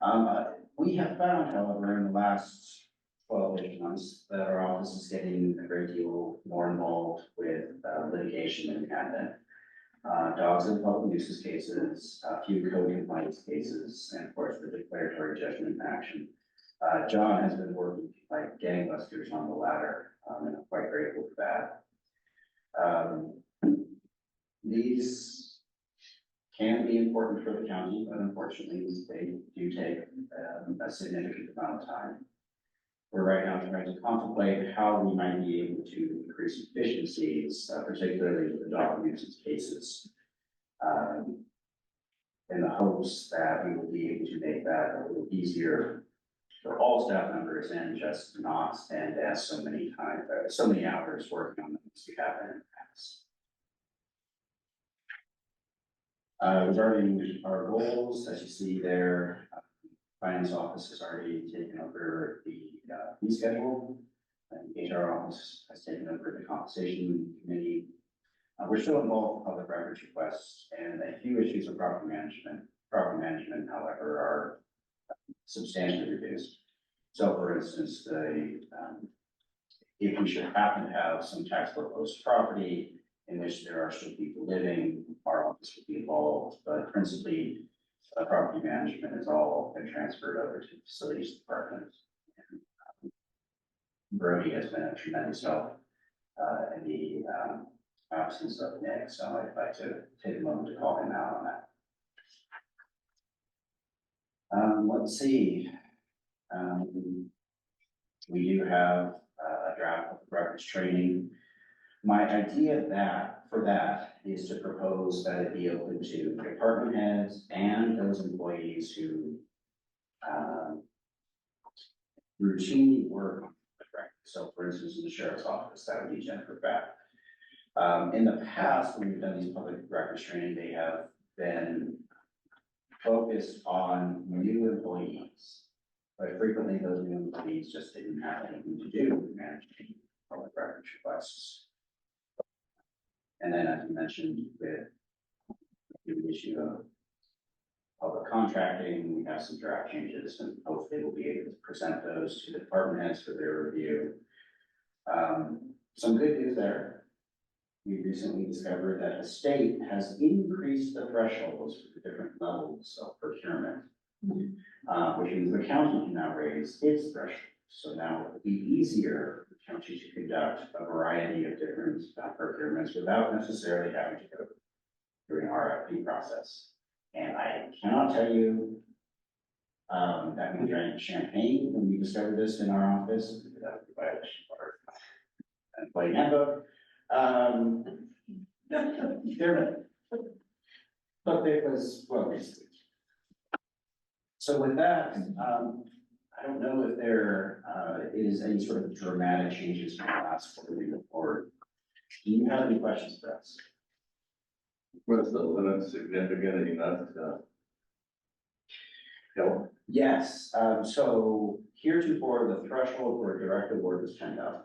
on. We have found, however, in the last 12 months that our office is getting a great deal more involved with litigation and dogs and public nuisance cases, a few code compliance cases, and of course the declaratory judgment action. John has been working like gangbusters on the ladder, and I'm quite grateful for that. These can be important for the county, but unfortunately they do take a significant amount of time. We're right now trying to contemplate how we might be able to increase efficiencies, particularly with the dog nuisance cases, in the hopes that we will be able to make that a little easier for all staff members and just not spend as so many hours working on them as we have in the past. Regarding our goals, as you see there, finance office has already taken over the fee schedule. The HR office has taken over the compensation committee. We're still involved in public records requests and a few issues of property management. Property management, however, are substantially reduced. So for instance, if we should happen to have some tax foreclosed property in which there are still people living, our office would be involved, but principally property management has all been transferred over to the facilities department. And, Brody has been a tremendous help in the absence of Nick, so I'd like to take a moment to call him out on that. Let's see. We do have a draft of records training. My idea for that is to propose that it be open to department heads and those employees who routinely work on the records. So for instance, in the sheriff's office, that would be Jennifer Batt. In the past, when we've done these public records training, they have been focused on new employees. But frequently those new employees just didn't have anything to do with managing public records requests. And then as you mentioned, with the issue of public contracting, we have some draft changes and hopefully we'll be able to present those to the department heads for their review. Some good news there. We recently discovered that the state has increased the thresholds for the different levels of procurement, which means the county can now raise its threshold. So now it will be easier for the county to conduct a variety of different procurements without necessarily having to go through an RFP process. And I cannot tell you that we drank champagne when we discovered this in our office, because that would be violation of our employee handbook. But it was well received. So with that, I don't know if there is any sort of dramatic changes from the last quarterly report. Do you have any questions for us? Was the limit significant enough to help? Yes, so heretofore, the threshold for a direct award was $10,000.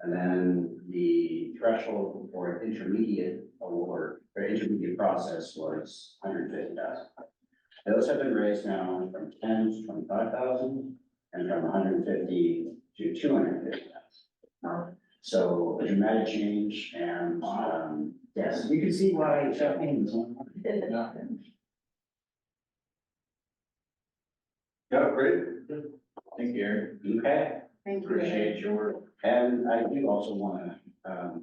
And then the threshold for an intermediate award, or intermediate process was $150,000. Those have been raised now from 10 to 25,000 and from 150 to 250,000. So a dramatic change and, yes, you can see why champagne was on. Yeah, great. Thank you, Aaron. Okay. Thank you. Appreciate your work. And I do also want to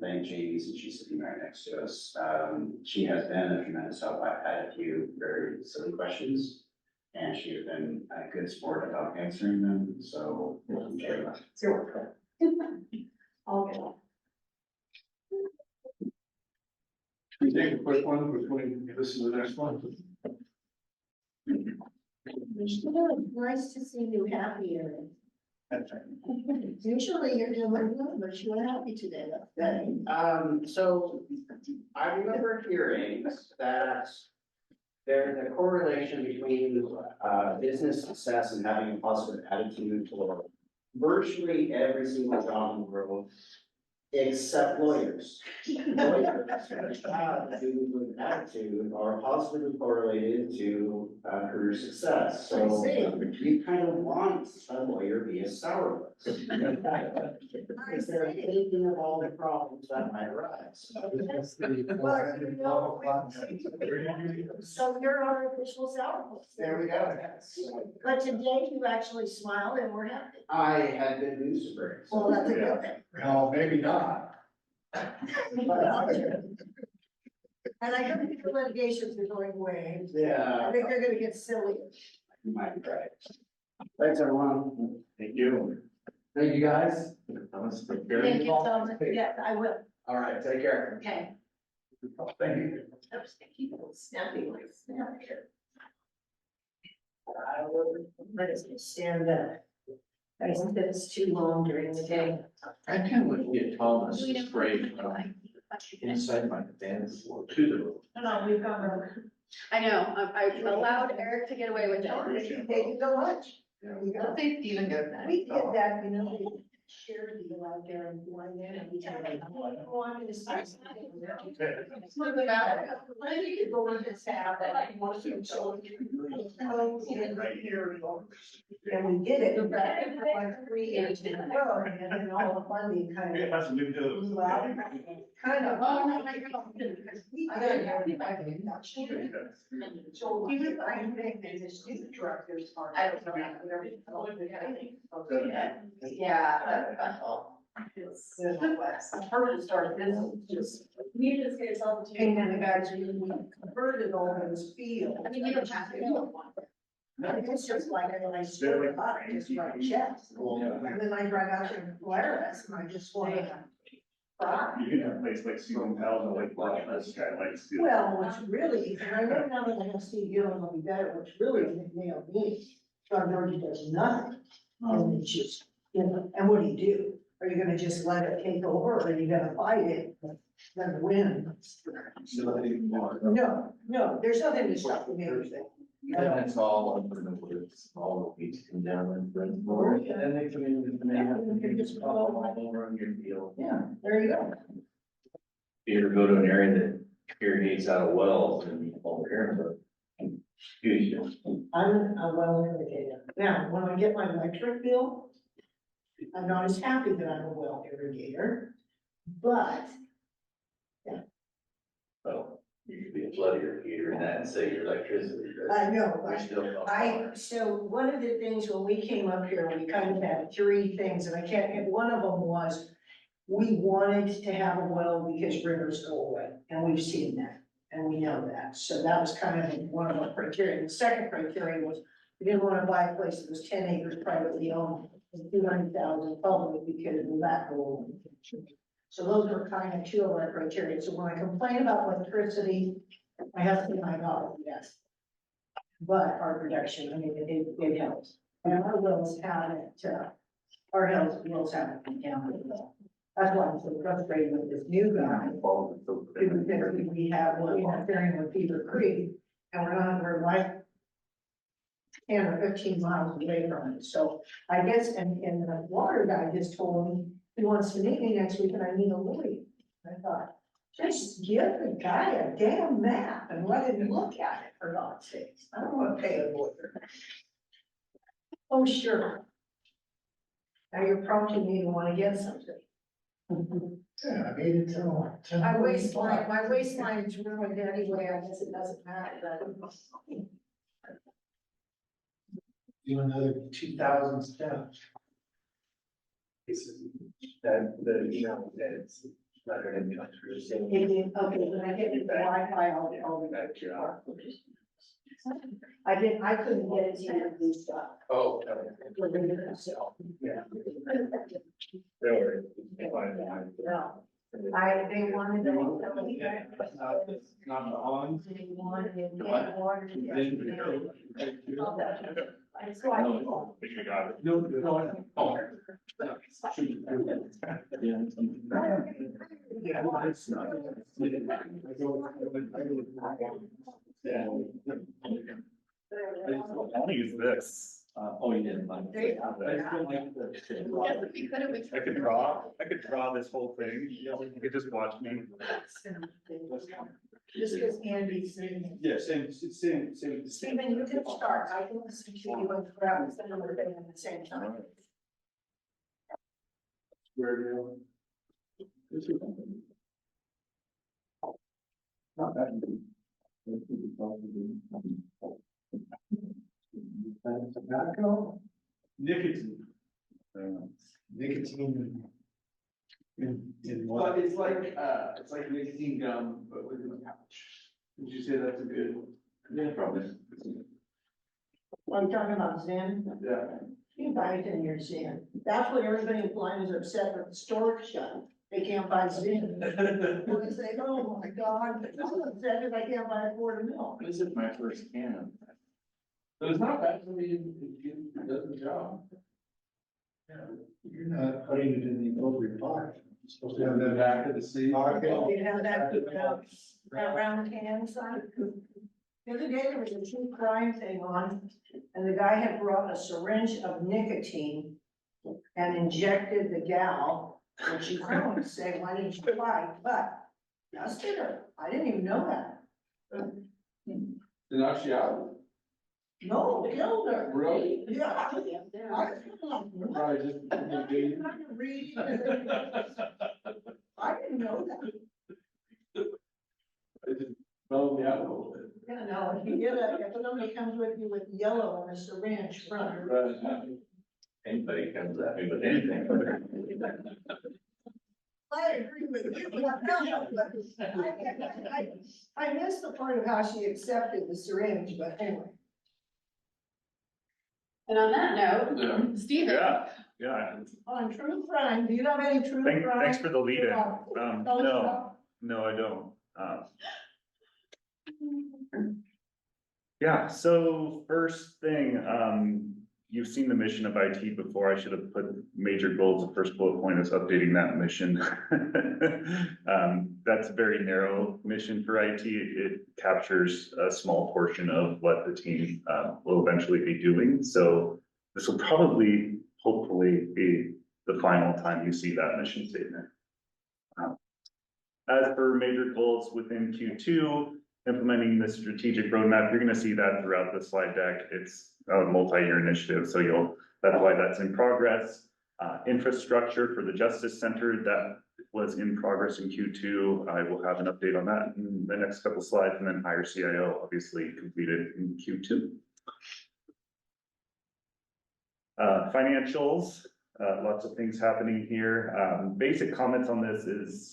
thank Jamie, since she's sitting right next to us. She has been a tremendous help. I've had a few very silly questions, and she has been a good sport about answering them. So, It's your work. we take a quick one before we listen to the next one? Nice to see you happy, Erin. Usually you're doing good, but you're happy today, that's good. So I remember hearing that there's a correlation between, business success and having a positive attitude toward virtually every single job in the world, except lawyers. Lawyers with attitude are positively correlated to, career success, so you kind of want a lawyer be a sourpuss. Because they're thinking of all the problems that might arise. Well, you know, so you're our official sourpuss. There we go. But today you actually smiled and we're happy. I had good news to bring. Well, that's a good thing. No, maybe not. And I don't think the litigations are going away. Yeah. I think they're gonna get silly. You might be right. Thanks, everyone. Thank you. Thank you, guys. Thomas, take Thank care. you, Thomas. Yeah, I will. All right, take care. Okay. Thank you. I was thinking of snapping like snap here. I will, let us stand up. I think that it's too long during the day. I kind of want to get Thomas to spray inside my dance floor to No, we've got. I know, I allowed Eric to get away with it. They can go lunch. Let's say Steven goes next. We did that, you know, we shared a deal out there and one day and we tell them, oh, I'm gonna start. You could go in this house and I want to show you. Right here. And we did it. Like 3 years in a row, and then all the funding kind of. That's a new deal. blew out. Kind of. Oh, my God. We did. So he was, I think, there's a student director's part. I don't know. Yeah, that's special. It's hard to start business, just. You just get yourself. And then the guys, we converted all those fields. I mean, you don't have to do one. It's just like, when I sort it up, I just write checks. And then I drive out to Glarus and I just want to. You can have a place like Stephen Pell and like, wow, this guy likes. to- Well, what's really, and I know now that I have Steve Gillen will be better, what's really nailed me, John George does nothing. And it's just, you know, and what do? Are you gonna just let it take over, or are you gonna fight it, then win? No, there's nothing to stop the everything. And it's all up in the woods, all the weeds come down and bring more, and then they come in and they just all over on your field. Yeah, there you go. You ever go to an area that irrigates out of wells and all there, but. I'm well irrigated. Now, when I get my electric bill, I'm not as happy that I'm a well irrigator, but Well, you could be a flood irrigator and that and say your electricity. I know, We're still. so one of the things when we came up here, we kind of had 3 things, and I can't, and one of them was we wanted to have a well because rivers go away, and we've seen that, and we know that. So that was kind of one of our criteria. The second criteria was we didn't want to buy a place that was 10 acres privately owned and 200,000 public because of that goal. So those were kind of 2 of our criteria. So when I complain about electricity, I have to say, my God, yes. But our production, I mean, it helps. And our wells haven't, our wells haven't been down with that. That's why I'm so frustrated with this new guy. Because we have, we're interfering with Beaver Creek, and we're like 10 or 15 miles away from it. So I guess, and the water guy just told me he wants to meet me next week and I need a lawyer. I thought, just give the guy a damn map and let him look at it, for God's sakes. I don't want to pay a lawyer. Oh, sure. Now you're prompting me to want to get something. Yeah, I made it till 10. My waistline is ruined anyway, I guess it doesn't matter, but. Do another 2,000 steps. That, it's not gonna be through. Okay, when I get the Wi-Fi, I'll. I couldn't get it to do stuff. Oh. So, Yeah. Don't worry. It's fine. yeah. They wanted to. Not the on. They wanted to get What? water. So I. You got it. No, no. Oh. Yeah, well, it's not. I want to use this. Oh, you didn't find it. I could draw this whole thing. You could just watch me. Just because Andy's saying. Yeah, same. Stephen, you can start. I can listen to you and grab the number thing at the same time. Where do you? Not bad. Tobacco, nicotine. Nicotine. In But it's like nicotine gum, but within a pouch. Would you say that's a good? Yeah, probably. I'm talking about Zen. Yeah. You buy it in your Zen. That's what everybody in Blind is upset with the store shut. They can't buy Zen. They say, oh my God, I'm upset if I can't buy a quart of milk. This is my first can. But it's not bad for me, it does the job. You're not putting it in the appropriate box. You're supposed to have The that. back of the seat. You have that round can sign. The other day, there was a true crime thing on, and the guy had brought a syringe of nicotine and injected the gal, and she called and said, why didn't you fight? But dusted her. I didn't even know that. To knock you out? No, killed her. Really? Yeah. I was like, what? Probably just. I'm trying to read. I didn't know that. It just mellowed me out a little bit. Yeah, no, if you get if somebody comes with you with yellow and a syringe front. Anybody comes at me with anything. I agree with you. I missed the part of how she accepted the syringe, but anyway. And on that note, Yeah. Stephen. Yeah. On true crime, do you have any true crime? Thanks for the lead in. No, I don't. Yeah, so first thing, you've seen the mission of IT before. I should have put major goals. The first bullet point is updating that mission. That's a very narrow mission for IT. It captures a small portion of what the team will eventually be doing. So this will probably, hopefully, be the final time you see that mission statement. As for major goals within Q2, implementing the strategic roadmap, you're gonna see that throughout the slide deck. It's a multi-year initiative, so that's why that's in progress. Infrastructure for the Justice Center, that was in progress in Q2. I will have an update on that in the next couple slides, and then hire CIO, obviously completed in Q2. Financials, lots of things happening here. Basic comments on this is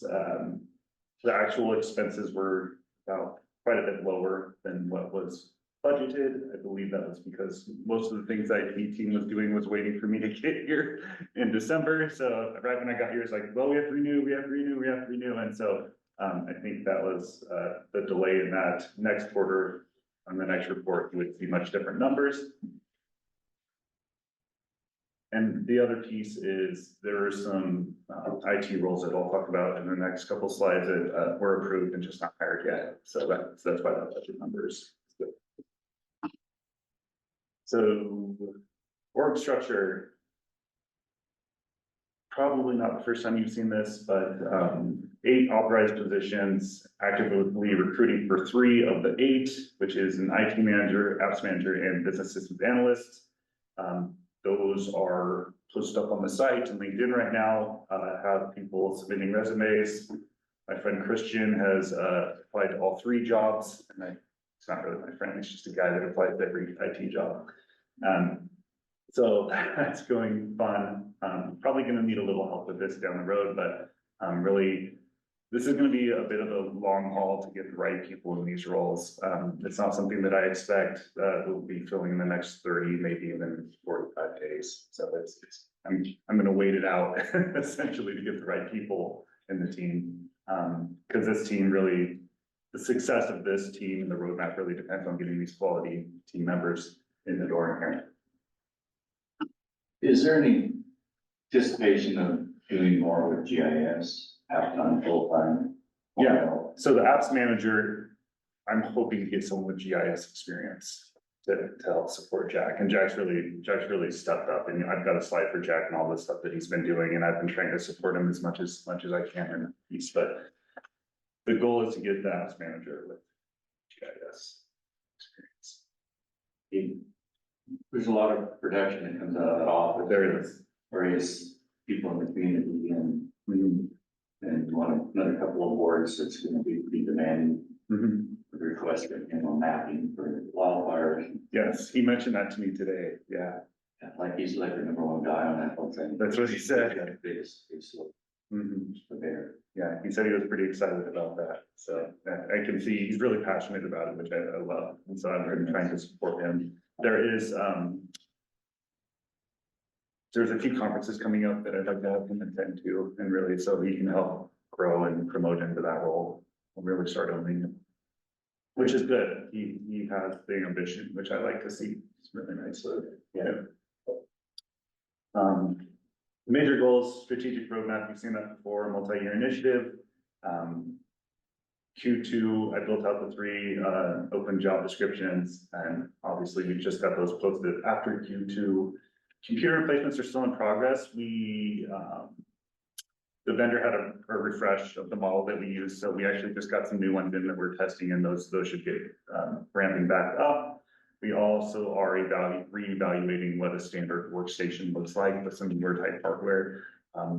the actual expenses were about quite a bit lower than what was budgeted. I believe that was because most of the things IT team was doing was waiting for me to get here in December. So right when I got here, it's like, well, we have to renew. And so I think that was the delay in that. Next quarter, on the next report, you would see much different numbers. And the other piece is there are some IT roles that I'll talk about in the next couple slides that were approved and just not hired yet. So that's why that budget number is good. So org structure. Probably not the first time you've seen this, but 8 authorized positions, actively recruiting for 3 of the 8, which is an IT manager, apps manager, and business systems analyst. Those are posted up on the site and LinkedIn right now, have people submitting resumes. My friend Christian has applied to all 3 jobs, and it's not really my friend, it's just a guy that applies to every IT job. So that's going fun. Probably gonna need a little help with this down the road, but really, this is gonna be a bit of a long haul to get the right people in these roles. It's not something that I expect we'll be filling in the next 30, maybe even 45 days. So I'm gonna wait it out essentially to get the right people in the team. Cause this team really, the success of this team and the roadmap really depends on getting these quality team members in the door in here. Is there any anticipation of doing more with GIS, have done full time? Yeah. So the apps manager, I'm hoping to get someone with GIS experience to help support Jack. And Jack's really stepped up, and I've got a slide for Jack and all the stuff that he's been doing, and I've been trying to support him as much as I can in that piece, but the goal is to get the apps manager with GIS experience. There's a lot of production that comes out of that office. There is. Various people in the community and another couple of boards that's gonna be pretty demanding. Request for, mapping for wildfires. Yes, he mentioned that to me today, yeah. Like he's like the number one guy on that whole thing. That's what he said. Biggest there. Yeah, he said he was pretty excited about that, so I can see he's really passionate about it, which I love, and so I'm really trying to support him. There's a few conferences coming up that I'd like to have him attend to, and really, so he can help grow and promote into that role, and really start owning it. Which is good, he has the ambition, which I like to see, it's really nice, so, yeah. Major goals, strategic roadmap, you've seen that before, multi-year initiative. Q2, I built out the 3 open job descriptions, and obviously we just got those posted after Q2. Computer replacements are still in progress. The vendor had a refresh of the model that we use, so we actually just got some new ones in that we're testing, and those should get ramping back up. We also are reevaluating what a standard workstation looks like with some newer type hardware.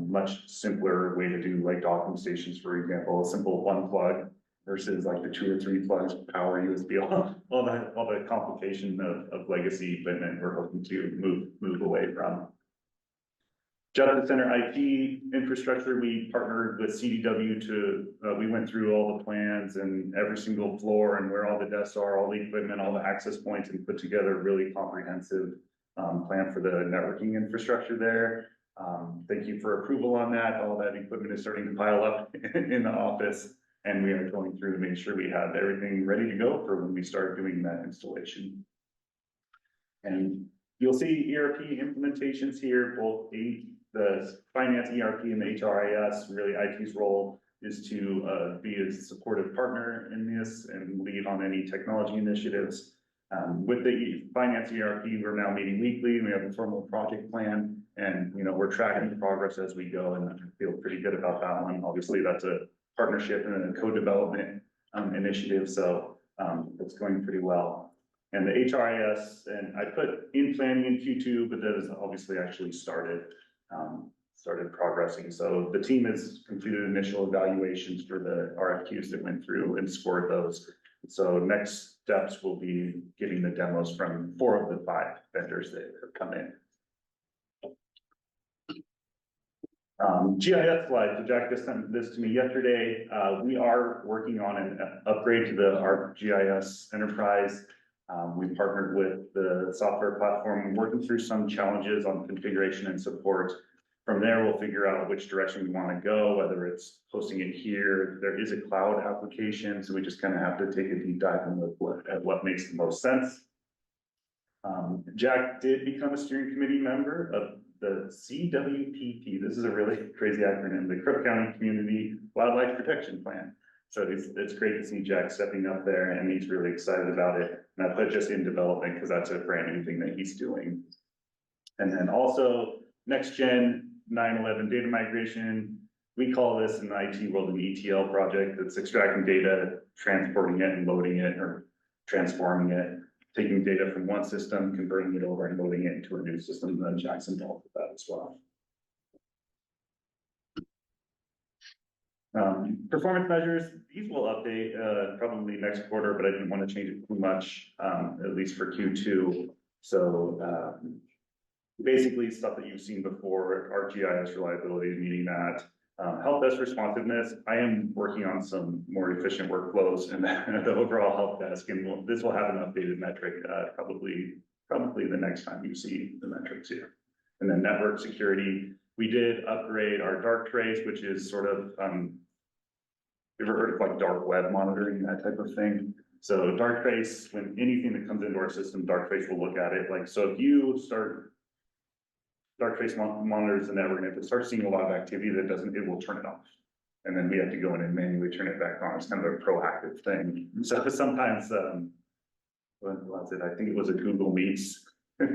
Much simpler way to do like docking stations, for example, a simple 1 plug versus like the 2 or 3 plugs, power USB, all the complication of legacy equipment we're hoping to move away from. Justice Center IT infrastructure, we partnered with CDW we went through all the plans and every single floor and where all the desks are, all the equipment, all the access points, and put together a really comprehensive plan for the networking infrastructure there. Thank you for approval on that. All that equipment is starting to pile up in the office, and we are going through to make sure we have everything ready to go for when we start doing that installation. And you'll see ERP implementations here, both the finance ERP and the HRIS. Really, IT's role is to be a supportive partner in this and lead on any technology initiatives. With the finance ERP, we're now meeting weekly. We have a formal project plan, and we're tracking progress as we go, and I feel pretty good about that one. Obviously, that's a partnership and a co-development initiative, so it's going pretty well. And the HRIS, and I put in planning in Q2, but that has obviously actually started progressing. So the team has completed initial evaluations for the RFQs that went through and scored those. So next steps will be getting the demos from 4 of the 5 vendors that have come in. GIS slide, so Jack just sent this to me yesterday. We are working on an upgrade to our GIS enterprise. We partnered with the software platform, working through some challenges on configuration and support. From there, we'll figure out which direction we want to go, whether it's hosting it here. There is a cloud application, so we just kind of have to take a deep dive and look at what makes the most sense. Jack did become a steering committee member of the CWPP. This is a really crazy acronym, the Crook County Community Wildlife Protection Plan. So it's great to see Jack stepping up there, and he's really excited about it. And I put just in development because that's a brand new thing that he's doing. And then also next gen 9/11 data migration. We call this in the IT world an ETL project. It's extracting data, transporting it and loading it, or transforming it, taking data from one system, converting it over and loading it into a new system. And then Jack's involved with that as well. Performance measures, these will update probably next quarter, but I didn't want to change it too much, at least for Q2. So basically stuff that you've seen before, ArcGIS reliability, meaning that. Help desk responsiveness, I am working on some more efficient workflows and the overall help desk, and this will have an updated metric probably the next time you see the metrics here. And then network security, We did upgrade our dark trace, which is sort of, you ever heard of like dark web monitoring, that type of thing? So dark trace, when anything that comes into our system, dark trace will look at it. Like, so if you start dark trace monitors the network, and if it starts seeing a lot of activity that doesn't, it will turn it off. And then we have to go in and manually turn it back on. It's kind of a proactive thing. So sometimes, when was it? I think it was a Google Meets.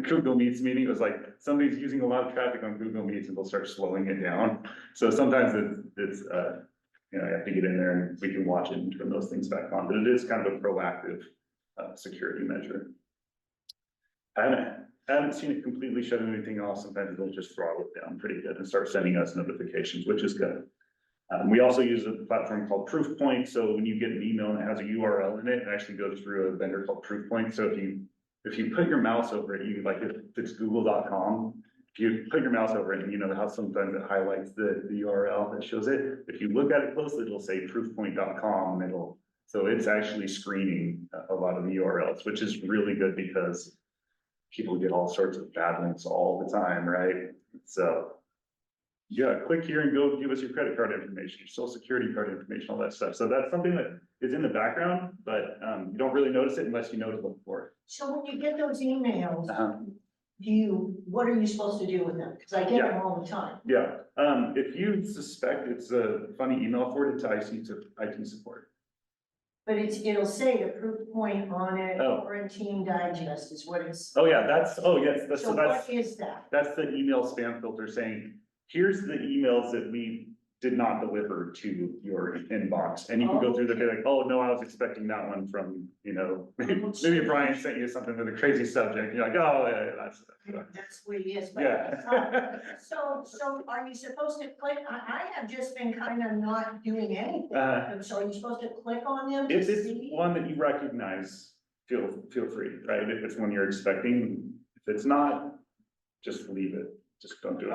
Google Meets meeting, it was like, somebody's using a lot of traffic on Google Meets and they'll start slowing it down. So sometimes it's you know, you have to get in there and we can watch it and turn those things back on, but it is kind of a proactive, security measure. I haven't seen it completely shut anything off. Sometimes they'll just throttle it down pretty good and start sending us notifications, which is good. We also use a platform called Proofpoint. So when you get an email and it has a URL in it, it actually goes through a vendor called Proofpoint. So if you put your mouse over it, you like, if it's google.com, if you put your mouse over it and you know how sometimes it highlights the URL that shows it, if you look at it closely, it'll say proofpoint.com and so it's actually screening a lot of the URLs, which is really good because people get all sorts of bad links all the time, right? So yeah, click here and go give us your credit card information, your social security card information, all that stuff. So that's something that is in the background, but you don't really notice it unless you know to look for it. So when you get those emails, Uh-huh. what are you supposed to do with them? Because I get them all the time. Yeah, if you suspect it's a funny email, forward it to IT support. But it'll say the proof point on it, Oh. Quarantine Digest is what it's. Oh, yeah, yes, So what is that? that's the email spam filter saying, here's the emails that we did not deliver to your inbox. And you can go through there and be like, oh, no, I was expecting that one from, you know, maybe Brian sent you something with a crazy subject. You're like, oh, yeah, That's what it is, but. yeah. So are you supposed to click, I have just been kind of not doing anything. So are you supposed to click on them to If it's see? one that you recognize, feel free, right? If it's one you're expecting, if it's not, just leave it. Just don't do it.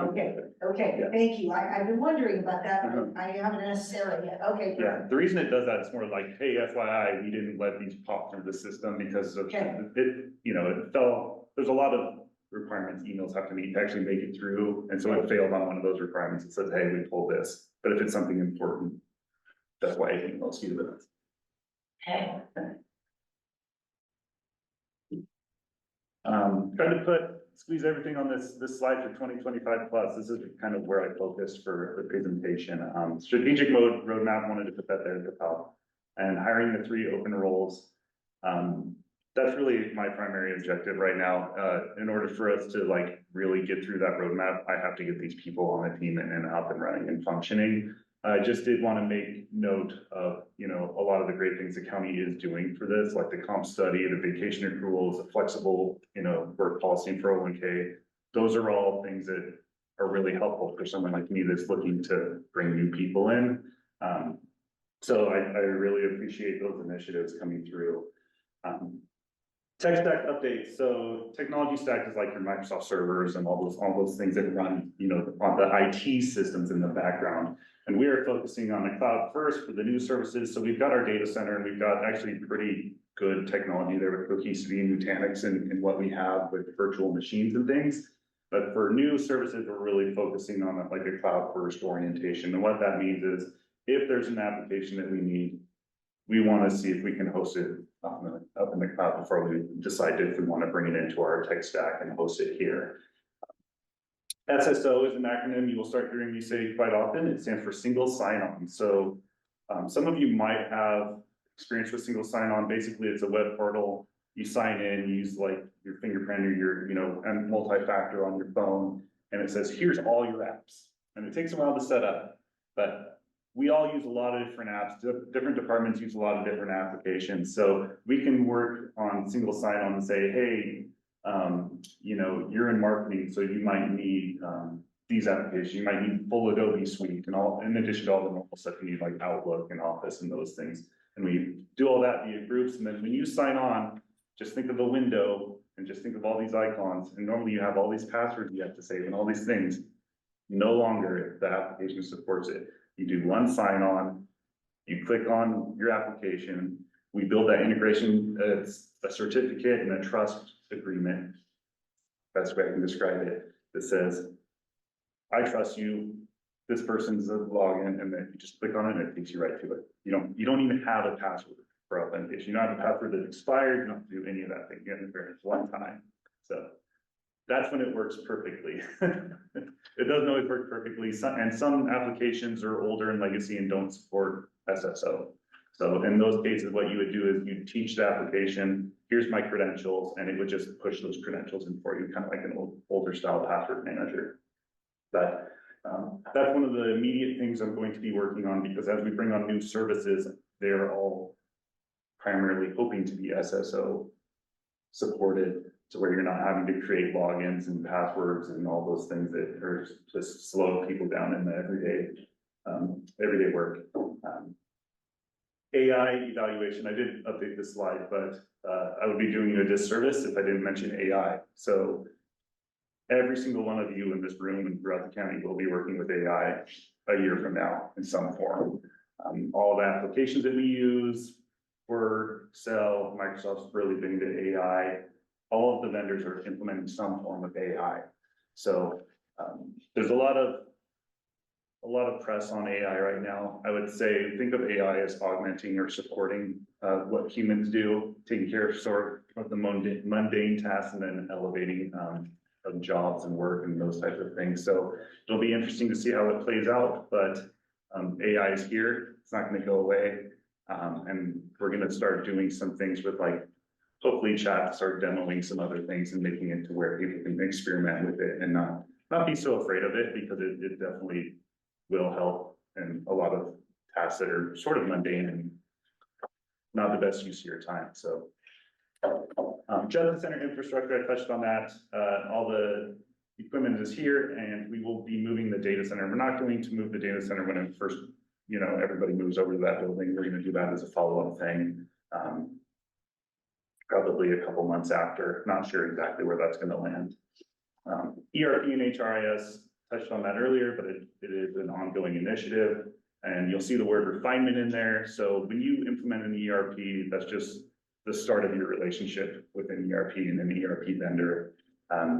Okay, Yeah. thank you. I've been wondering about that, Uh-huh. but I haven't necessarily yet. Okay. Yeah, the reason it does that is more like, hey, FYI, we didn't let these pop through the system because of Okay. it, you know, it fell, there's a lot of requirements emails have to meet to actually make it through. And so it failed on one of those requirements. It says, hey, we pulled this, but if it's something important, that's why it emails you that. Okay. Trying to squeeze everything on this slide for 2025 plus. This is kind of where I focused for the presentation. Strategic roadmap, wanted to put that there at the top. And hiring the 3 open roles. That's really my primary objective right now. In order for us to like really get through that roadmap, I have to get these people on the team and up and running and functioning. I just did want to make note of, you know, a lot of the great things the county is doing for this, like the comp study, the vacation accruals, the flexible, you know, work policy and 401k. Those are all things that are really helpful for someone like me that's looking to bring new people in. So I really appreciate those initiatives coming through. Tech stack updates. So technology stack is like your Microsoft servers and all those things that run, you know, on the IT systems in the background. And we are focusing on the cloud first for the new services. So we've got our data center and we've got actually pretty good technology there with Cohesity and Nutanix and what we have with virtual machines and things. But for new services, we're really focusing on like a cloud first orientation. And what that means is if there's an application that we need, we want to see if we can host it up in the cloud before we decide if we want to bring it into our tech stack and host it here. SSO is an acronym you will start hearing me say quite often. It stands for single sign-on. So some of you might have experience with single sign-on. Basically, it's a web portal. You sign in, you use like your fingerprint or your, you know, and multi-factor on your phone, and it says, here's all your apps. And it takes a while to set up, but we all use a lot of different apps. Different departments use a lot of different applications. So we can work on single sign-on and say, hey, you know, you're in marketing, so you might need these applications. You might need full Adobe suite and all, in addition to all the normal stuff you need like Outlook and Office and those things. And we do all that via groups. And then when you sign on, just think of the window and just think of all these icons. And normally you have all these passwords you have to save and all these things. No longer the application supports it. You do one sign on, you click on your application. We build that integration, it's a certificate and a trust agreement. That's the way I can describe it. That says, I trust you, this person's a login, and then you just click on it and it takes you right to it. You don't even have a password for authentication. You don't have a password that expired, you don't have to do any of that thing, you have to verify one time. So that's when it works perfectly. It doesn't always work perfectly, and some applications are older and legacy and don't support SSO. So in those cases, what you would do is you teach the application, here's my credentials, and it would just push those credentials in for you, kind of like an older style password manager. But that's one of the immediate things I'm going to be working on, because as we bring on new services, they're all primarily hoping to be SSO supported, to where you're not having to create logins and passwords and all those things that are just slow people down in the everyday work. AI evaluation, I did update this slide, but I would be doing you a disservice if I didn't mention AI. So every single one of you in this room and throughout the county will be working with AI a year from now in some form. All the applications that we use, Word, Excel, Microsoft's really big into AI. All of the vendors are implementing some form of AI. So there's a lot of press on AI right now. I would say, think of AI as augmenting or supporting what humans do, taking care of sort of the mundane tasks and then elevating of jobs and work and those types of things. So it'll be interesting to see how it plays out, but AI is here. It's not going to go away. And we're going to start doing some things with, like, hopefully chat, start demoing some other things and making it to where people can experiment with it and not be so afraid of it, because it definitely will help in a lot of tasks that are sort of mundane and not the best use of your time. So Justice Center infrastructure, I touched on that. All the equipment is here, and we will be moving the data center. We're not going to move the data center when it first, everybody moves over to that building. We're going to do that as a follow-up thing. Probably a couple months after, not sure exactly where that's going to land. ERP and HRIS, touched on that earlier, but it is an ongoing initiative, and you'll see the word refinement in there. So when you implement an ERP, that's just the start of your relationship with an ERP and an ERP vendor.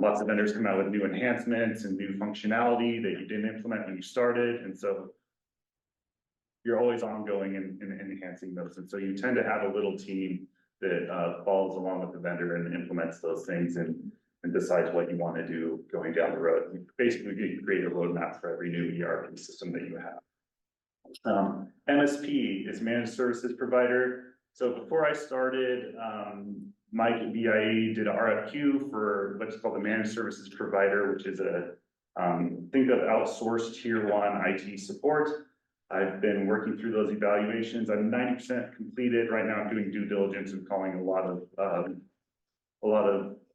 Lots of vendors come out with new enhancements and new functionality that you didn't implement when you started, and so you're always ongoing and enhancing those. And so you tend to have a little team that follows along with the vendor and implements those things and decides what you want to do going down the road. You basically create a roadmap for every new ERP system that you have. MSP is managed services provider. So before I started, Mike at BIE did an RFQ for what's called the managed services provider, which is think of outsourced tier 1 IT support. I've been working through those evaluations. I'm 90% completed. Right now I'm doing due diligence and calling a lot of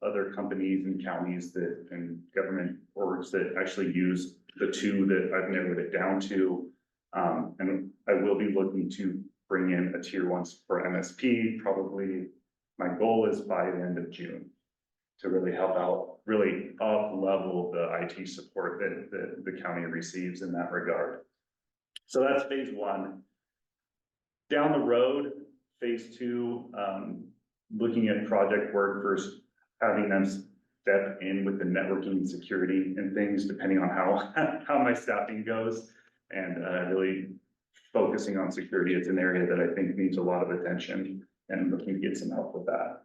other companies and counties and government orgs that actually use the two that I've narrowed it down to. And I will be looking to bring in a tier 1 for MSP. Probably my goal is by the end of June to really help out, really up level the IT support that the county receives in that regard. So that's phase 1. Down the road, phase 2, looking at project work versus having them step in with the networking and security and things, depending on how my staffing goes, and really focusing on security. It's an area that I think needs a lot of attention, and looking to get some help with that.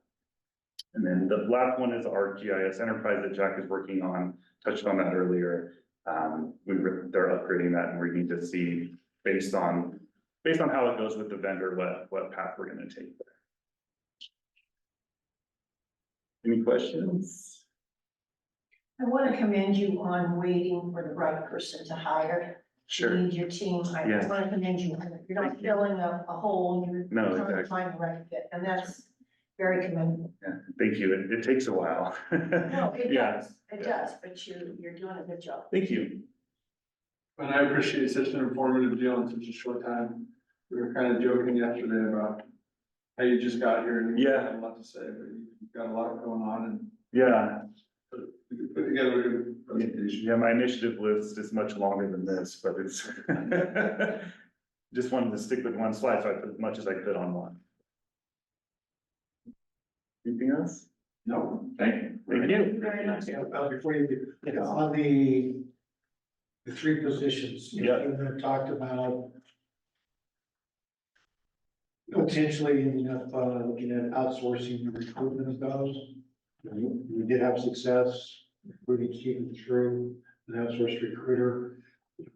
And then the last one is our GIS enterprise that Jack is working on. Touched on that earlier. They're upgrading that, and we need to see based on how it goes with the vendor, what path we're going to take there. Any questions? I want to commend you on waiting for the right person to hire. Sure. You need your team. I Yeah. want to commend you. You're not filling a hole, you're No, trying to exactly. find the right fit, and that's very commendable. Yeah, thank you. It takes a while. No, it Yeah. does, it does, but you're doing a good job. Thank you. And I appreciate such an informative deal in such a short time. We were kind of joking yesterday about how you just got here and you had a lot to say, but you've got a lot going on, and Yeah. you could put together a good presentation. Yeah, my initiative list is much longer than this, but it's just wanted to stick with one slide, so I put as much as I could on one. Anything else? No. Thank you. Thank you. Very much. Before you do, on the the three positions. Yeah. And then talked about potentially ending up, looking at outsourcing the recruitment of those. We did have success recruiting Stephen through an outsourced recruiter.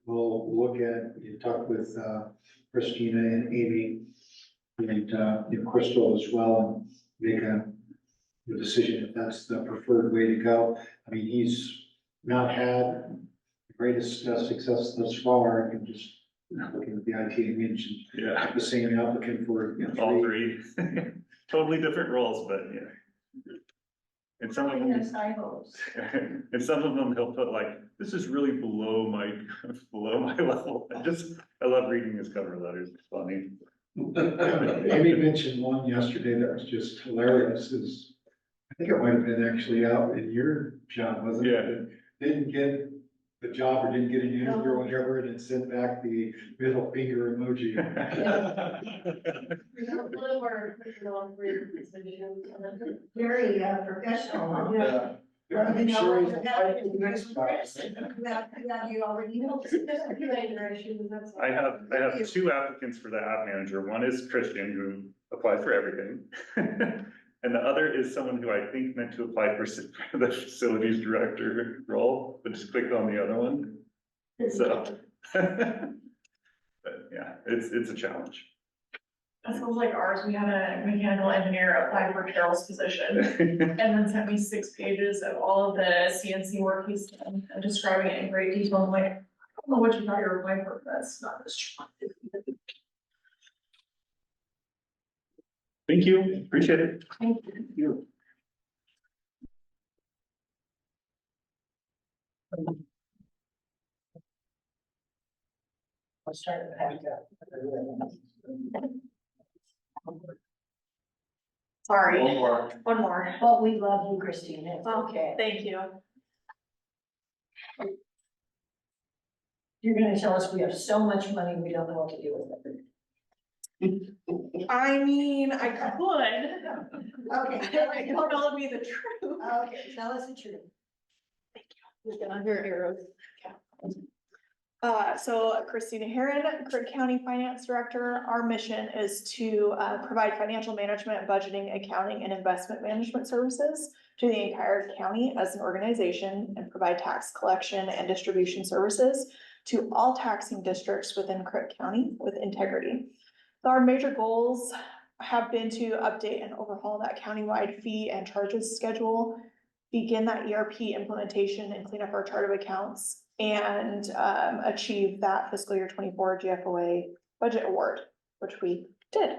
We'll look at, you talk with, Christina and Amy and, Crystal as well, and make a decision if that's the preferred way to go. I mean, he's not had the greatest success thus far. I can just, looking at the IT mentioned, Yeah, the same applicant for, all three, totally different roles, but yeah. And some of them, and some of them he'll put like, this is really below my level. I love reading his cover letters, it's funny. Amy mentioned one yesterday that was just hilarious, is, I think it might have been actually out in your job, wasn't it? Yeah. That didn't get the job or didn't get an interview or whatever, and it sent back the middle finger emoji. Very professional. Yeah. Well, I'm you sure know, he's a that- fighting against us. that you already know. I have two applicants for the app manager. One is Christian, who applies for everything. And the other is someone who I think meant to apply for the facilities director role, but just clicked on the other one. So. But yeah, it's a challenge. That sounds like ours. We had a mechanical engineer apply for Carol's position and then sent me 6 pages of all of the CNC work he's done and describing it in great detail. I'm like, I don't know what you thought you were applying for, but that's not this job. Thank you, appreciate it. Thank you. Let's try to pack up. Sorry, One more. one more. But we love you, Christine, it's okay. Thank you. You're gonna tell us we have so much money, we don't know what to do with it. I mean, I could. Okay. I don't know it'd be the truth. Okay, tell us the truth. On your arrows. So Christina Herron, Crook County Finance Director, our mission is to provide financial management, budgeting, accounting, and investment management services to the entire county as an organization and provide tax collection and distribution services to all taxing districts within Crook County with integrity. So our major goals have been to update and overhaul that countywide fee and charges schedule, begin that ERP implementation and clean up our chart of accounts, and achieve that fiscal year 24 GFOA budget award, which we did.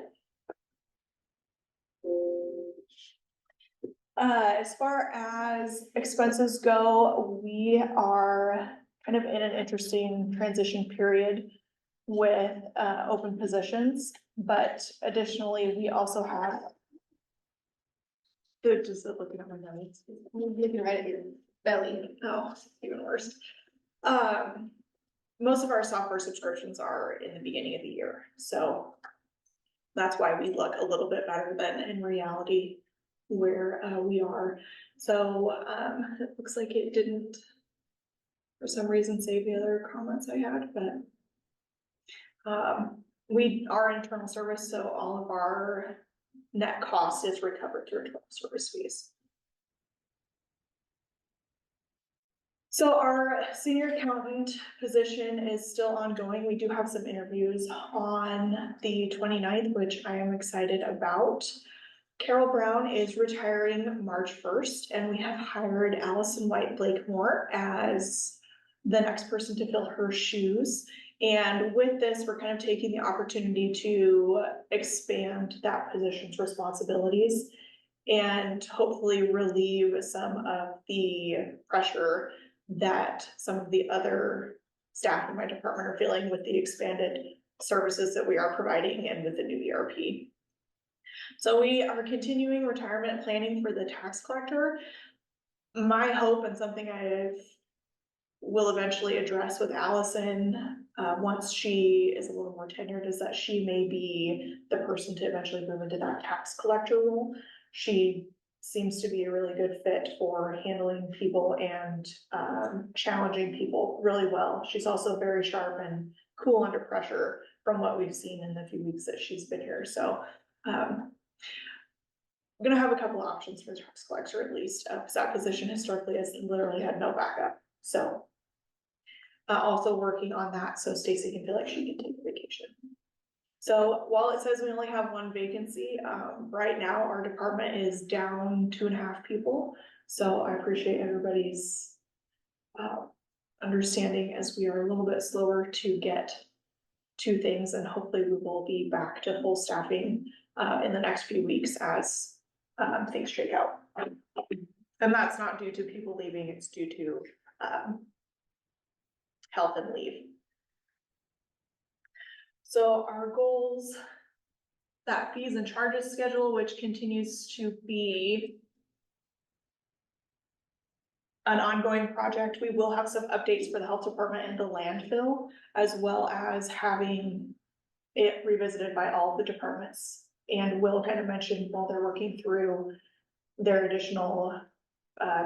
As far as expenses go, we are kind of in an interesting transition period with open positions, but additionally, we also have. Good, just looking at my notes. You can write it in your belly. Oh, even worse. Most of our software subscriptions are in the beginning of the year, so that's why we look a little bit better than in reality where we are. So it looks like it didn't, for some reason, save the other comments I had, but we are internal service, so all of our net cost is recovered through internal service fees. So our senior accountant position is still ongoing. We do have some interviews on the 29th, which I am excited about. Carol Brown is retiring March 1st, and we have hired Allison White Blakemore as the next person to fill her shoes. And with this, we're kind of taking the opportunity to expand that position's responsibilities and hopefully relieve some of the pressure that some of the other staff in my department are feeling with the expanded services that we are providing and with the new ERP. So we are continuing retirement planning for the tax collector. My hope, and something I will eventually address with Allison, once she is a little more tenured, is that she may be the person to eventually move into that tax collector role. She seems to be a really good fit for handling people and challenging people really well. She's also very sharp and cool under pressure from what we've seen in the few weeks that she's been here, so I'm gonna have a couple of options for the tax collector at least, because that position historically has literally had no backup, so. Also working on that, so Stacy can feel like she can take vacation. So while it says we only have one vacancy, right now our department is down 2.5 people. So I appreciate everybody's understanding as we are a little bit slower to get to things, and hopefully we will be back to full staffing in the next few weeks as things shake out. And that's not due to people leaving, it's due to health and leave. So our goals, that fees and charges schedule, which continues to be an ongoing project. We will have some updates for the health department and the landfill, as well as having it revisited by all the departments. And Will kind of mentioned while they're working through their additional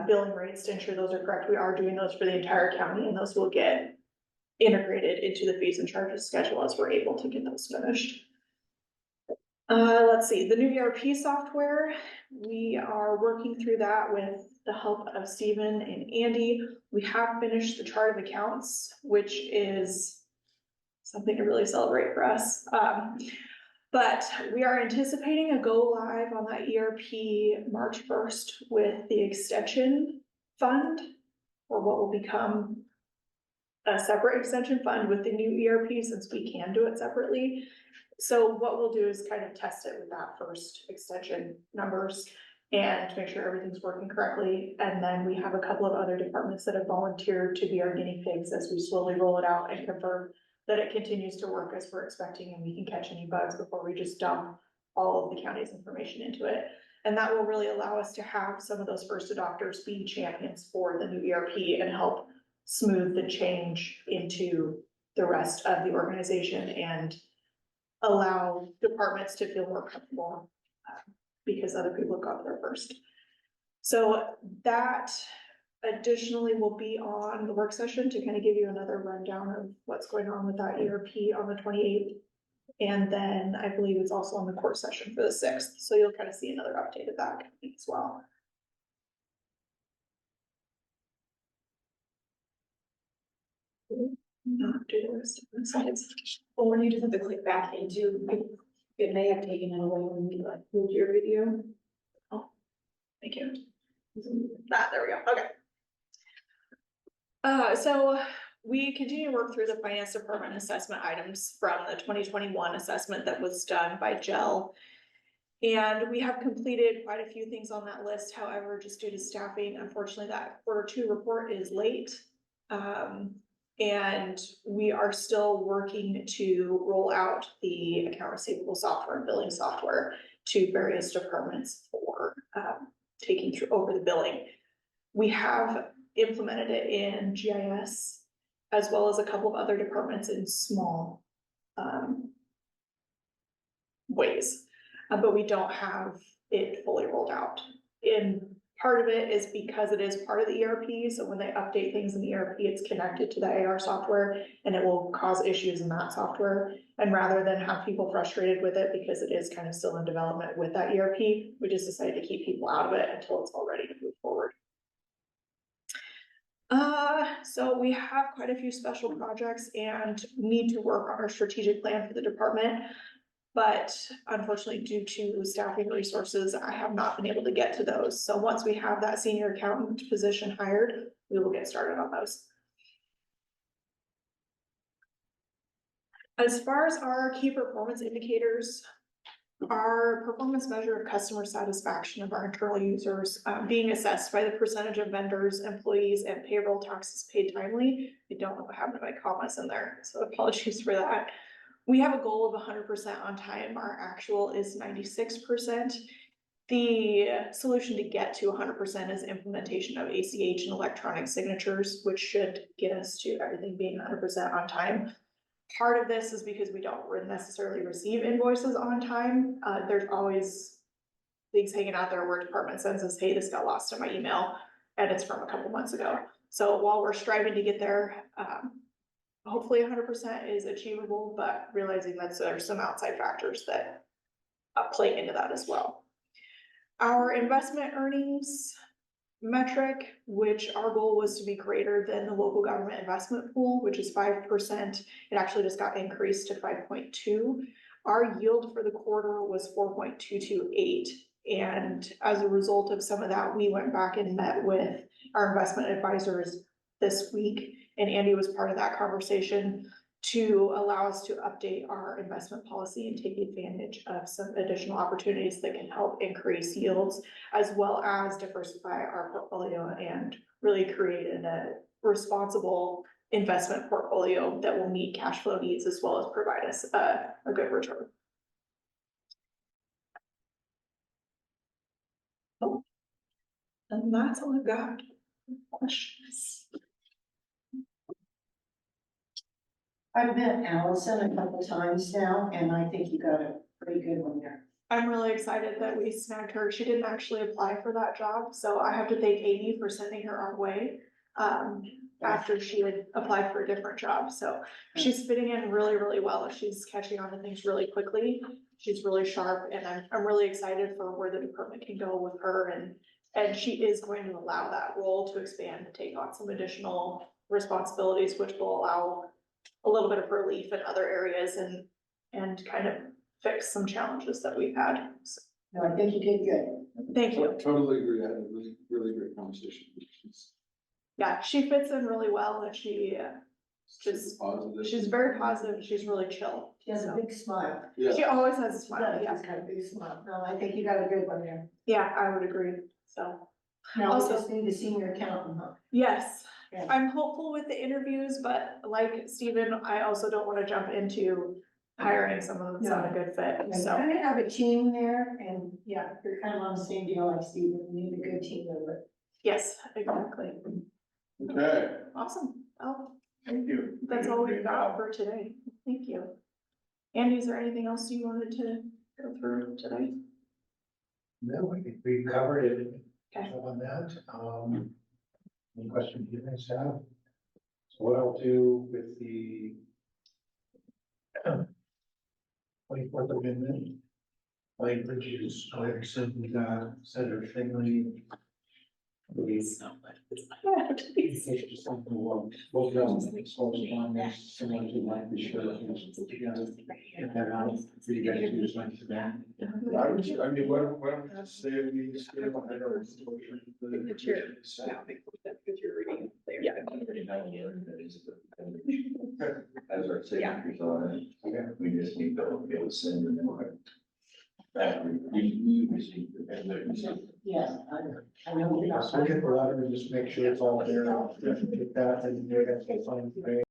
billing rates to ensure those are correct. We are doing those for the entire county, and those will get integrated into the fees and charges schedule as we're able to get those finished. Let's see, the new ERP software, we are working through that with the help of Stephen and Andy. We have finished the chart of accounts, which is something to really celebrate for us. But we are anticipating a go live on that ERP March 1st with the extension fund, or what will become a separate extension fund with the new ERP, since we can do it separately. So what we'll do is kind of test it with that first extension numbers and make sure everything's working correctly. And then we have a couple of other departments that have volunteered to be our guinea pigs as we slowly roll it out and confirm that it continues to work as we're expecting, and we can catch any bugs before we just dump all of the county's information into it. And that will really allow us to have some of those first adopters be champions for the new ERP and help smooth the change into the rest of the organization and allow departments to feel more comfortable because other people have got there first. So that additionally will be on the work session to kind of give you another rundown of what's going on with that ERP on the 28th. And then I believe it's also on the court session for the 6th. So you'll kind of see another update of that as well. Not do the rest of the slides. Or when you just have to click back into, it may have taken it away when we like moved your video. Oh, thank you. There we go. Okay. So we continue to work through the finance department assessment items from the 2021 assessment that was done by GEL. And we have completed quite a few things on that list. However, just due to staffing, unfortunately, that Q2 report is late. And we are still working to roll out the account receivable software and billing software to various departments for taking through over the billing. We have implemented it in GIS as well as a couple of other departments in small ways, but we don't have it fully rolled out. In part of it is because it is part of the ERP, so when they update things in the ERP, it's connected to the AR software and it will cause issues in that software. And rather than have people frustrated with it because it is kind of still in development with that ERP, we just decided to keep people out of it until it's all ready to move forward. So we have quite a few special projects and need to work on our strategic plan for the department. But unfortunately, due to staffing resources, I have not been able to get to those. So once we have that senior accountant position hired, we will get started on those. As far as our key performance indicators, our performance measure of customer satisfaction of our internal users being assessed by the percentage of vendors, employees, and payroll taxes paid timely. I don't know what happened to my commas in there, so apologies for that. We have a goal of 100% on time. Our actual is 96%. The solution to get to 100% is implementation of ACH and electronic signatures, which should get us to everything being 100% on time. Part of this is because we don't necessarily receive invoices on time. There's always things hanging out there where department sends us, hey, this got lost in my email, and it's from a couple months ago. So while we're striving to get there, hopefully 100% is achievable, but realizing that there's some outside factors that play into that as well. Our investment earnings metric, which our goal was to be greater than the local government investment pool, which is 5%. It actually just got increased to 5.2. Our yield for the quarter was 4.228. And as a result of some of that, we went back and met with our investment advisors this week. And Andy was part of that conversation to allow us to update our investment policy and take advantage of some additional opportunities that can help increase yields, as well as diversify our portfolio and really create a responsible investment portfolio that will meet cash flow needs as well as provide us a good return. Oh, and that's all I've got. Questions? I've met Allison a couple times now, and I think you got a pretty good one there. I'm really excited that we snagged her. She didn't actually apply for that job, so I have to thank Amy for sending her our way. After she had applied for a different job, so she's fitting in really, really well. She's catching on to things really quickly. She's really sharp, and I'm really excited for where the department can go with her, and she is going to allow that role to expand and take on some additional responsibilities, which will allow a little bit of relief in other areas and kind of fix some challenges that we've had. So, No, I think you did good. thank you. Totally agree. I had a really, really great conversation. Yeah, she fits in really well, and she just, Positive. she's very positive, and she's really chill. She has a big smile. Yeah. She always has a smile, yeah. She's got a big smile. No, I think you got a good one there. Yeah, I would agree, so. Now, we Also- just need a senior accountant, huh? Yes, Yeah. I'm hopeful with the interviews, but like Stephen, I also don't wanna jump into hiring someone that's not a good fit, You so. kind of have a team there, and yeah, you're kind of on the same deal like Stephen. You need a good team member. Yes, exactly. Okay, Awesome. Oh, thank you. that's all we've got for today. Thank you. Andy, is there anything else you wanted to go through today? No, I think we covered it. Okay. On that, any questions you guys have? So what I'll do with the 24th Amendment language is I have sent Senator Finley. Please. Both of them, on this, someone who might be sure. Get that out for you guys to use like that. I mean, why don't we just say we just get on our exposure? As our signatures on it, we just need to be able to send them. That we received. Yes, I know. So get the letter and just make sure it's all there. I'll get that and you're gonna say something today.